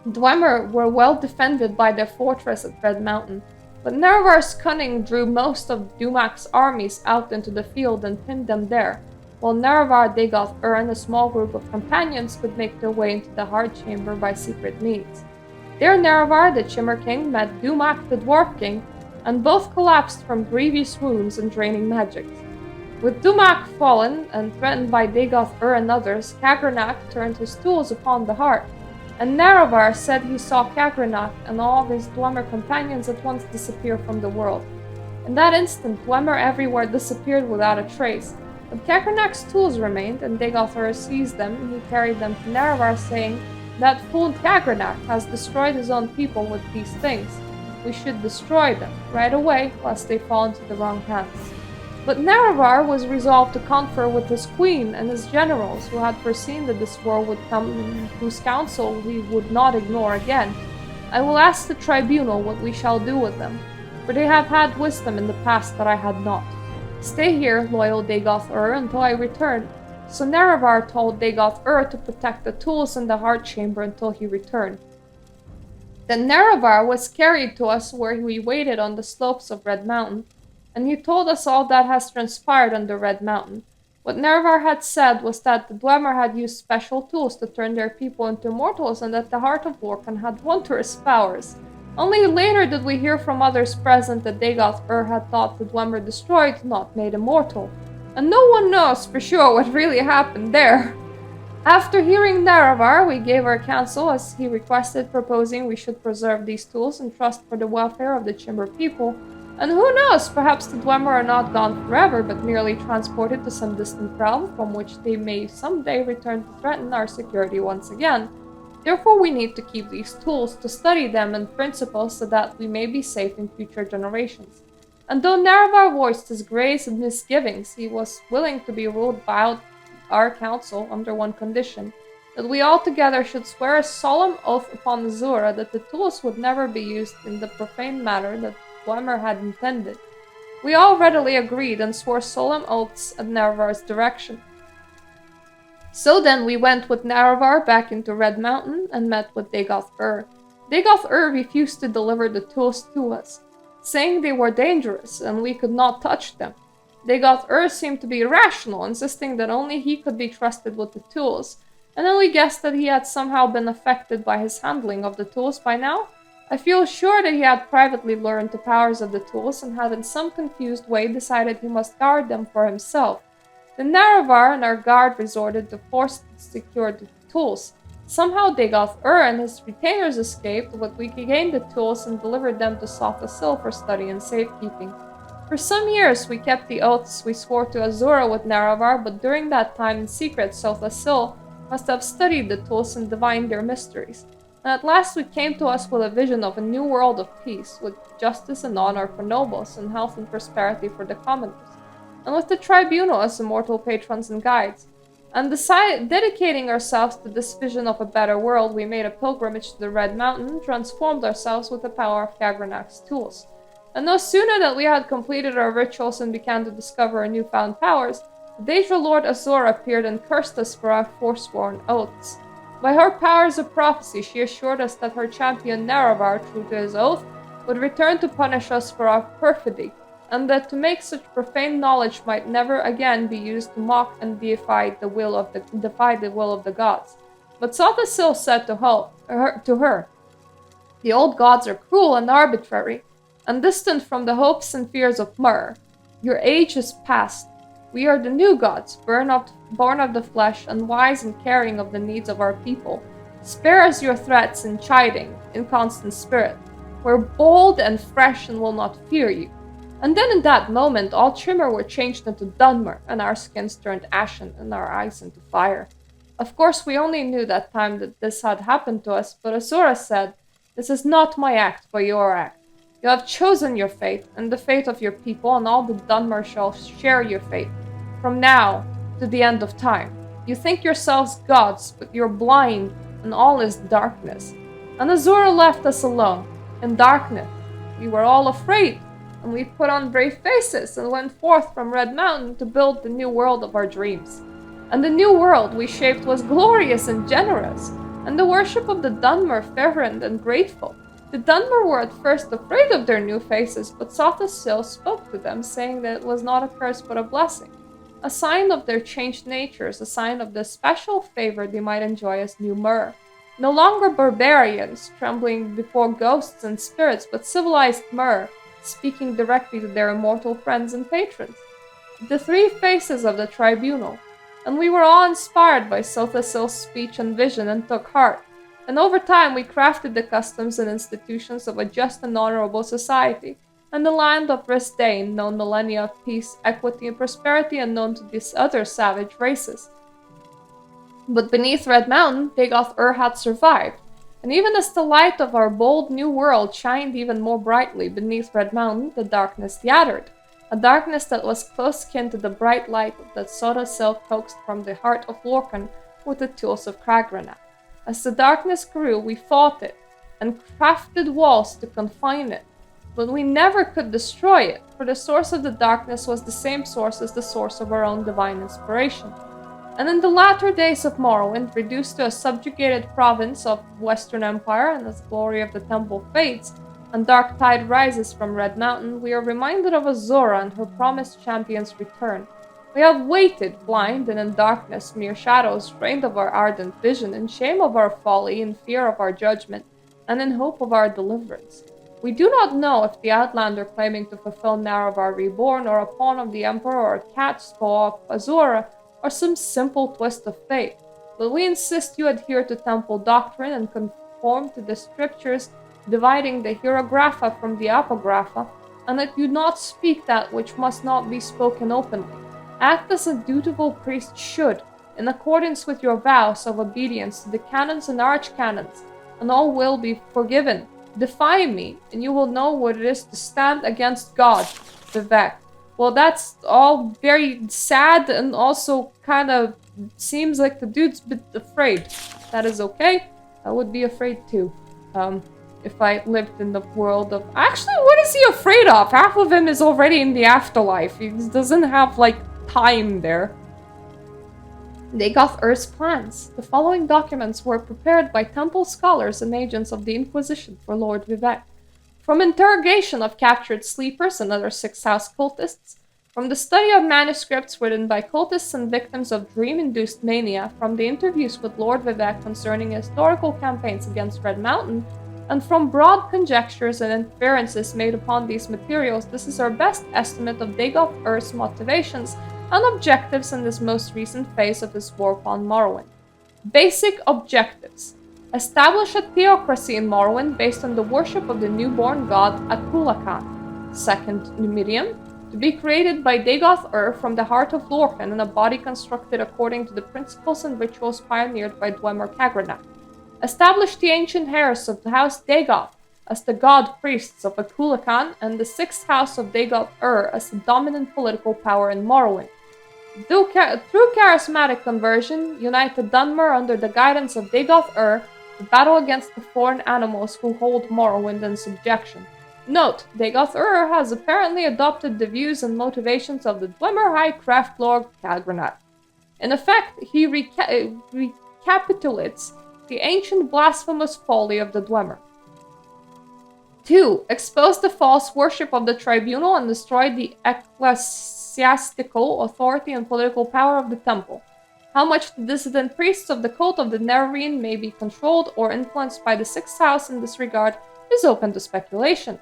Dwemer were well defended by their fortress at Red Mountain, but Nerevar's cunning drew most of Dumak's armies out into the field and pinned them there, while Nerevar, Dagoth and a small group of companions could make their way into the Heart Chamber by secret means. There Nerevar, the Chimmer King, met Dumak, the Dwarf King, and both collapsed from grievous wounds and draining magics. With Dumak fallen and threatened by Dagoth and others, Kagrenak turned his tools upon the heart, and Nerevar said he saw Kagrenak and all of his Dwemer companions at once disappear from the world. In that instant, Dwemer everywhere disappeared without a trace, but Kagrenak's tools remained, and Dagoth seized them, and he carried them to Nerevar, saying, "That fool Kagrenak has destroyed his own people with these things. We should destroy them right away, lest they fall into the wrong hands." But Nerevar was resolved to confer with his queen and his generals, who had foreseen that this war would come, whose counsel he would not ignore again. "I will ask the tribunal what we shall do with them, for they have had wisdom in the past that I had not. Stay here, loyal Dagoth until I return." So Nerevar told Dagoth to protect the tools in the Heart Chamber until he returned. Then Nerevar was carried to us where we waited on the slopes of Red Mountain, and he told us all that has transpired on the Red Mountain. What Nerevar had said was that the Dwemer had used special tools to turn their people into mortals and that the Heart of Lorkhan had wondrous powers. Only later did we hear from others present that Dagoth had thought the Dwemer destroyed, not made immortal. And no one knows for sure what really happened there. After hearing Nerevar, we gave our counsel as he requested, proposing we should preserve these tools and trust for the welfare of the Chimber people. And who knows, perhaps the Dwemer are not gone forever, but merely transported to some distant realm from which they may someday return to threaten our security once again. Therefore we need to keep these tools, to study them and principles so that we may be safe in future generations. And though Nerevar voiced his grace and misgivings, he was willing to be ruled by our council under one condition, that we all together should swear a solemn oath upon Azura that the tools would never be used in the profane manner that Dwemer had intended. We all readily agreed and swore solemn oaths at Nerevar's direction. So then we went with Nerevar back into Red Mountain and met with Dagoth Dagoth refused to deliver the tools to us, saying they were dangerous and we could not touch them. Dagoth seemed to be irrational, insisting that only he could be trusted with the tools, and then we guessed that he had somehow been affected by his handling of the tools by now, I feel sure that he had privately learned the powers of the tools and had in some confused way decided he must guard them for himself. The Nerevar and our guard resorted to force secure the tools. Somehow Dagoth and his retainers escaped, but we gained the tools and delivered them to Sothasil for study and safekeeping. For some years we kept the oaths we swore to Azura with Nerevar, but during that time in secret Sothasil must have studied the tools and divined their mysteries. And at last we came to us with a vision of a new world of peace, with justice and honor for nobles, and health and prosperity for the commoners, and with the tribunal as immortal patrons and guides. And dedicating ourselves to this vision of a better world, we made a pilgrimage to the Red Mountain and transformed ourselves with the power of Kagranak's tools. And no sooner that we had completed our rituals and began to discover our newfound powers, the Daedra Lord Azor appeared and cursed us for our forsworn oaths. By her powers of prophecy, she assured us that her champion Nerevar, true to his oath, would return to punish us for our perfidy, and that to make such profane knowledge might never again be used to mock and defy the will of the gods. But Sothasil said to her, "The old gods are cruel and arbitrary, and distant from the hopes and fears of Myrrh. Your age is past. We are the new gods, born of the flesh, and wise and caring of the needs of our people. Spare us your threats and chiding, in constant spirit. We're bold and fresh and will not fear you." And then in that moment, all Trimmer were changed into Dunmer, and our skins turned ashen and our eyes into fire. Of course, we only knew that time that this had happened to us, but Azura said, "This is not my act, but your act. You have chosen your fate, and the fate of your people, and all the Dunmer shall share your fate, from now to the end of time. You think yourselves gods, but you're blind, and all is darkness." And Azura left us alone, in darkness. We were all afraid, and we put on brave faces and went forth from Red Mountain to build the new world of our dreams. And the new world we shaped was glorious and generous, and the worship of the Dunmer fervent and grateful. The Dunmer were at first afraid of their new faces, but Sothasil spoke to them, saying that it was not a curse but a blessing, a sign of their changed natures, a sign of the special favor they might enjoy as new Myrrh. No longer barbarians, trembling before ghosts and spirits, but civilized Myrrh, speaking directly to their immortal friends and patrons. The three faces of the tribunal. And we were all inspired by Sothasil's speech and vision and took heart. And over time we crafted the customs and institutions of a just and honorable society, and the land of Risdane, known millennia of peace, equity, and prosperity unknown to these other savage races. But beneath Red Mountain, Dagoth had survived, and even as the light of our bold new world shined even more brightly beneath Red Mountain, the darkness gathered, a darkness that was close kin to the bright light that Sothasil coaxed from the heart of Lorcan with the tools of Kragrana. As the darkness grew, we fought it, and crafted walls to confine it, but we never could destroy it, for the source of the darkness was the same source as the source of our own divine inspiration. And in the latter days of Morrowind, reduced to a subjugated province of Western Empire, and as glory of the temple fades, and dark tide rises from Red Mountain, we are reminded of Azura and her promised champion's return. We have waited, blind and in darkness, mere shadows, drained of our ardent vision, in shame of our folly, in fear of our judgment, and in hope of our deliverance. We do not know if the Outlander claiming to fulfill Nerevar Reborn, or a pawn of the Emperor, or a cat's paw of Azura, or some simple twist of fate, but we insist you adhere to temple doctrine and conform to the scriptures dividing the hieroglypha from the apocrypha, and that you not speak that which must not be spoken openly. Act as a dutiful priest should, in accordance with your vows of obedience to the canons and archcanons, and all will be forgiven. Defy me, and you will know what it is to stand against God, Vivec. Well, that's all very sad, and also kind of seems like the dude's a bit afraid. That is okay. I would be afraid too. If I lived in the world of... Actually, what is he afraid of? Half of him is already in the afterlife. He doesn't have, like, time there. Dagoth's plans. The following documents were prepared by temple scholars and agents of the Inquisition for Lord Vivec. From interrogation of captured sleepers and other Sixth House cultists, from the study of manuscripts written by cultists and victims of dream-induced mania, from the interviews with Lord Vivec concerning historical campaigns against Red Mountain, and from broad conjectures and inferences made upon these materials, this is our best estimate of Dagoth-Ur's motivations and objectives in this most recent phase of his war upon Morrowind. Basic objectives. Establish a theocracy in Morrowind based on the worship of the newborn god Akulakan. Second Numidium, to be created by Dagoth-Ur from the heart of Lorkhan in a body constructed according to the principles and rituals pioneered by Dwemer Kagranat. Establish the ancient heirs of the House Dagoth as the god priests of Akulakan and the sixth house of Dagoth-Ur as the dominant political power in Morrowind. Through charismatic conversion, unite the Dunmer under the guidance of Dagoth-Ur to battle against the foreign animals who hold Morrowind in subjection. Note, Dagoth-Ur has apparently adopted the views and motivations of the Dwemer High Craft Lord Kagranat. In effect, he recapitulates the ancient blasphemous folly of the Dwemer. 2. Expose the false worship of the tribunal and destroy the ecclesiastical authority and political power of the temple. How much the dissident priests of the cult of the Nerevarine may be controlled or influenced by the sixth house in this regard is open to speculation.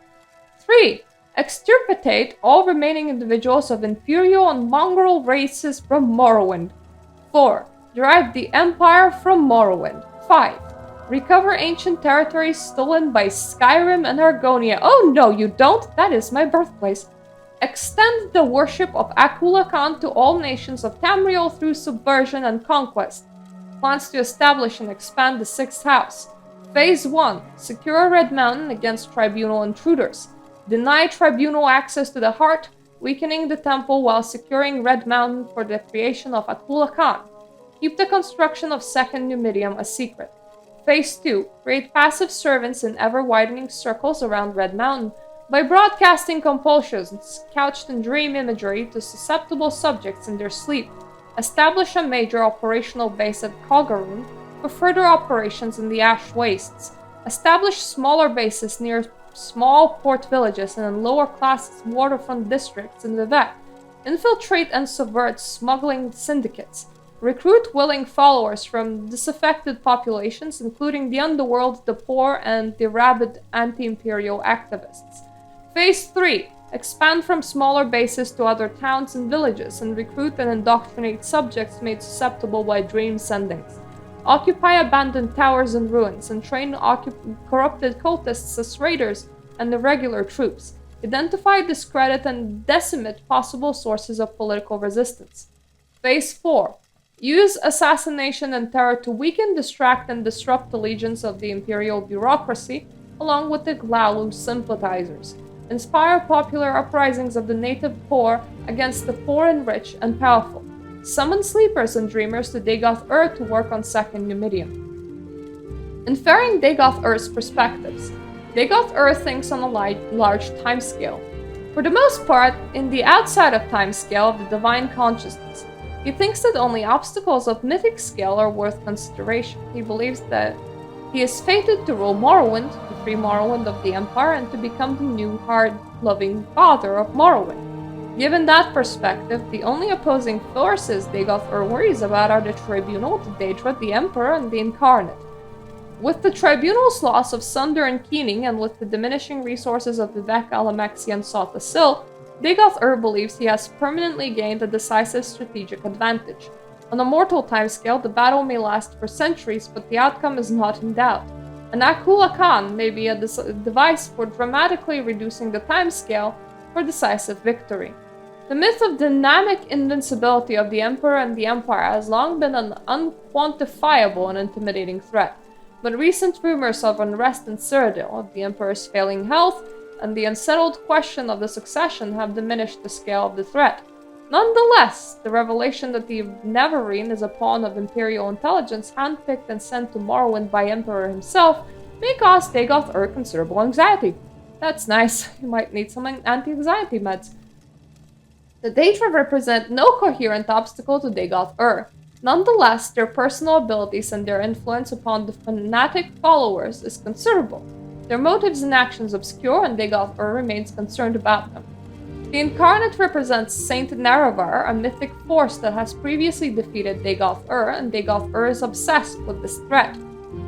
3. Extirpate all remaining individuals of inferior and mongrel races from Morrowind. 4. Derive the Empire from Morrowind. 5. Recover ancient territories stolen by Skyrim and Argonia. Oh no, you don't! That is my birthplace. Extend the worship of Akulakan to all nations of Tamriel through subversion and conquest. Plans to establish and expand the sixth house. Phase 1. Secure Red Mountain against tribunal intruders. Deny tribunal access to the heart, weakening the temple while securing Red Mountain for the creation of Akulakan. Keep the construction of Second Numidium a secret. Phase 2. Create passive servants in ever-widening circles around Red Mountain by broadcasting compulsions couched in dream imagery to susceptible subjects in their sleep. Establish a major operational base at Kogarun for further operations in the Ash Wastes. Establish smaller bases near small port villages and in lower-class waterfront districts in Vivec. Infiltrate and subvert smuggling syndicates. Recruit willing followers from disaffected populations, including the underworld, the poor, and the rabid anti-imperial activists. Phase 3. Expand from smaller bases to other towns and villages, and recruit and indoctrinate subjects made susceptible by dream sendings. Occupy abandoned towers and ruins, and train corrupted cultists as raiders and irregular troops. Identify, discredit, and decimate possible sources of political resistance. Phase 4. Use assassination and terror to weaken, distract, and disrupt the legions of the imperial bureaucracy, along with the Glalu sympathizers. Inspire popular uprisings of the native poor against the poor and rich and powerful. Summon sleepers and dreamers to Dagoth-Ur to work on Second Numidium. Inferring Dagoth-Ur's perspectives, Dagoth-Ur thinks on a large timescale. For the most part, in the outside of timescale of the divine consciousness. He thinks that only obstacles of mythic scale are worth consideration. He believes that he is fated to rule Morrowind, to free Morrowind of the Empire, and to become the new hard-loving father of Morrowind. Given that perspective, the only opposing forces Dagoth-Ur worries about are the Tribunal, the Daedra, the Emperor, and the Incarnate. With the Tribunal's loss of Sunder and Keening, and with the diminishing resources of Vivec, Alamaxi, and Sotha Sil, Dagoth-Ur believes he has permanently gained a decisive strategic advantage. On a mortal timescale, the battle may last for centuries, but the outcome is not in doubt. An Akulakan may be a device for dramatically reducing the timescale for decisive victory. The myth of dynamic invincibility of the Emperor and the Empire has long been an unquantifiable and intimidating threat, but recent rumors of unrest in Cyrodiil, of the Emperor's failing health, and the unsettled question of the succession have diminished the scale of the threat. Nonetheless, the revelation that the Nerevarine is a pawn of Imperial intelligence handpicked and sent to Morrowind by Emperor himself may cause Dagoth-Ur considerable anxiety. That's nice, you might need some anti-anxiety meds. The Daedra represent no coherent obstacle to Dagoth-Ur. Nonetheless, their personal abilities and their influence upon the fanatic followers is considerable. Their motives and actions obscure, and Dagoth-Ur remains concerned about them. The Incarnate represents Saint Nerevar, a mythic force that has previously defeated Dagoth-Ur, and Dagoth-Ur is obsessed with this threat.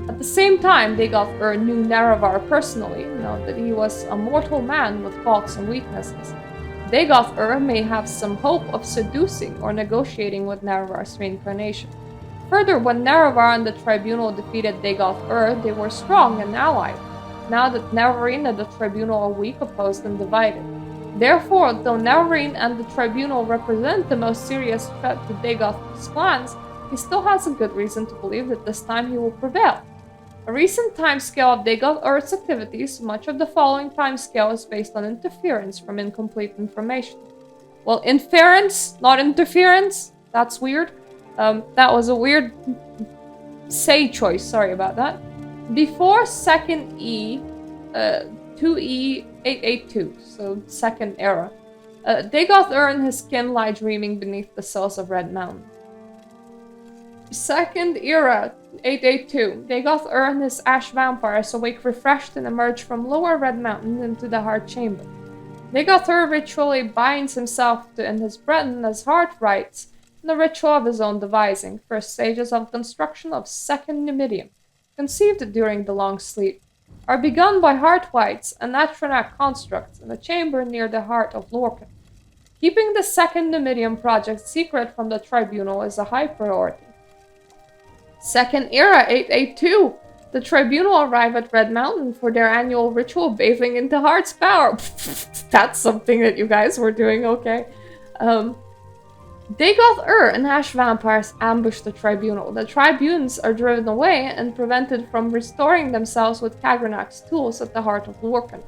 At the same time, Dagoth knew Nerevar personally, know that he was a mortal man with faults and weaknesses. Dagoth may have some hope of seducing or negotiating with Nerevar's reincarnation. Further, when Nerevar and the Tribunal defeated Dagoth they were strong and allied. Now that Nerevarine and the Tribunal are weak, opposed, and divided. Therefore, though Nerevarine and the Tribunal represent the most serious threat to Dagoth's plans, he still has a good reason to believe that this time he will prevail. A recent timescale of Dagoth's activities, much of the following timescale is based on interference from incomplete information. Well, inference, not interference? That's weird. That was a weird say choice, sorry about that. Before second E, 2E882, so second era, Dagoth and his kin lie dreaming beneath the cells of Red Mountain. Second era, 882, Dagoth and his ash vampires awake refreshed and emerge from lower Red Mountain into the Heart Chamber. Dagoth ritually binds himself to and his brethren as heart rites in the ritual of his own devising, first stages of construction of second Numidium, conceived during the long sleep, are begun by heart whites and Atronak constructs in a chamber near the heart of Lorcan. Keeping the second Numidium project secret from the Tribunal is a high priority. Second era, 882. The Tribunal arrive at Red Mountain for their annual ritual bathing into Heart's power. That's something that you guys were doing, okay. Dagoth and Ash Vampires ambush the Tribunal. The Tribunes are driven away and prevented from restoring themselves with Kagranak's tools at the heart of Lorcan.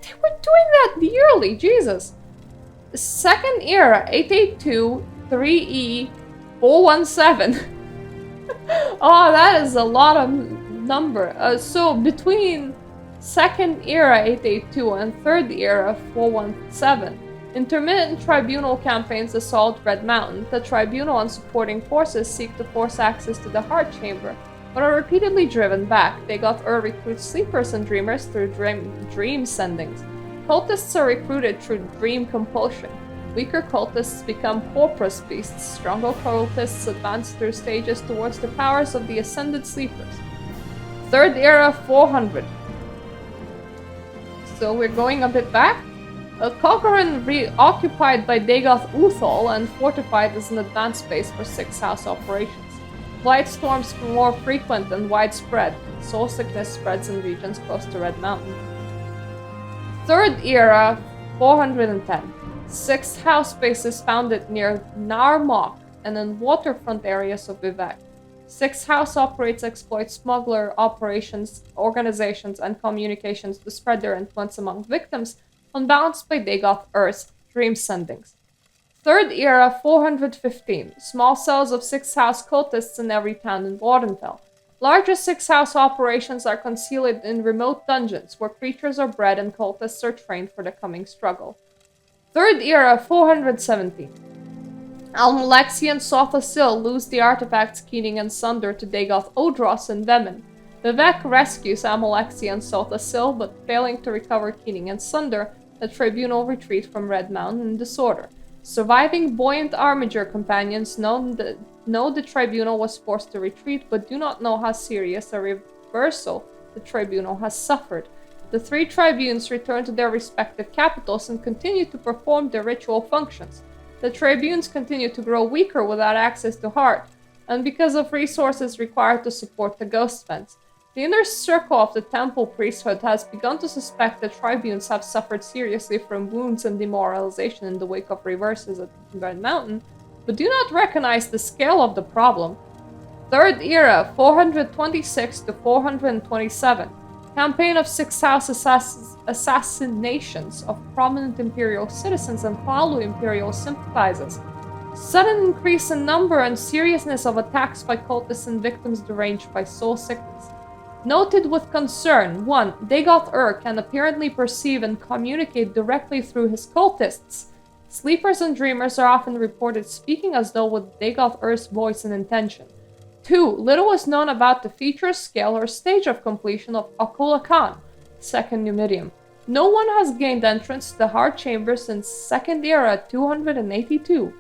They were doing that yearly, Jesus. The second era, 882, 3E, 417. Oh, that is a lot of number. So between second era 882 and third era 417, intermittent Tribunal campaigns assault Red Mountain. The Tribunal and supporting forces seek to force access to the Heart Chamber, but are repeatedly driven back. Dagoth recruits sleepers and dreamers through dream sendings. Cultists are recruited through dream compulsion. Weaker cultists become porpress beasts. Stronger cultists advance through stages towards the powers of the ascended sleepers. Third era 400. So we're going a bit back. Colquhoun reoccupied by Dagoth Uthal and fortified as an advanced base for 6th House operations. Blight storms were more frequent and widespread. Soul sickness spreads in regions close to Red Mountain. Third era 410. 6th House bases founded near Narmok and in waterfront areas of Vivec. 6th House operates exploit smuggler operations, organizations, and communications to spread their influence among victims, unbalanced by Dagoth dream sendings. Third era 415. Small cells of 6th House cultists in every town in Wardenfell. Larger 6th House operations are concealed in remote dungeons where creatures are bred and cultists are trained for the coming struggle. Third era 417. Almalexi and Sothasil lose the artifacts Keening and Sunder to Dagoth Odros and Vemin. Vivec rescues Almalexi and Sothasil, but failing to recover Keening and Sunder, the Tribunal retreat from Red Mountain in disorder. Surviving Buoyant Armiger companions know the Tribunal was forced to retreat, but do not know how serious a reversal the Tribunal has suffered. The 3 tribunes return to their respective capitals and continue to perform their ritual functions. The tribunes continue to grow weaker without access to Heart, and because of resources required to support the Ghost Fence. The inner circle of the temple priesthood has begun to suspect that tribunes have suffered seriously from wounds and demoralization in the wake of reverses at Red Mountain, but do not recognize the scale of the problem. Third era, 426 to 427. Campaign of 6th House assassinations of prominent Imperial citizens and Palu Imperial sympathizers. Sudden increase in number and seriousness of attacks by cultists and victims deranged by soul sickness. Noted with concern, 1. Dagoth can apparently perceive and communicate directly through his cultists. Sleepers and dreamers are often reported speaking as though with Dagoth voice and intention. 2. Little is known about the feature, scale, or stage of completion of Akula Khan, second Numidium. No one has gained entrance to the Heart Chamber since second era 282.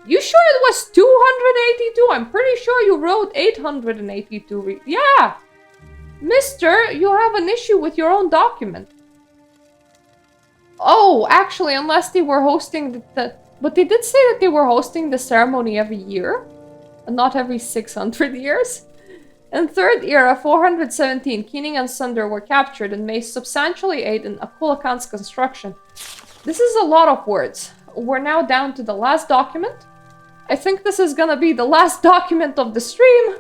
You sure it was 282? I'm pretty sure you wrote 882. Yeah! Mister, you have an issue with your own document. Oh, actually, unless they were hosting but they did say that they were hosting the ceremony every year, and not every 600 years. In Third Era, 417, Keening and Sunder were captured and may substantially aid in Akula Khan's construction. This is a lot of words. We're now down to the last document. I think this is gonna be the last document of the stream,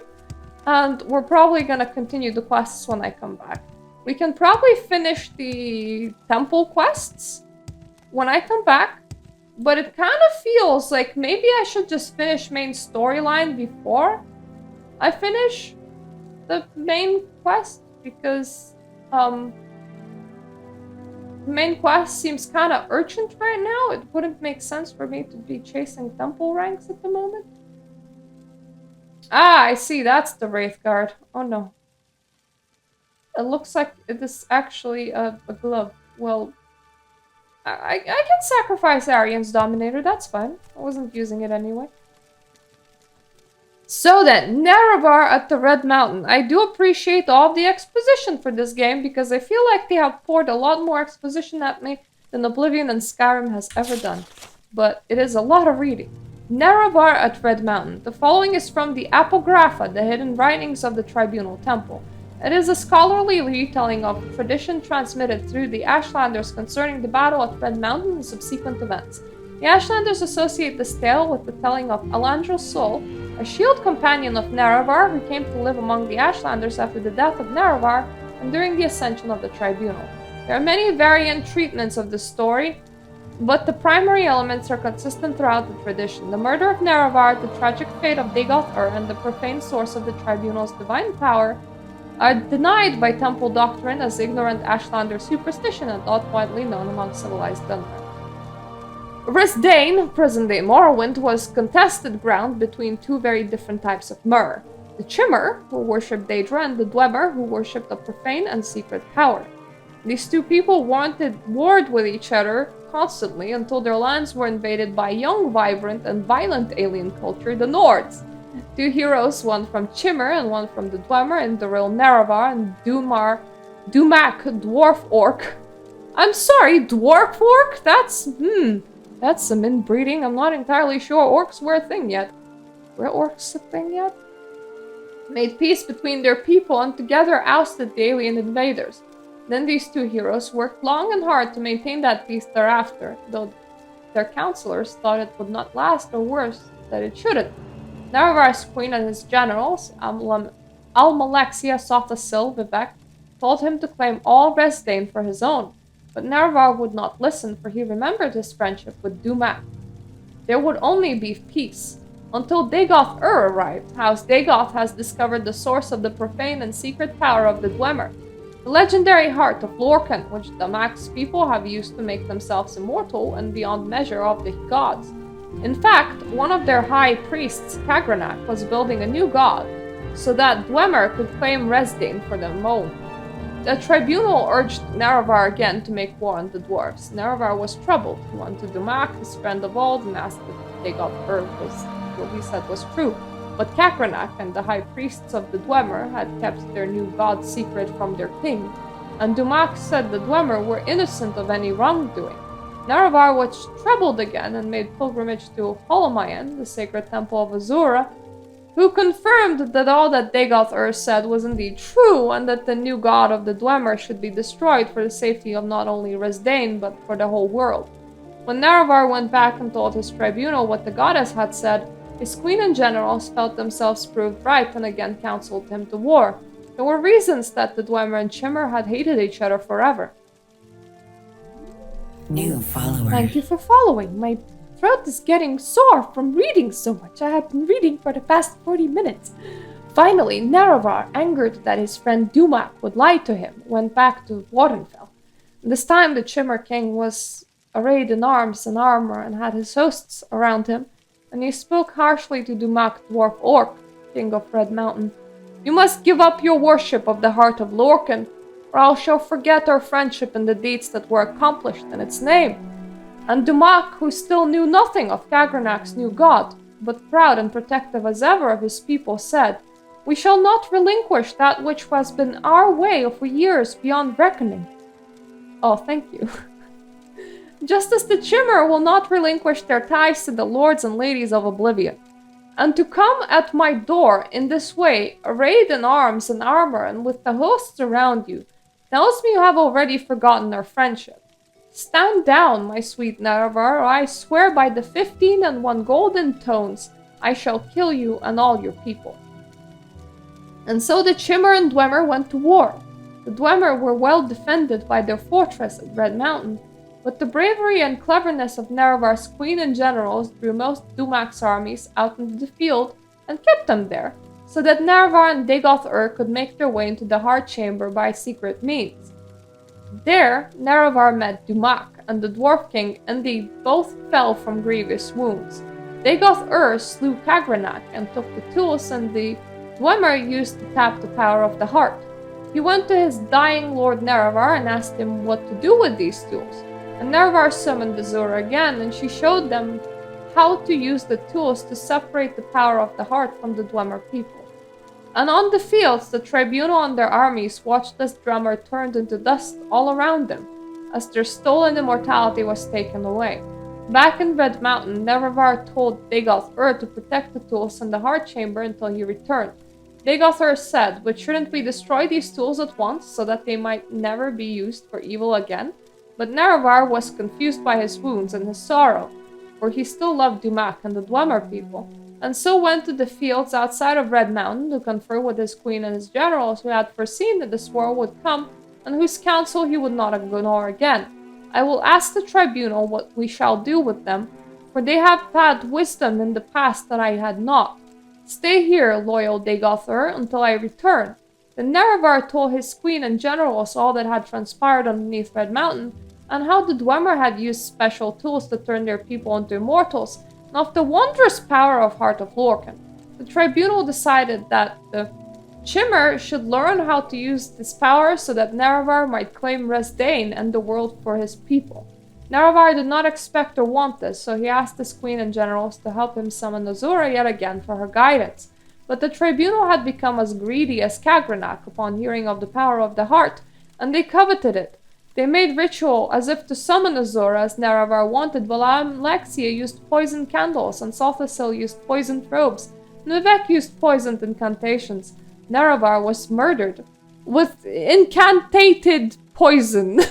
and we're probably gonna continue the quests when I come back. We can probably finish the temple quests when I come back, but it kind of feels like maybe I should just finish main storyline before I finish the main quest, because main quest seems kind of urgent right now. It wouldn't make sense for me to be chasing temple ranks at the moment. Ah, I see, that's the Wraith Guard. Oh no. It looks like it is actually a glove. Well, I can sacrifice Arian's Dominator, that's fine. I wasn't using it anyway. So then, Nerevar at the Red Mountain. I do appreciate all of the exposition for this game, because I feel like they have poured a lot more exposition at me than Oblivion and Skyrim has ever done. But it is a lot of reading. Nerevar at Red Mountain. The following is from the Apocrypha, the hidden writings of the Tribunal Temple. It is a scholarly retelling of tradition transmitted through the Ashlanders concerning the battle at Red Mountain and subsequent events. The Ashlanders associate this tale with the telling of Alandra's Soul, a shield companion of Nerevar who came to live among the Ashlanders after the death of Nerevar and during the ascension of the Tribunal. There are many variant treatments of the story, but the primary elements are consistent throughout the tradition. The murder of Nerevar, the tragic fate of Dagoth-Ur, and the profane source of the Tribunal's divine power are denied by temple doctrine as ignorant Ashlander superstition and not widely known among civilized Dunmer. Resdain, present-day Morrowind, was contested ground between two very different types of Myrrh. The Chimmer, who worshipped Daedra, and the Dwemer, who worshipped a profane and secret power. These two people warred with each other constantly until their lands were invaded by young, vibrant, and violent alien culture, the Nords. Two heroes, one from Chimmer and one from the Dwemer, in the real Nerevar and Dumac, Dwarf Orc. I'm sorry, Dwarf Orc? That's some inbreeding. I'm not entirely sure orcs were a thing yet. Were orcs a thing yet? Made peace between their people and together ousted the alien invaders. Then these two heroes worked long and hard to maintain that peace thereafter, though their counselors thought it would not last, or worse, that it shouldn't. Nerevar's queen and his generals, Almalexia, Sothasil, Vivec, told him to claim all Resdain for his own, but Nerevar would not listen, for he remembered his friendship with Dumac. There would only be peace, until Dagoth-Ur arrived. House Dagoth has discovered the source of the profane and secret power of the Dwemer, the legendary heart of Lorcan, which Damac's people have used to make themselves immortal and beyond measure of the gods. In fact, one of their high priests, Kagranak, was building a new god, so that Dwemer could claim Resdain for their own. The tribunal urged Nerevar again to make war on the dwarves. Nerevar was troubled. He went to Dumac, his friend of old, and asked if Dagoth-Ur what he said was true. But Kagranak and the high priests of the Dwemer had kept their new god secret from their king, and Dumac said the Dwemer were innocent of any wrongdoing. Nerevar was troubled again and made pilgrimage to Holomayan, the sacred temple of Azura, who confirmed that all that Dagoth-Ur said was indeed true, and that the new god of the Dwemer should be destroyed for the safety of not only Resdain, but for the whole world. When Nerevar went back and told his tribunal what the goddess had said, his queen and generals felt themselves proved right and again counseled him to war. There were reasons that the Dwemer and Chimmer had hated each other forever. New follower. Thank you for following. My throat is getting sore from reading so much. I have been reading for the past 40 minutes. Finally, Nerevar, angered that his friend Dumac would lie to him, went back to Wardenfell. This time the Chimmer king was arrayed in arms and armor and had his hosts around him, and he spoke harshly to Dumac, Dwarf Orc, king of Red Mountain. You must give up your worship of the heart of Lorcan, or I shall forget our friendship and the deeds that were accomplished in its name. And Dumac, who still knew nothing of Kagranak's new god, but proud and protective as ever of his people, said, We shall not relinquish that which has been our way for years beyond reckoning. Oh, thank you. Just as the Chimmer will not relinquish their ties to the lords and ladies of Oblivion. And to come at my door in this way, arrayed in arms and armor and with the hosts around you, tells me you have already forgotten our friendship. Stand down, my sweet Nerevar, or I swear by the 15 and 1 golden tones, I shall kill you and all your people. And so the Chimmer and Dwemer went to war. The Dwemer were well defended by their fortress at Red Mountain, but the bravery and cleverness of Nerevar's queen and generals drew most Dumac's armies out into the field and kept them there, so that Nerevar and Dagoth-Ur could make their way into the Heart Chamber by secret means. There, Nerevar met Dumac and the Dwarf King, and they both fell from grievous wounds. Dagoth-Ur slew Kagranak and took the tools, and the Dwemer used to tap the power of the heart. He went to his dying Lord Nerevar and asked him what to do with these tools. And Nerevar summoned Azura again, and she showed them how to use the tools to separate the power of the heart from the Dwemer people. And on the fields, the tribunal and their armies watched as Dwemer turned into dust all around them, as their stolen immortality was taken away. Back in Red Mountain, Nerevar told Dagoth-Ur to protect the tools in the Heart Chamber until he returned. Dagoth-Ur said, "But shouldn't we destroy these tools at once, so that they might never be used for evil again?" But Nerevar was confused by his wounds and his sorrow, for he still loved Dumac and the Dwemer people, and so went to the fields outside of Red Mountain to confer with his queen and his generals, who had foreseen that this war would come, and whose counsel he would not ignore again. "I will ask the tribunal what we shall do with them, for they have had wisdom in the past that I had not. Stay here, loyal Dagoth-Ur, until I return." Then Nerevar told his queen and generals all that had transpired underneath Red Mountain, and how the Dwemer had used special tools to turn their people into immortals, and of the wondrous power of Heart of Lorcan. The tribunal decided that the Chimmer should learn how to use this power so that Nerevar might claim Resdain and the world for his people. Nerevar did not expect or want this, so he asked his queen and generals to help him summon Azura yet again for her guidance. But the tribunal had become as greedy as Kagranak upon hearing of the power of the heart, and they coveted it. They made ritual as if to summon Azura as Nerevar wanted, while Alexia used poisoned candles, and Sothasil used poisoned robes, and Vivec used poisoned incantations. Nerevar was murdered with incantated poison.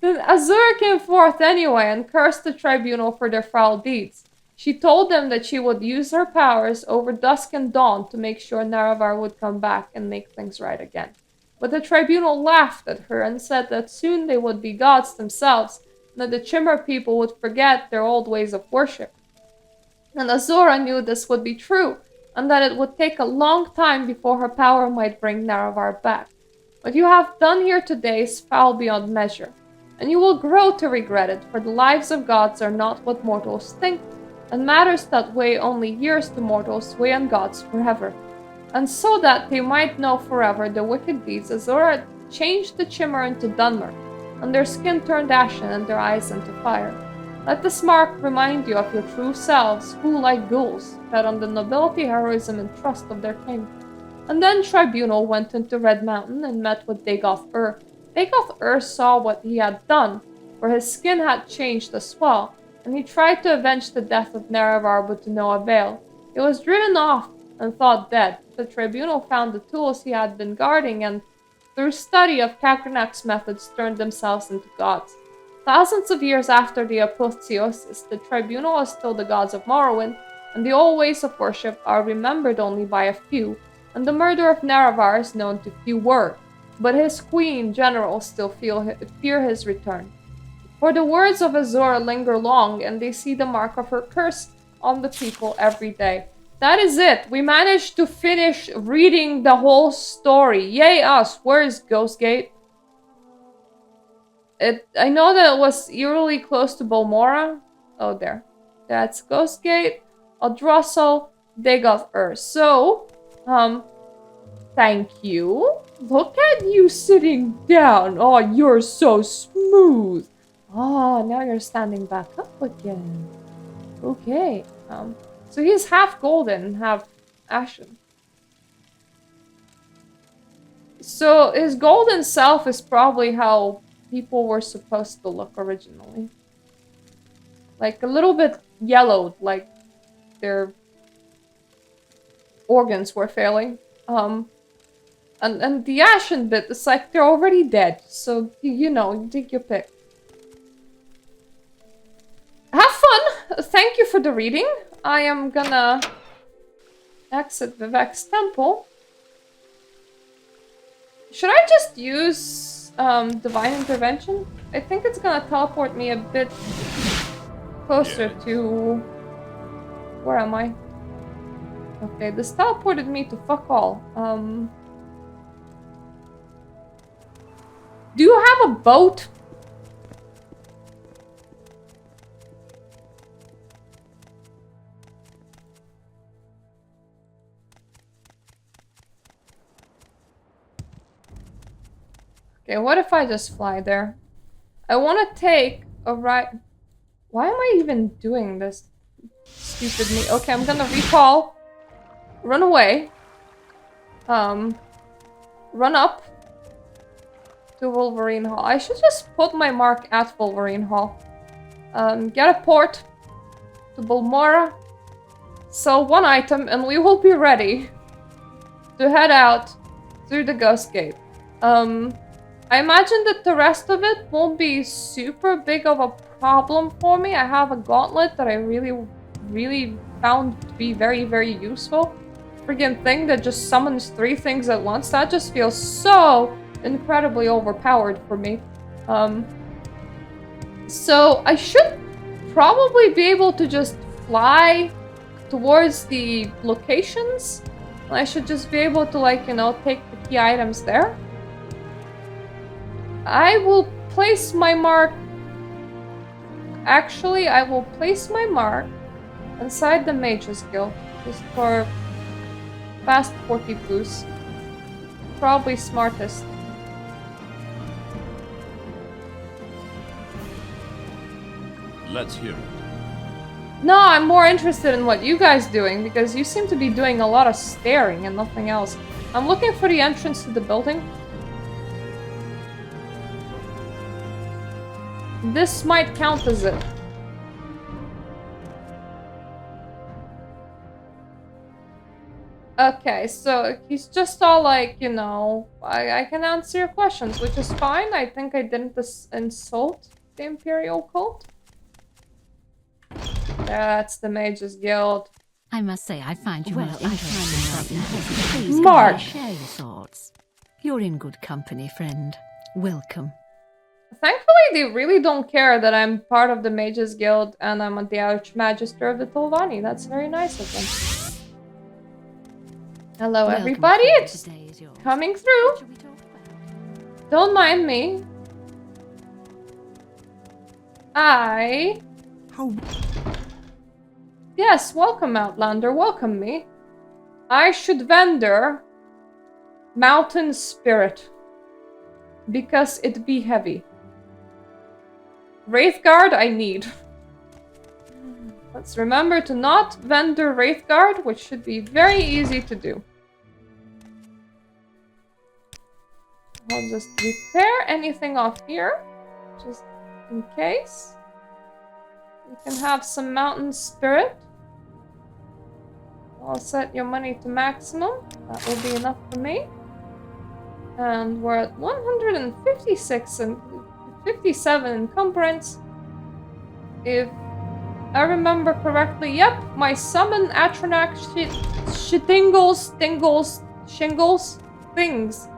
Then Azura came forth anyway and cursed the tribunal for their foul deeds. She told them that she would use her powers over dusk and dawn to make sure Nerevar would come back and make things right again. But the tribunal laughed at her and said that soon they would be gods themselves, and that the Chimmer people would forget their old ways of worship. And Azura knew this would be true, and that it would take a long time before her power might bring Nerevar back. What you have done here today is foul beyond measure, and you will grow to regret it, for the lives of gods are not what mortals think, and matters that weigh only years to mortals weigh on gods forever. And so that they might know forever the wicked deeds, Azura changed the Chimmer into Dunmer, and their skin turned ashen and their eyes into fire. Let this mark remind you of your true selves, who, like ghouls, fed on the nobility, heroism, and trust of their king. And then Tribunal went into Red Mountain and met with Dagoth-Ur. Dagoth-Ur saw what he had done, for his skin had changed as well, and he tried to avenge the death of Nerevar, but to no avail. He was driven off and thought dead. The tribunal found the tools he had been guarding, and through study of Kagranak's methods turned themselves into gods. Thousands of years after the apotheosis, the tribunal is still the gods of Morrowind, and the old ways of worship are remembered only by a few, and the murder of Nerevar is known to fewer, but his queen generals still fear his return. For the words of Azura linger long, and they see the mark of her curse on the people every day. That is it. We managed to finish reading the whole story. Yay us! Where is Ghostgate? I know that it was eerily close to Balmora. Oh, there. That's Ghostgate, Aldrossel, Dagoth-Ur. So, thank you. Look at you sitting down. Oh, you're so smooth. Oh, now you're standing back up again. Okay. So he's half golden, half Ashen. So his golden self is probably how people were supposed to look originally. Like a little bit yellowed, like their organs were failing. And the ashen bit, it's like they're already dead. So, you know, you take your pick. Have fun! Thank you for the reading. I am gonna exit Vivec's temple. Should I just use Divine Intervention? I think it's gonna teleport me a bit closer to... Where am I? Okay, this teleported me to fuck all. Do you have a boat? Okay, what if I just fly there? I want to take a ride. Why am I even doing this? Stupid me. Okay, I'm gonna recall. Run away. Run up to Wolverine Hall. I should just put my mark at Wolverine Hall. Get a port to Balmora. Sell one item and we will be ready to head out through the Ghost Gate. I imagine that the rest of it won't be super big of a problem for me. I have a gauntlet that I really found to be very, very useful. Friggin' thing that just summons 3 things at once. That just feels so incredibly overpowered for me. So I should probably be able to just fly towards the locations. I should just be able to, like, you know, take the key items there. I will place my mark... Actually, I will place my mark inside the Mage's Guild. Just for fast porky poos. Probably smartest. Let's hear it. No, I'm more interested in what you guys doing, because you seem to be doing a lot of staring and nothing else. I'm looking for the entrance to the building. This might count as it. Okay, so he's just all like, you know, I can answer your questions, which is fine. I think I didn't insult the Imperial cult. That's the Mage's Guild. I must say, I find you Well, most I find interesting. myself Please Mark. come and share your thoughts. You're in good company, friend. Welcome. Thankfully, they really don't care that I'm part of the Mage's Guild and I'm the Archmagister of the Tolvani. That's very nice of them. Hello, Welcome, everybody. friend. It's Today is yours. coming through. What shall we talk about? Don't mind me. How... Yes, welcome, Outlander. Welcome me. I should vendor Mountain Spirit. Because it be heavy. Wraithguard, I need. Let's remember to not vendor Wraithguard, which should be very easy to do. I'll just repair anything off here, just in case. You can have some Mountain Spirit. I'll set your money to maximum. That will be enough for me. And we're at 156 and 57 encumbrance. If I remember correctly, yep, my summon Atronac shingles, things.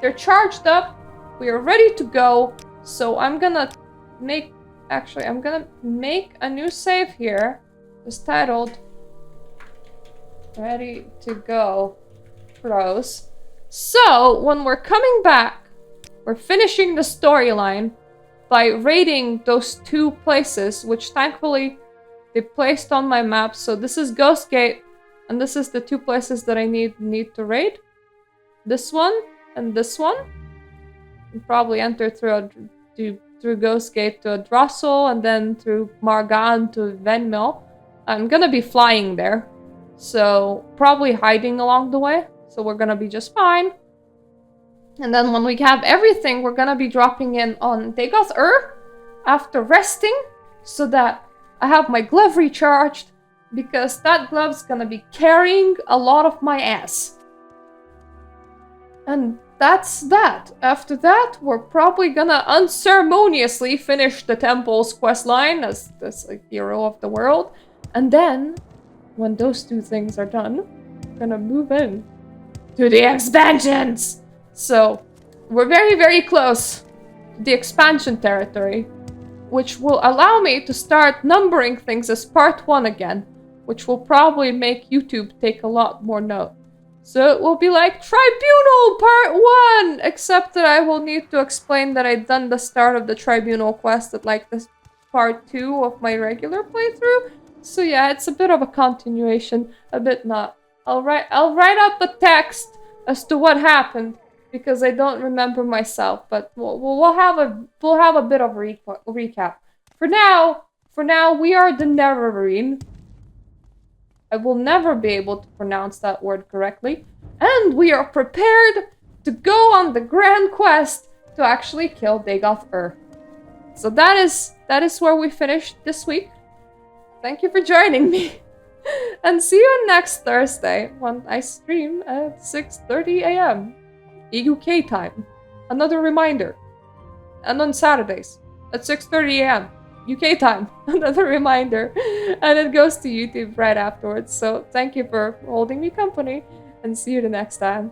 They're charged up. We are ready to go. So I'm gonna make, actually, I'm gonna make a new save here. It's titled Ready to Go, Bros. So, when we're coming back, we're finishing the storyline by raiding those 2 places, which thankfully they placed on my map. So this is Ghost Gate, and this is the 2 places that I need to raid. This one and this one. And probably enter through Ghost Gate to Drossel, and then through Margan to Venmill. I'm gonna be flying there. So probably hiding along the way. So we're gonna be just fine. And then when we have everything, we're gonna be dropping in on Dagoth after resting, so that I have my glove recharged, because that glove's gonna be carrying a lot of my ass. And that's that. After that, we're probably gonna unceremoniously finish the temple's questline as this hero of the world. And then, when those two things are done, we're gonna move in to the expansions! So, we're very, very close to the expansion territory, which will allow me to start numbering things as part 1 again, which will probably make YouTube take a lot more note. So it will be like Tribunal Part 1! Except that I will need to explain that I've done the start of the Tribunal quest at like this Part 2 of my regular playthrough. So yeah, it's a bit of a continuation, a bit not. I'll write up a text as to what happened, because I don't remember myself, but we'll have a bit of a recap. For now, we are the Nerevarine. I will never be able to pronounce that word correctly. And we are prepared to go on the grand quest to actually kill Dagoth. So that is where we finished this week. Thank you for joining me. And see you next Thursday when I stream at 6:30 a.m. UK time. Another reminder. And on Saturdays at 6:30 a.m. UK time. Another reminder. And it goes to YouTube right afterwards. So thank you for holding me company, and see you the next time.